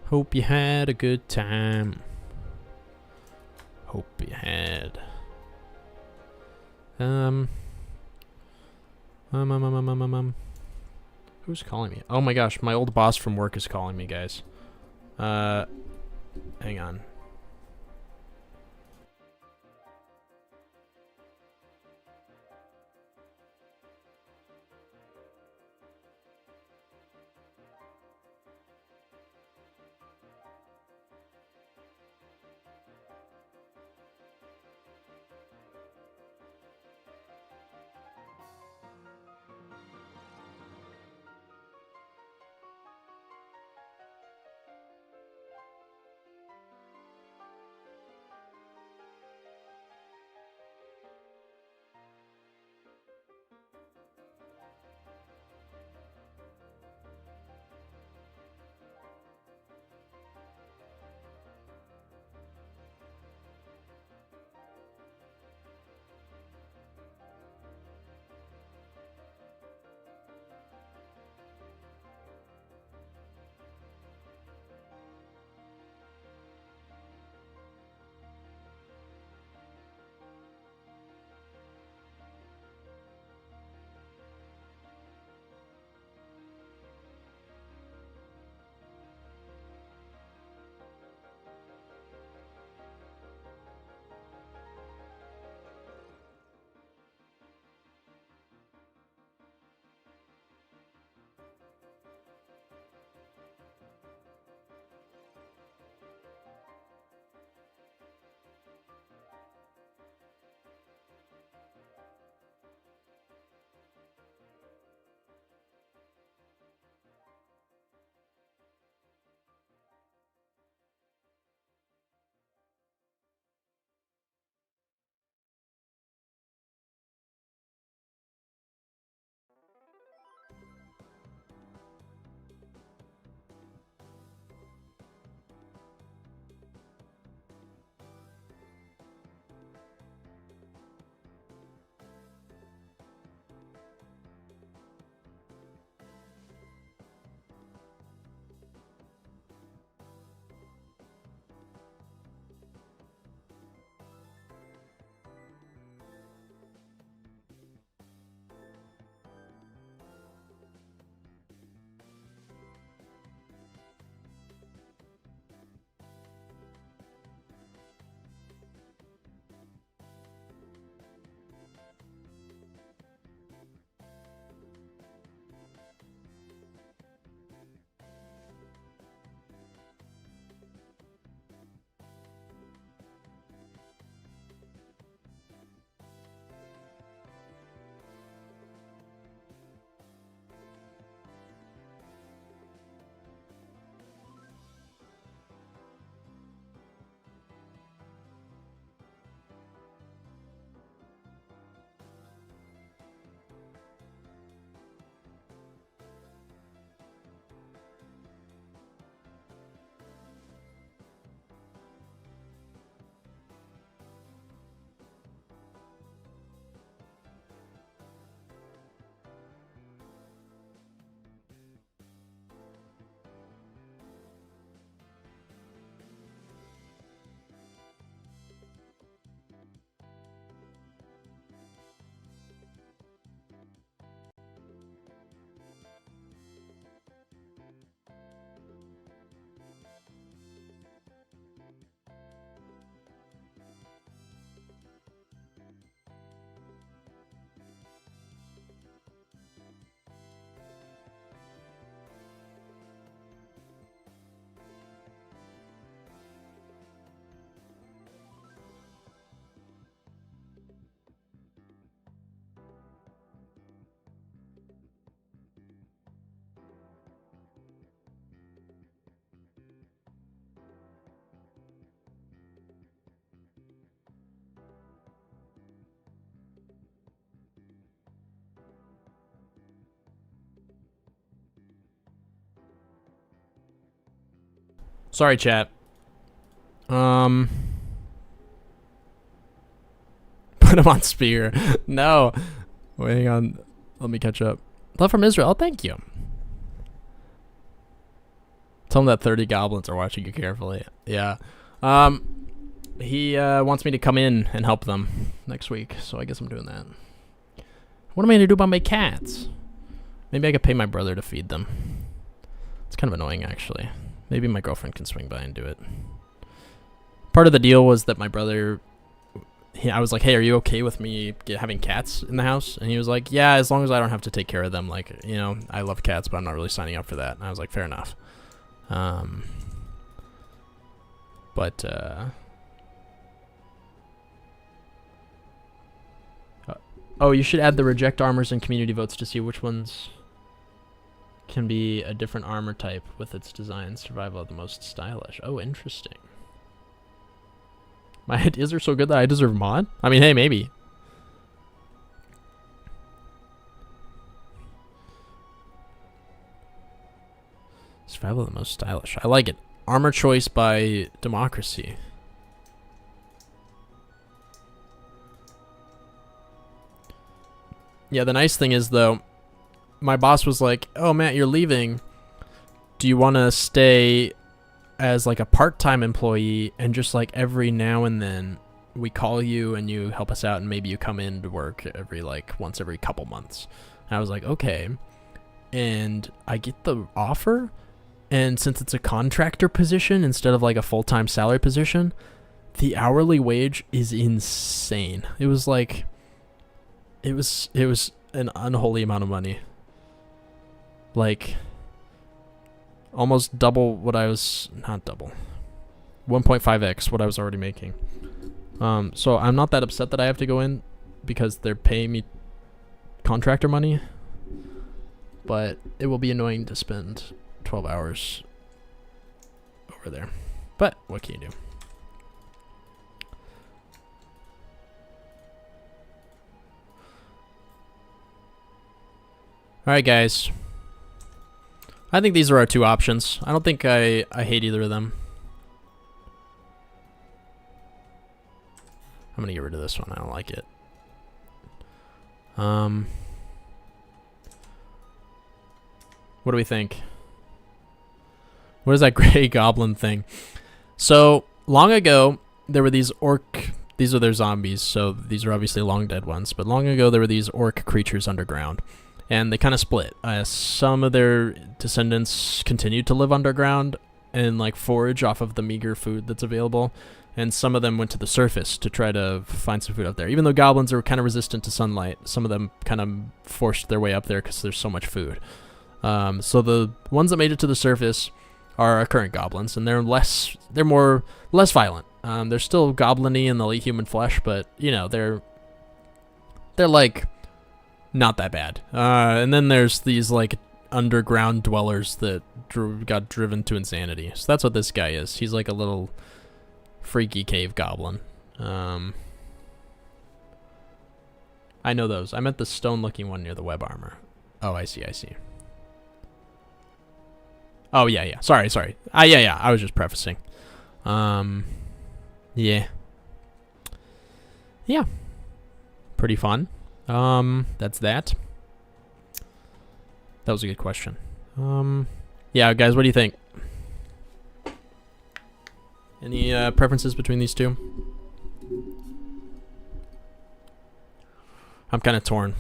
Speaker 1: Hope you had a good time. Hope you had. Who's calling me? Oh my gosh, my old boss from work is calling me, guys. Hang on. Sorry, chat. Put him on spear. No. Wait, hang on. Let me catch up. Love from Israel. Oh, thank you. Tell him that 30 goblins are watching you carefully. Yeah. He wants me to come in and help them next week, so I guess I'm doing that. What am I going to do about my cats? Maybe I could pay my brother to feed them. It's kind of annoying, actually. Maybe my girlfriend can swing by and do it. Part of the deal was that my brother... I was like, hey, are you okay with me having cats in the house? And he was like, yeah, as long as I don't have to take care of them. Like, you know, I love cats, but I'm not really signing up for that. And I was like, fair enough. Oh, you should add the reject armors and community votes to see which ones can be a different armor type with its design. Survival the most stylish. Oh, interesting. My ideas are so good that I deserve mod? I mean, hey, maybe. Survival the most stylish. I like it. Armor choice by democracy. Yeah, the nice thing is, though, my boss was like, oh, Matt, you're leaving. Do you want to stay as, like, a part-time employee, and just, like, every now and then we call you and you help us out, and maybe you come in to work once every couple months. And I was like, okay. And I get the offer, and since it's a contractor position instead of, like, a full-time salary position, the hourly wage is insane. It was, like... It was an unholy amount of money. Like, almost double what I was... Not double. 1.5x what I was already making. So I'm not that upset that I have to go in because they're paying me contractor money. But it will be annoying to spend 12 hours over there. But what can you do? Alright, guys. I think these are our two options. I don't think I hate either of them. I'm gonna get rid of this one. I don't like it. What do we think? What is that gray goblin thing? So, long ago, there were these orc... These are their zombies, so these are obviously long dead ones. But long ago, there were these orc creatures underground. And they kind of split. Some of their descendants continued to live underground and like forage off of the meager food that's available. And some of them went to the surface to try to find some food up there. Even though goblins are kind of resistant to sunlight, some of them kind of forced their way up there because there's so much food. So the ones that made it to the surface are our current goblins, and they're less violent. They're still goblin-y and they'll eat human flesh, but you know, they're like not that bad. And then there's these like underground dwellers that got driven to insanity. So that's what this guy is. He's like a little freaky cave goblin. I know those. I meant the stone-looking one near the web armor. Oh, I see. Oh, yeah. Sorry. Yeah. I was just prefacing. Yeah. Yeah. Pretty fun. That's that. That was a good question. Yeah, guys, what do you think? Any preferences between these two? I'm kind of torn.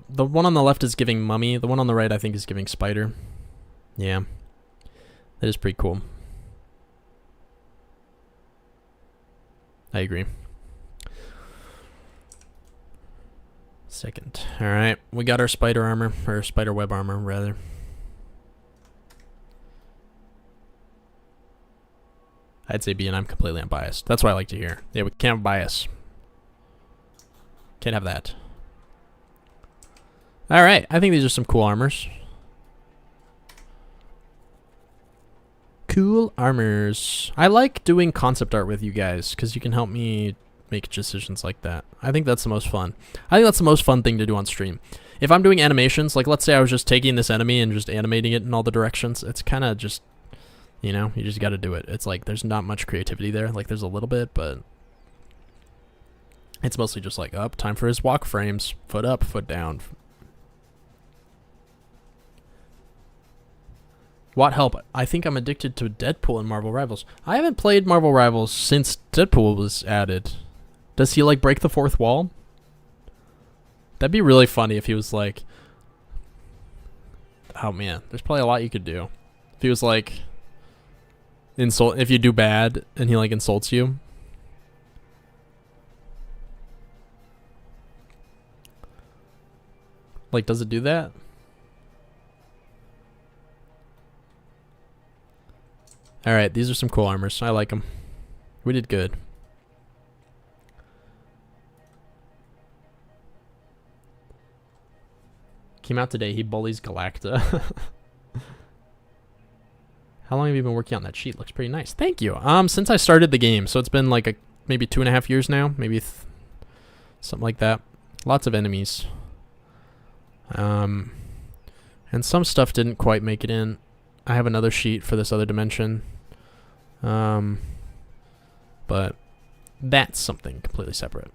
Speaker 1: The one on the left is giving mummy. The one on the right, I think, is giving spider. Yeah. That is pretty cool. I agree. Second. Alright. We got our spider armor. Or spider web armor, rather. I'd say B, and I'm completely unbiased. That's what I like to hear. Yeah, we can't have bias. Can't have that. Alright. I think these are some cool armors. Cool armors. I like doing concept art with you guys because you can help me make decisions like that. I think that's the most fun. I think that's the most fun thing to do on stream. If I'm doing animations, like let's say I was just taking this enemy and just animating it in all the directions, it's kind of just You know, you just got to do it. It's like there's not much creativity there. Like there's a little bit, but it's mostly just like up. Time for his walk frames. Foot up, foot down. What help? I think I'm addicted to Deadpool and Marvel Rivals. I haven't played Marvel Rivals since Deadpool was added. Does he like break the fourth wall? That'd be really funny if he was like, oh man, there's probably a lot you could do. If he was like, if you do bad and he like insults you. Like, does it do that? Alright, these are some cool armors. I like them. We did good. Came out today. He bullies Galacta. How long have you been working on that sheet? Looks pretty nice. Thank you. Since I started the game. So it's been like maybe 2.5 years now. Maybe something like that. Lots of enemies. And some stuff didn't quite make it in. I have another sheet for this other dimension. But that's something completely separate.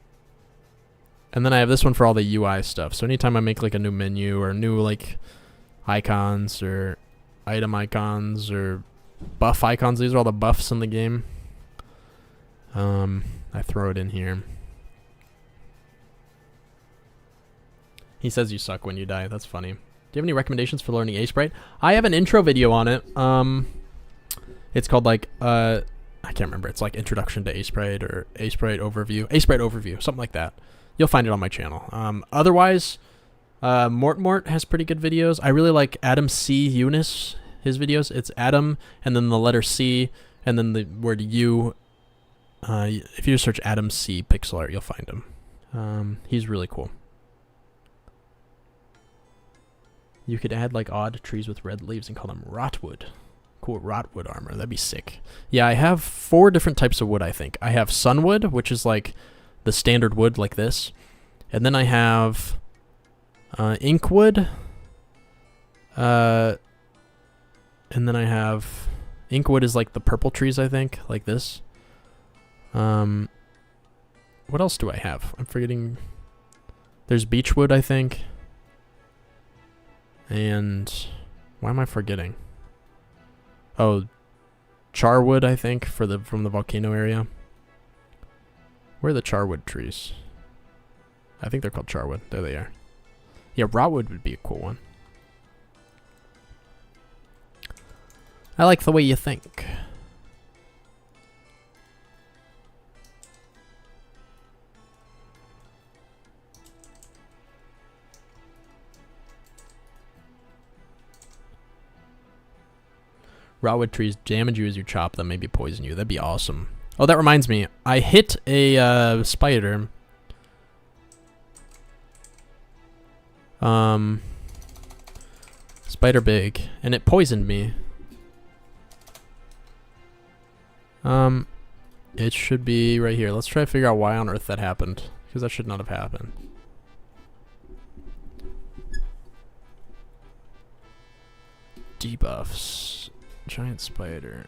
Speaker 1: And then I have this one for all the UI stuff. So anytime I make like a new menu or new like icons or item icons or buff icons, these are all the buffs in the game. I throw it in here. He says you suck when you die. That's funny. Do you have any recommendations for learning A-Sprite? I have an intro video on it. It's called like I can't remember. It's like Introduction to A-Sprite or A-Sprite Overview. A-Sprite Overview, something like that. You'll find it on my channel. Otherwise, Mort has pretty good videos. I really like Adam C. Eunice, his videos. It's Adam and then the letter C and then the word U. If you just search Adam C. Pixel Art, you'll find him. He's really cool. You could add like odd trees with red leaves and call them rotwood. Cool, rotwood armor. That'd be sick. Yeah, I have 4 different types of wood, I think. I have sunwood, which is like the standard wood like this. And then I have inkwood. And then I have inkwood is like the purple trees, I think, like this. What else do I have? I'm forgetting. There's beechwood, I think. And why am I forgetting? Oh, charwood, I think, from the volcano area. Where are the charwood trees? I think they're called charwood. There they are. Yeah, rotwood would be a cool one. I like the way you think. Rotwood trees damage you as you chop them, maybe poison you. That'd be awesome. Oh, that reminds me. I hit a spider. Spider big, and it poisoned me. It should be right here. Let's try to figure out why on earth that happened, because that should not have happened. Debuffs. Giant spider.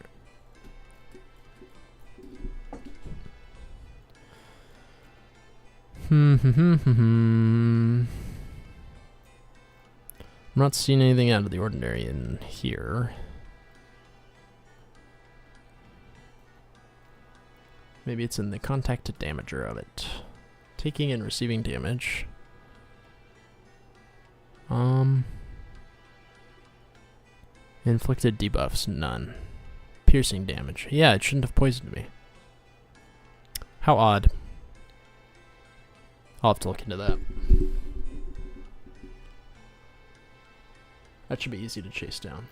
Speaker 1: I'm not seeing anything out of the ordinary in here. Maybe it's in the contact damager of it. Taking and receiving damage. Inflicted debuffs, none. Piercing damage. Yeah, it shouldn't have poisoned me. How odd. I'll have to look into that. That should be easy to chase down.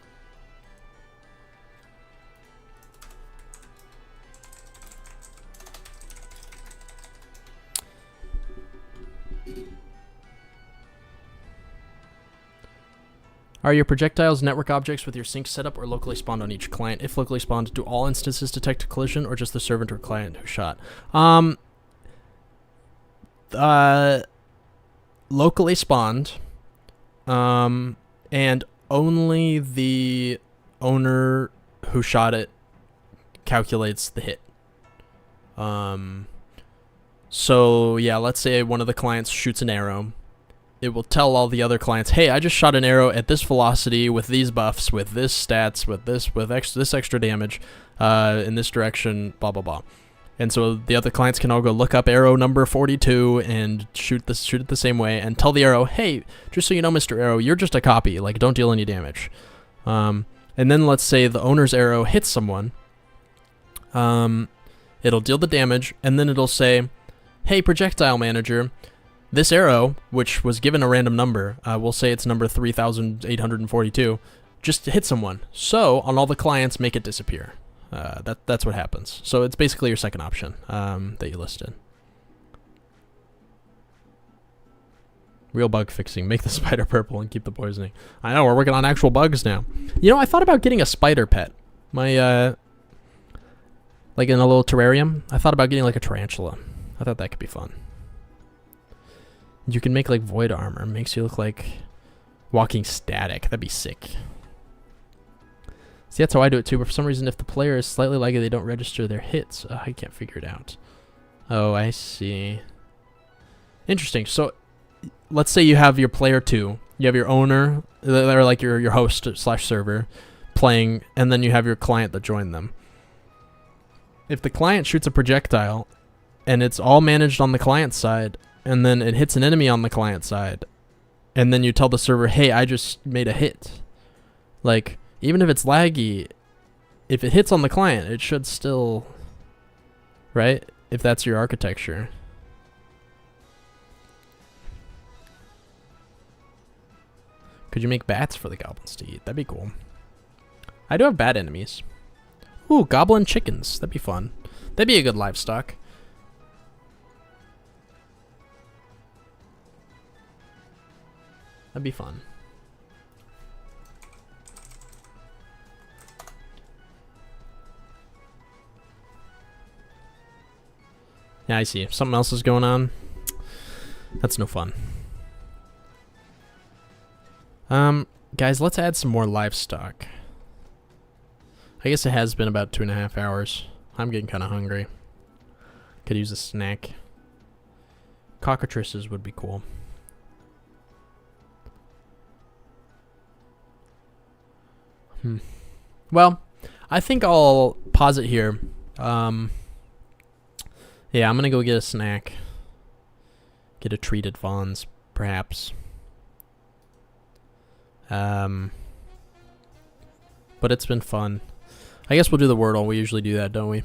Speaker 1: Are your projectiles network objects with your sync setup or locally spawned on each client? If locally spawned, do all instances detect a collision or just the servant or client who shot? Locally spawned, and only the owner who shot it calculates the hit. So yeah, let's say one of the clients shoots an arrow. It will tell all the other clients, hey, I just shot an arrow at this velocity with these buffs, with this stats, with this extra damage, in this direction, blah blah blah. And so the other clients can all go look up arrow number 42 and shoot it the same way and tell the arrow, hey, just so you know, Mr. Arrow, you're just a copy. Like, don't deal any damage. And then let's say the owner's arrow hits someone. It'll deal the damage, and then it'll say, hey, projectile manager, this arrow, which was given a random number, we'll say it's number 3842, just hit someone. So on all the clients, make it disappear. That's what happens. So it's basically your second option that you listed. Real bug fixing. Make the spider purple and keep the poisoning. I know, we're working on actual bugs now. You know, I thought about getting a spider pet. My, like in a little terrarium, I thought about getting like a tarantula. I thought that could be fun. You can make like void armor. It makes you look like walking static. That'd be sick. See, that's how I do it too, but for some reason, if the player is slightly laggy, they don't register their hits. I can't figure it out. Oh, I see. Interesting. So, let's say you have your player 2. You have your owner, or like your host / server, playing, and then you have your client that joined them. If the client shoots a projectile, and it's all managed on the client side, and then it hits an enemy on the client side, and then you tell the server, hey, I just made a hit. Like, even if it's laggy, if it hits on the client, it should still, right? If that's your architecture. Could you make bats for the goblins to eat? That'd be cool. I do have bat enemies. Ooh, goblin chickens. That'd be fun. That'd be a good livestock. That'd be fun. Yeah, I see. Something else is going on. That's no fun. Guys, let's add some more livestock. I guess it has been about 2.5 hours. I'm getting kind of hungry. Could use a snack. Cockatrices would be cool. Well, I think I'll pause it here. Yeah, I'm gonna go get a snack. Get a treat at Vaughn's, perhaps. But it's been fun. I guess we'll do the Wordle. We usually do that, don't we?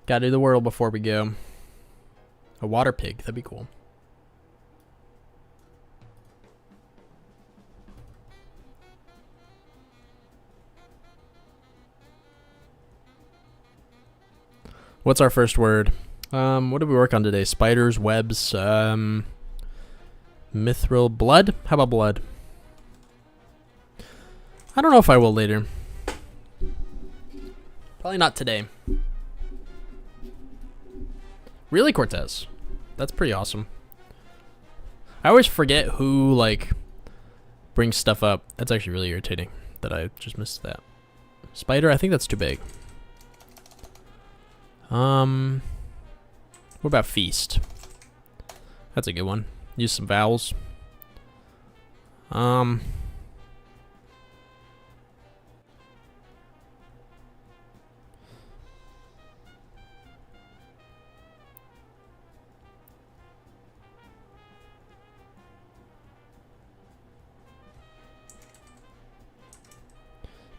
Speaker 1: Gotta do the Wordle before we go. A water pig. That'd be cool. What's our first word? What did we work on today? Spiders, webs, mithril, blood? How about blood? I don't know if I will later. Probably not today. Really, Cortez? That's pretty awesome. I always forget who, like, brings stuff up. That's actually really irritating that I just missed that. Spider? I think that's too big. What about feast? That's a good one. Use some vowels.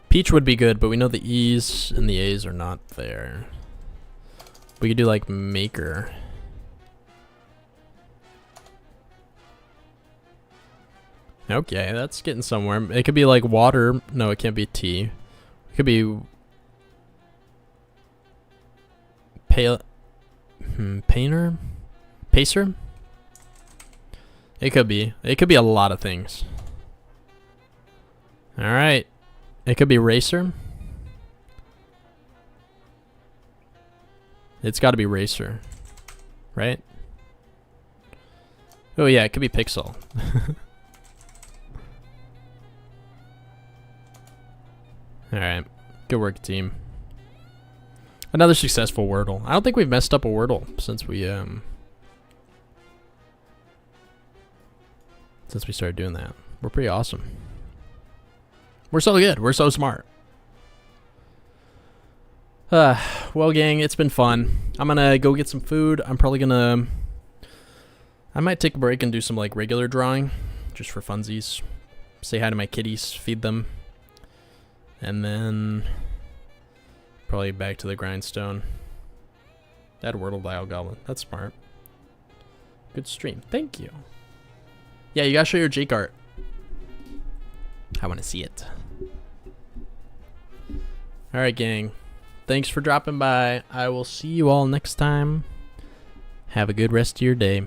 Speaker 1: Peach would be good, but we know the E's and the A's are not there. We could do like maker. Okay, that's getting somewhere. It could be like water. No, it can't be T. It could be painter? Pacer? It could be. It could be a lot of things. Alright. It could be racer. It's got to be racer, right? Oh yeah, it could be pixel. Alright. Good work, team. Another successful Wordle. I don't think we've messed up a Wordle since we started doing that. We're pretty awesome. We're so good. We're so smart. Well, gang, it's been fun. I'm gonna go get some food. I might take a break and do some like regular drawing, just for funsies. Say hi to my kitties, feed them, and then probably back to the grindstone. That Wordle Dial Goblin. That's smart. Good stream. Thank you. Yeah, you gotta show your Jake art. I want to see it. Alright, gang. Thanks for dropping by. I will see you all next time. Have a good rest of your day.